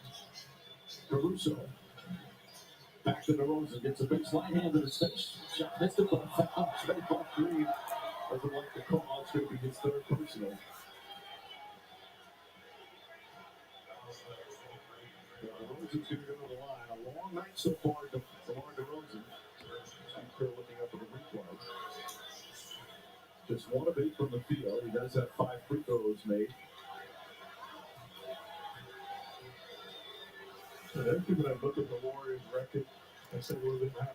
Caruso. Back to DeRozan. Gets a baseline hand to the space. Shot missed it, but foul. Straight off Green. Doesn't like the call. It's going to be his third personal. DeRozan's going to go to the line. A long night so far for DeRozan. Steve Kerr looking up at the replay. Just 1 of 8 from the field. He does have 5 free throws made. And every people that look at the Warriors record and say, well, they've had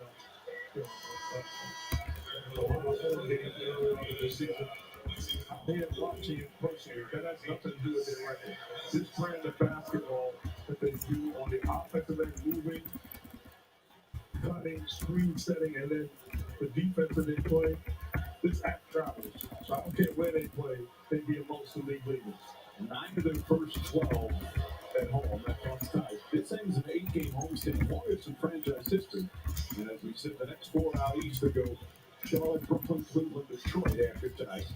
a whole game this season. They have watching it personally. That has nothing to do with their record. This brand of basketball that they do on the offensive end, moving, cutting, screen setting, and then the defense that they play, this act travels. So I don't care where they play, they be amongst the league leaders. 9 of their first 12 at home. That comes tight. This ends an 8-game homestand. Warriors in franchise history. And as we said, the next 4 out east to go Charlotte, Brooklyn, Cleveland, Detroit after tonight.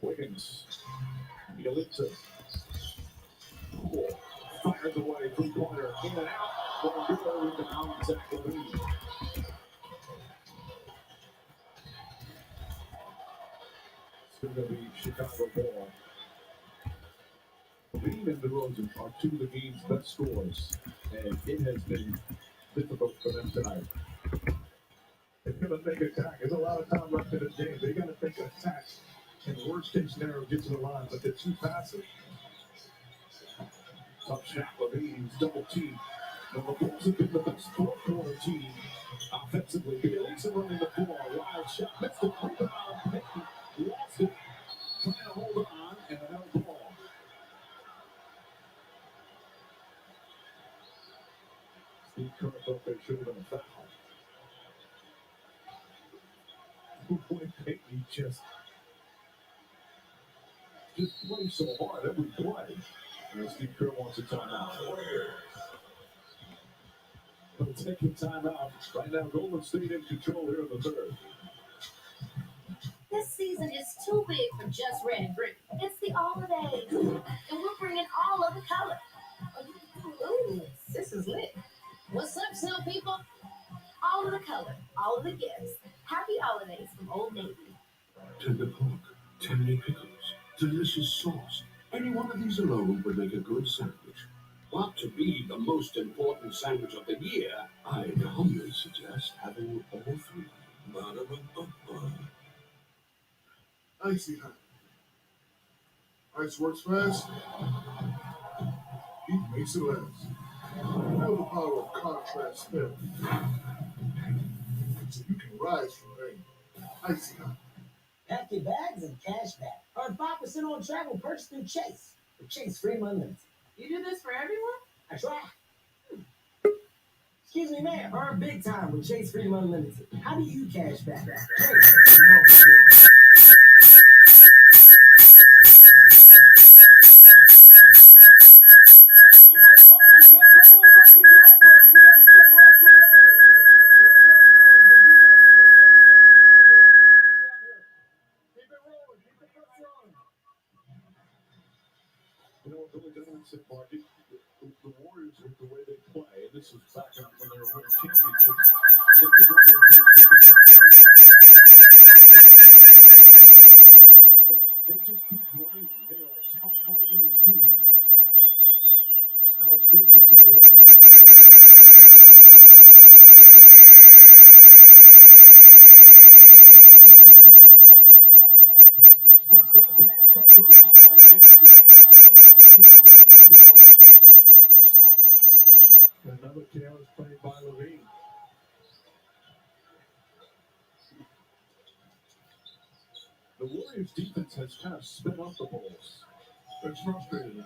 Wiggins. Yalitza. Fires away. 3-pointer. In and out. Going good over down. Zach Levine. It's going to be Chicago ball. Levine and DeRozan are 2 of the game's best scorers, and it has been difficult for them tonight. They're going to think attack. There's a lot of time left in the game. They're going to think attack. And the worst case scenario, get to the line, but they're too passive. Top shot, Levine's double team. The Bulls have been the best 4-quarter team offensively. Yalitza running the floor. Wild shot. Missed the rebound. Lost it. Trying to hold on, and another ball. Steve Kerr thought there should have been a foul. Boy, Payton just plays so hard every play. And Steve Kerr wants a timeout. But taking timeout. Right now, Golden State in control here in the third. This season is too big for just red and green. It's the holidays, and we're bringing all of the color. Ooh, this is lit. What's up, Snow people? All of the color, all of the gifts. Happy holidays from Old Navy. Tender pork, tangy pickles, delicious sauce. Any one of these alone would make a good sandwich. But to be the most important sandwich of the year, I'd humbly suggest having all 3. Ba-da-ba-ba-ba. Icy hot. Ice works fast. Heat makes it last. Feel the power of contrast spell. So you can rise from rain. Icy hot. Pack your bags and cash back. Earn 5% on travel purchase through Chase. With Chase Free Unlimited. You do this for everyone? I try. Excuse me, man. Earn big time with Chase Free Unlimited. How do you cash back? Chase. More for sure. You know what Billy Donovan said, Marty? The Warriors, with the way they play, and this was back up when they were winning championships, they could they just keep grinding. They are a tough, hard-nosed team. Alex Cruiser said they always have to win. Inside pass, to the line, Jackson. Another kill is played by Levine. The Warriors' defense has kind of sped up the Bulls. They're frustrated.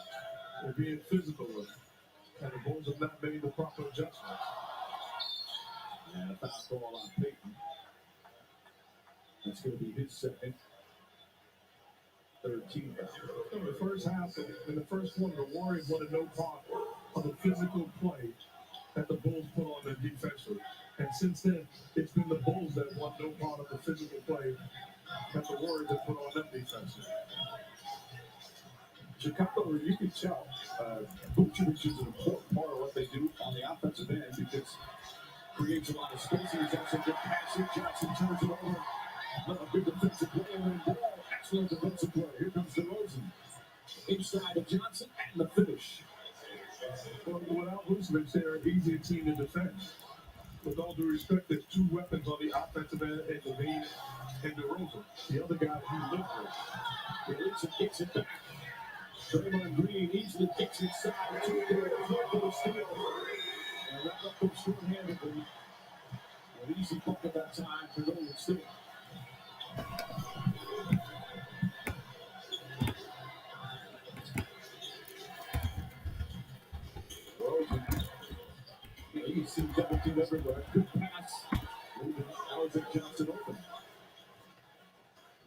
They're being physical with it. And the Bulls have not made the proper adjustments. And a foul call on Payton. That's going to be his second. 13 foul. In the first half, in the first one, the Warriors wanted no part of the physical play that the Bulls put on them defensively. And since then, it's been the Bulls that won no part of the physical play that the Warriors have put on them defense. Chicago, you can tell, Vucevic is an important part of what they do on the offensive end because creates a lot of space. He's also good passing. Johnson turns it over. A big defensive play and then ball. Excellent defensive play. Here comes DeRozan. Inside of Johnson and the finish. Well, without Vucevic, they're an easier team to defend. With all due respect, there's two weapons on the offensive end, and Levine and DeRozan. The other guy he lived with. Release and kicks it back. Draymond Green easily kicks inside to the steal. And wrap up them short-handedly. An easy bucket that time for Golden State. You see double team everywhere. Good pass. Leaving Alexander Johnson open.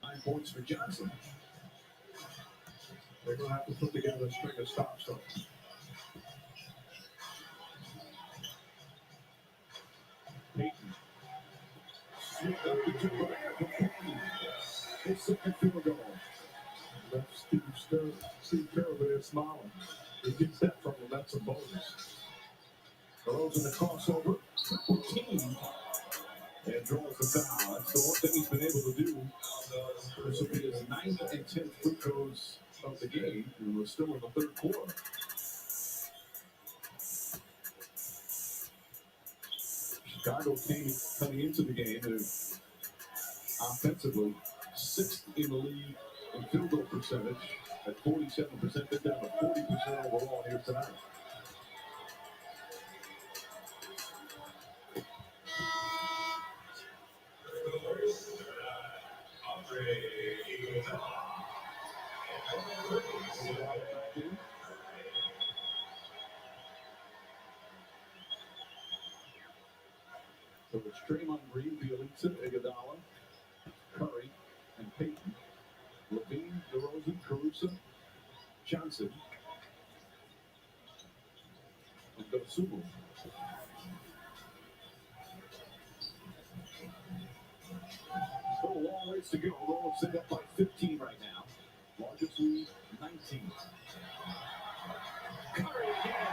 9 points for Johnson. They're going to have to put together a string of stops, though. Payton. Sweet up the dribble. His second field goal. Left Steve Kerr over there smiling. He gets that from the Nets and bonus. Throws in the crossover. Triple team. And draws the foul. That's the one thing he's been able to do. This will be his 9th and 10th free throws of the game. And we're still in the third quarter. Chicago coming into the game and offensively 6th in the league in field goal percentage at 47%. They're down to 40% overall here tonight. So it's Draymond Green, Bielitsa, Iguodala, Curry, and Payton. Levine, DeRozan, Caruso, Johnson, and Dosunmu. Still a long ways to go. They'll set up by 15 right now. Largest lead, 19. Curry again.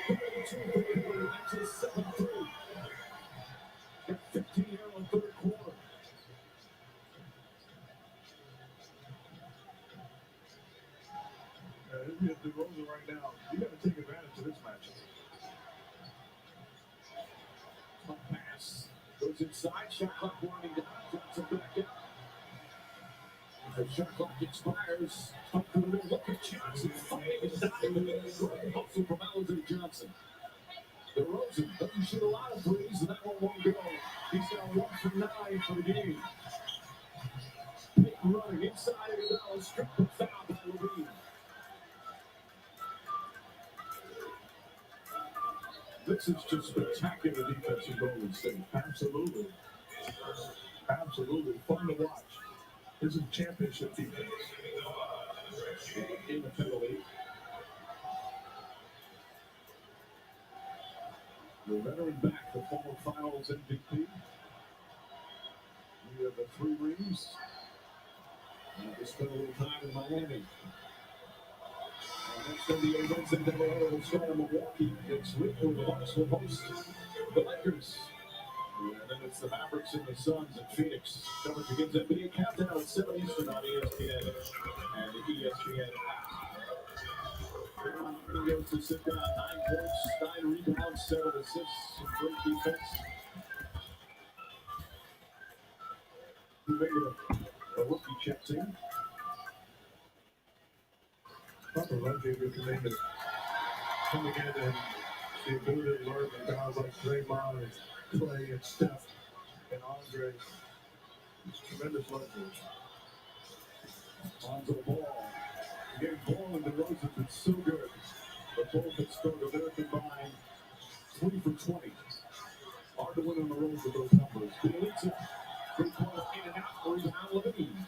32 for Curry. That's his 7-3. Got 15 here in the third quarter. If you have DeRozan right now, you got to take advantage of this matchup. Top pass goes inside. Shot clock winding down. Johnson back out. The shot clock expires. Up to the middle. Look at Johnson fighting and diving. Great hustle from Alexander Johnson. DeRozan doesn't shoot a lot of threes, and that one won't go. He's now 1 for 9 for the game. Payton running inside Iguodala. Stripped and fouled by Levine. This is just spectacular defense in Golden State. Absolutely. Absolutely. Fun to watch. This is championship defense. In the penalty. The veteran back, the former finals MVP. We have the 3 rings. And they spent a little time in Miami. Next NBA Wednesday doubleheader will start in Milwaukee. It's Whitney. The Bucks will host the Lakers. And then it's the Mavericks and the Suns in Phoenix. Coverage begins NBA Countdown at 7 Eastern on ESPN and the ESPN app. Draymond goes to sit down. 9 points, 9 rebounds, 7 assists, some great defense. Who made a rookie check team? Probably lucky with the name of coming in and the ability to learn from guys like Draymond and Clay and Steph and Andre. It's tremendous luxury. Lonzo Ball. Getting Ball and DeRozan, it's so good. But both have scored a very combined 3 for 20. Hard to win on the road with those numbers. Bielitsa, 3-pointer in and out, rebound Levine.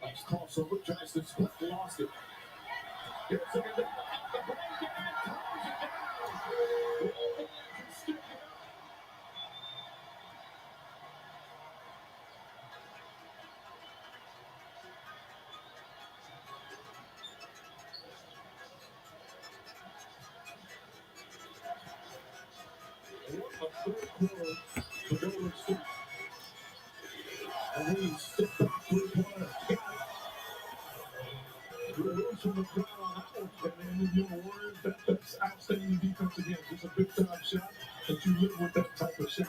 Nice crossover, tries to split, lost it. And he stepped back three-pointer. Release from the crowd on that one. And in your words, that's outstanding defense again. Just a big-time shot, but you live with that type of shot.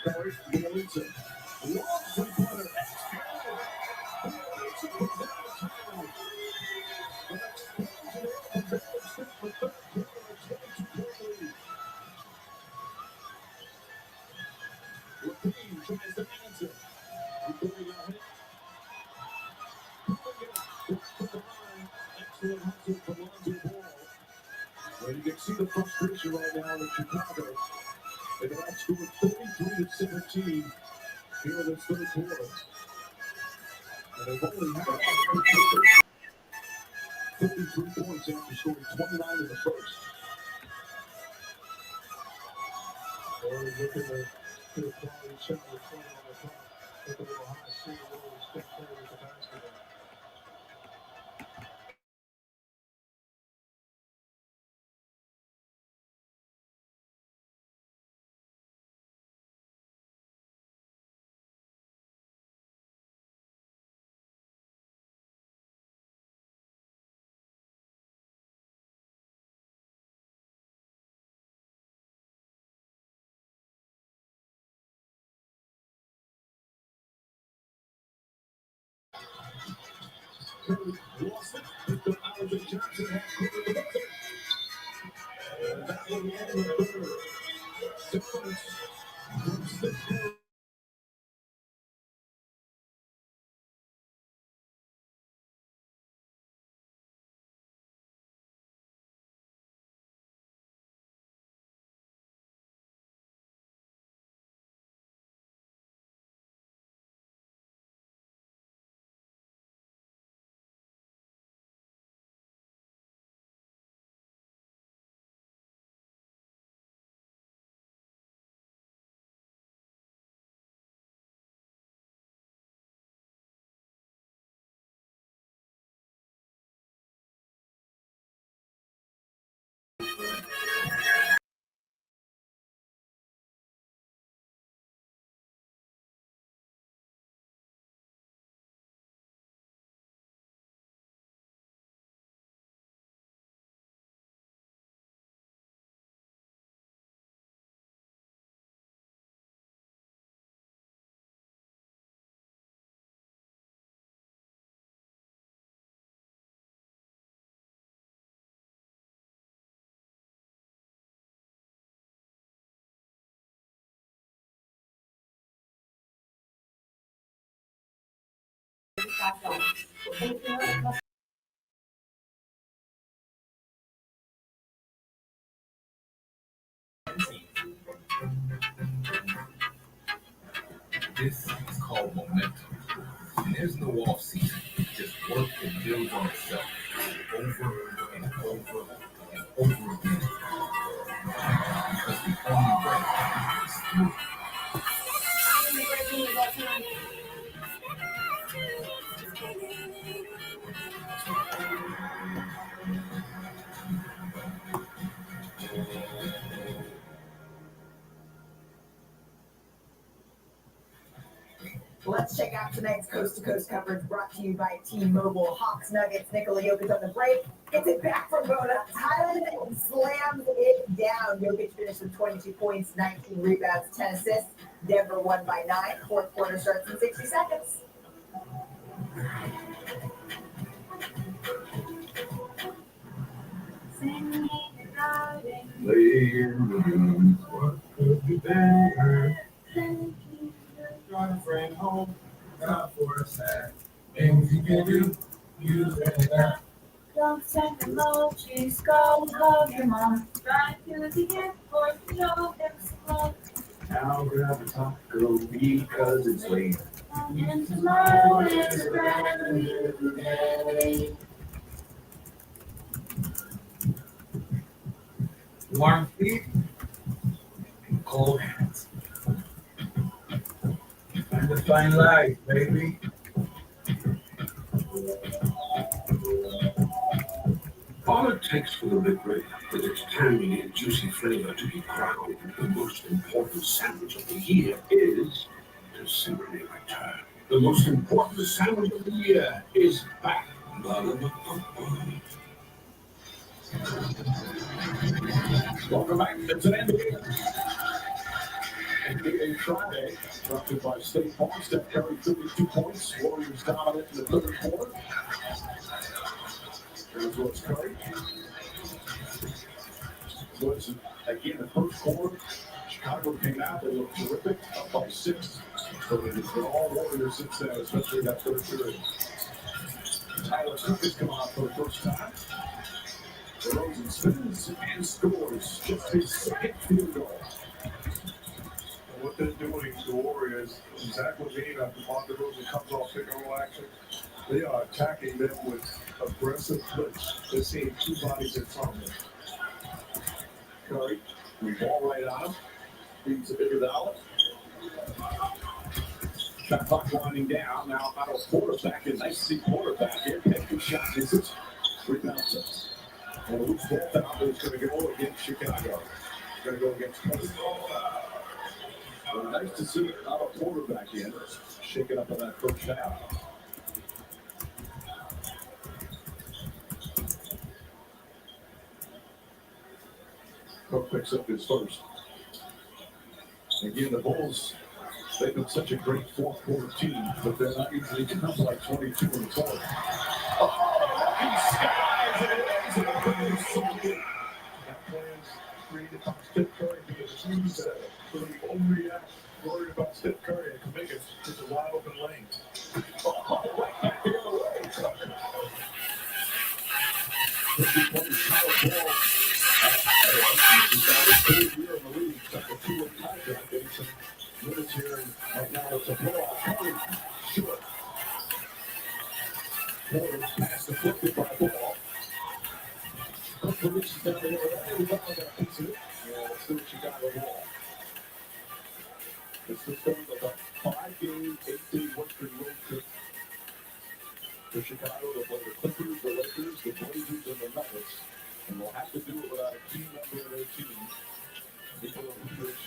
Curry, Bielitsa. Long three-pointer. Bielitsa was downtown. But explosion off the ball step for third quarter. 22-point lead. Lapine tries to answer. He's going ahead. Excellent hustle from Lonzo Ball. Well, you can see the frustration right now in Chicago. They've been outscored 33-17 here in this third quarter. And they've only had 33 points after scoring 29 in the first. Or looking to get a quality shot with 20 on the clock. With a little high shooting, a little respect there with the basketball. Curry lost it, picked up Alvin Johnson, had Curry with it. And that one in the third. Difference from Steph Curry. This is called momentum. And there's no off season. Just work that builds on itself over and over and over again. Because the only way is through. Let's check out tonight's coast-to-coast coverage brought to you by T-Mobile. Hawks Nuggets, Nikola Jokic on the break. Gets it back from Bona. Thailand slams it down. Jokic finished with 22 points, 19 rebounds, 10 assists. Denver won by 9. Fourth quarter starts in 60 seconds. Later, what could be better? Got a friend home, not for a sec. Things you can do, use that. Don't send emojis, go hug your mom. Drive to the airport, show him some love. I'll grab a taco because it's late. And tomorrow is a brand new day. Warm feet and cold hands. Find the fine life, baby. All it takes for the McRib, with its tangy and juicy flavor, to be crowned the most important sandwich of the year is to simply return. The most important sandwich of the year is back. Welcome back. It's an NBA Friday, brought to you by State Farm. Steph Curry, 32 points. Warriors dominant in the third quarter. There's what's Curry. Was again the first quarter. Chicago came out, they looked terrific, up by 6. So it's been all Warriors since then, especially that third period. Tyler Cook has come out for the first time. DeRozan spins and scores just his second field goal. What they're doing, the Warriors, Zach Levine after DeRozan comes off pick-and-roll action, they are attacking them with aggressive blitz. They're seeing two bodies in front of them. Curry, we ball right on him. He's a bit without it. Shot clock winding down. Now out of quarterback. And nice to see quarterback here. Take a shot. Misses. Rebound. And a loose ball foul is going to go against Chicago. It's going to go against Curry. Well, nice to see out of quarterback in. Shaking up on that first half. Cook picks up his first. Again, the Bulls, they've been such a great fourth quarter team, but they're not usually up like 22 in the fourth. Oh, he skies it. It's so good. That plan's created by Steph Curry because he's really overreact, worried about Steph Curry and can make it just a wide open lane. Oh, right back the other way. Third year in the league, took a 2-week contract, getting some minutes here, and right now it's a blowout. Curry, short. Porter pass deflected by Ball. Cook reaches down the other end, rebound that piece of it. Yeah, it's still Chicago ball. It's the start of a 5-game, 8-day Western road trip for Chicago to play the Clippers, the Lakers, the Blazers, and the Nuggets. And we'll have to do it without a key member of their team. Nikola Vucevic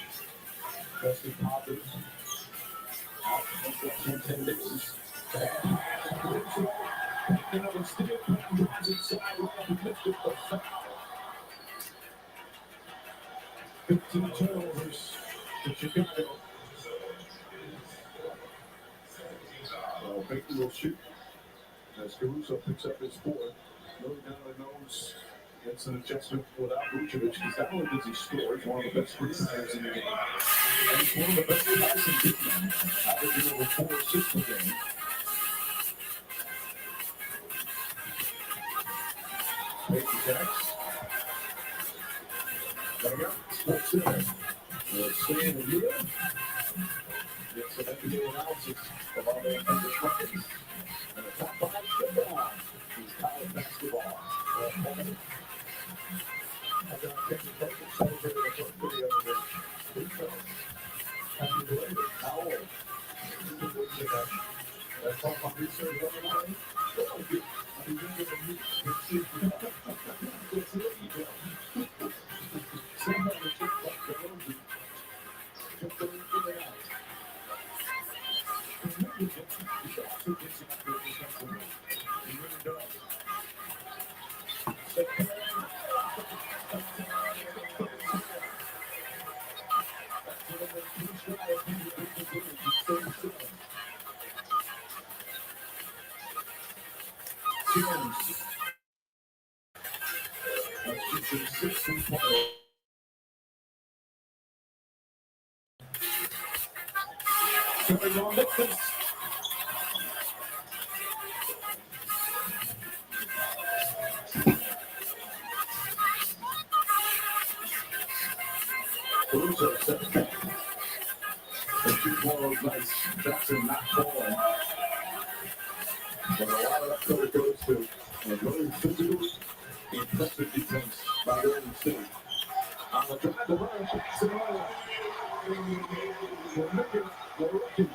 tested positive. Out for 10 days. Another steal. Drives inside. Right up against it. The foul. 15 turnovers to Chicago. Baker will shoot as Caruso picks up his fourth. Really down the nose. Gets an adjustment without Vucevic. Because not only does he score, he's one of the best rebounders in the game. And he's one of the best passing big men. Averaging over 4 assists per game. Peyton Jacks. Layup. Sports Center. We're staying here. Get some NBA analysis of all the records. And the top 5 step down is college basketball. I got a picture perfect celebrating the first video of this. Happy belated. How old? That's all my research every morning. Oh, good. I'm younger than you. It's really good. Somebody took like the roses. Took them into the house. He really also gets it after the country. He really does. Flores nice. Jackson not falling. But a lot of that credit goes to a very physical, impressive defense by Golden State. On the drive, the run, Samoa. The rookie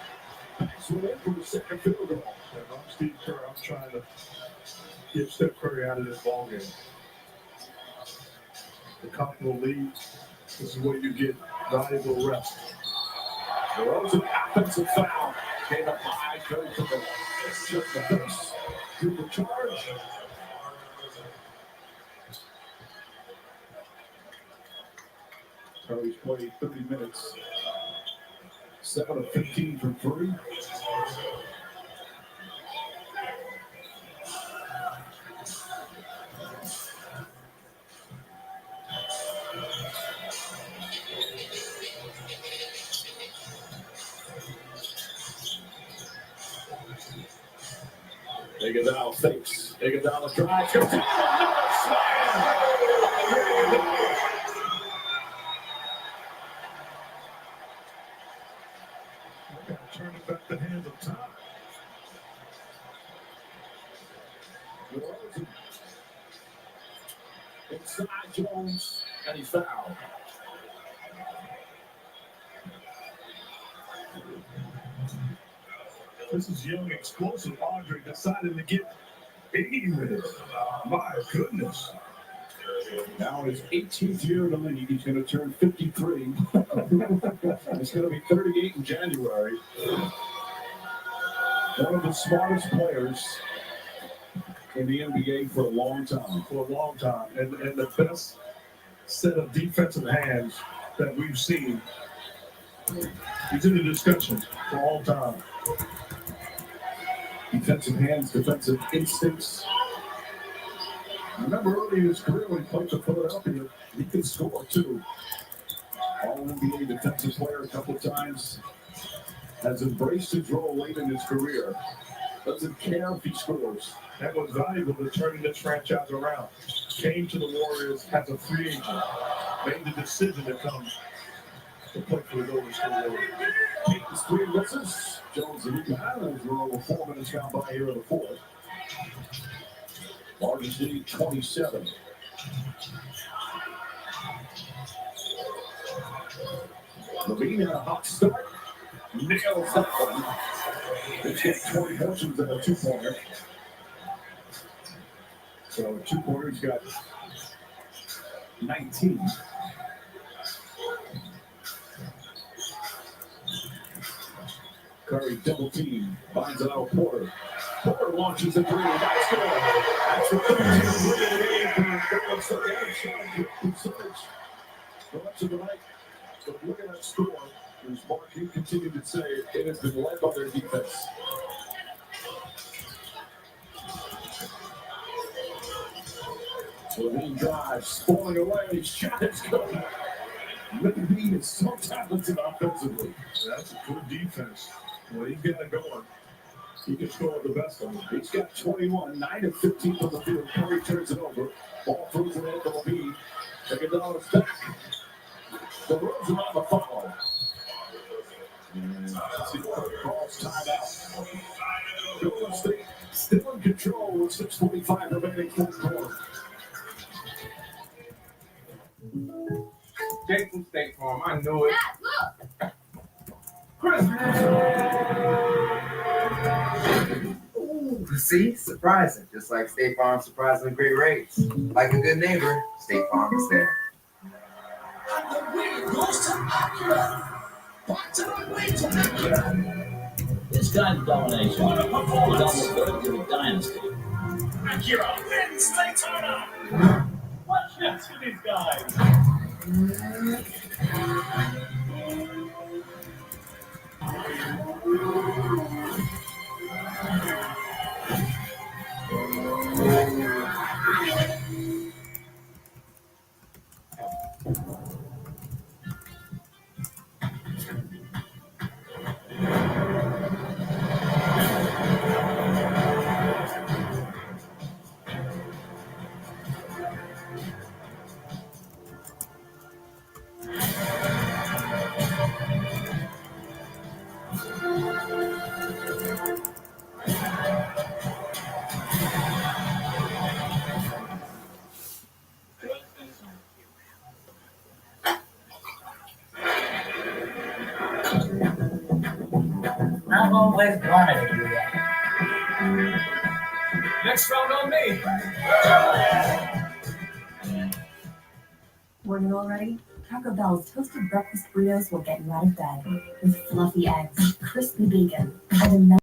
backs one in for the second field goal. And I'm Steve Kerr. I'm trying to get Steph Curry out of this ballgame. The comfortable lead. This is where you get valuable rest. DeRozan, offensive foul. Came up high, goes to the face. To the charge. Curry's played 30 minutes. 7 of 15 from 3. Iguodala fakes. Iguodala drives. Goes in. Slam! Turn it back the hands of time. DeRozan. Inside Jones, and he's fouled. This is young, explosive Andre decided to get 80 minutes. My goodness. Now his 18th year in the league, he's going to turn 53. It's going to be 38 in January. One of the smartest players in the NBA for a long time. And the best set of defensive hands that we've seen. He's in the discussion for all time. Defensive hands, defensive instincts. I remember early in his career when he played for Philadelphia, he could score too. All-NBA defensive player a couple times. Has embraced his role late in his career. Doesn't care if he scores. That was valuable to turning this franchise around. Came to the Warriors as a free agent. Made the decision to come to play for the Golden State Warriors. Peyton's 3 misses. Jones and Luka Adams were over 4 minutes gone by here in the fourth. Largest lead, 27. Levine in a hot start. Nails that one. It's hit 20 points in a 2-pointer. So 2-pointers got 19. Curry double team, finds it out Porter. Porter launches a 3. That's good. That's the 13th win in the game for Golden State. The rest of the night, but look at that score. As Mark continued to say, it has been led by their defense. Levine drives, falling away, his shot is good. Levine is so talented offensively. That's a good defense. When he's getting it going, he can score with the best of them. He's got 21, 9 of 15 from the field. Curry turns it over. Ball throws it in to Levine. Iguodala's back. DeRozan on the foul. And calls timeout. Golden State still in control with 6:45 remaining fourth quarter. Jake from State Farm, I know it. Dad, Christmas. Ooh, see, surprising. Just like State Farm, surprisingly great rates. Like a good neighbor, State Farm is there. And the win goes to Acura. Back to the way to Acura. This kind of domination is almost built to a dynasty. Acura wins Daytona. What's next for these guys? I've always wanted to do that. Next round on me. Were you all ready? Taco Bell's toasted breakfast burritos will get you out of bed with fluffy eggs, crispy bacon, and a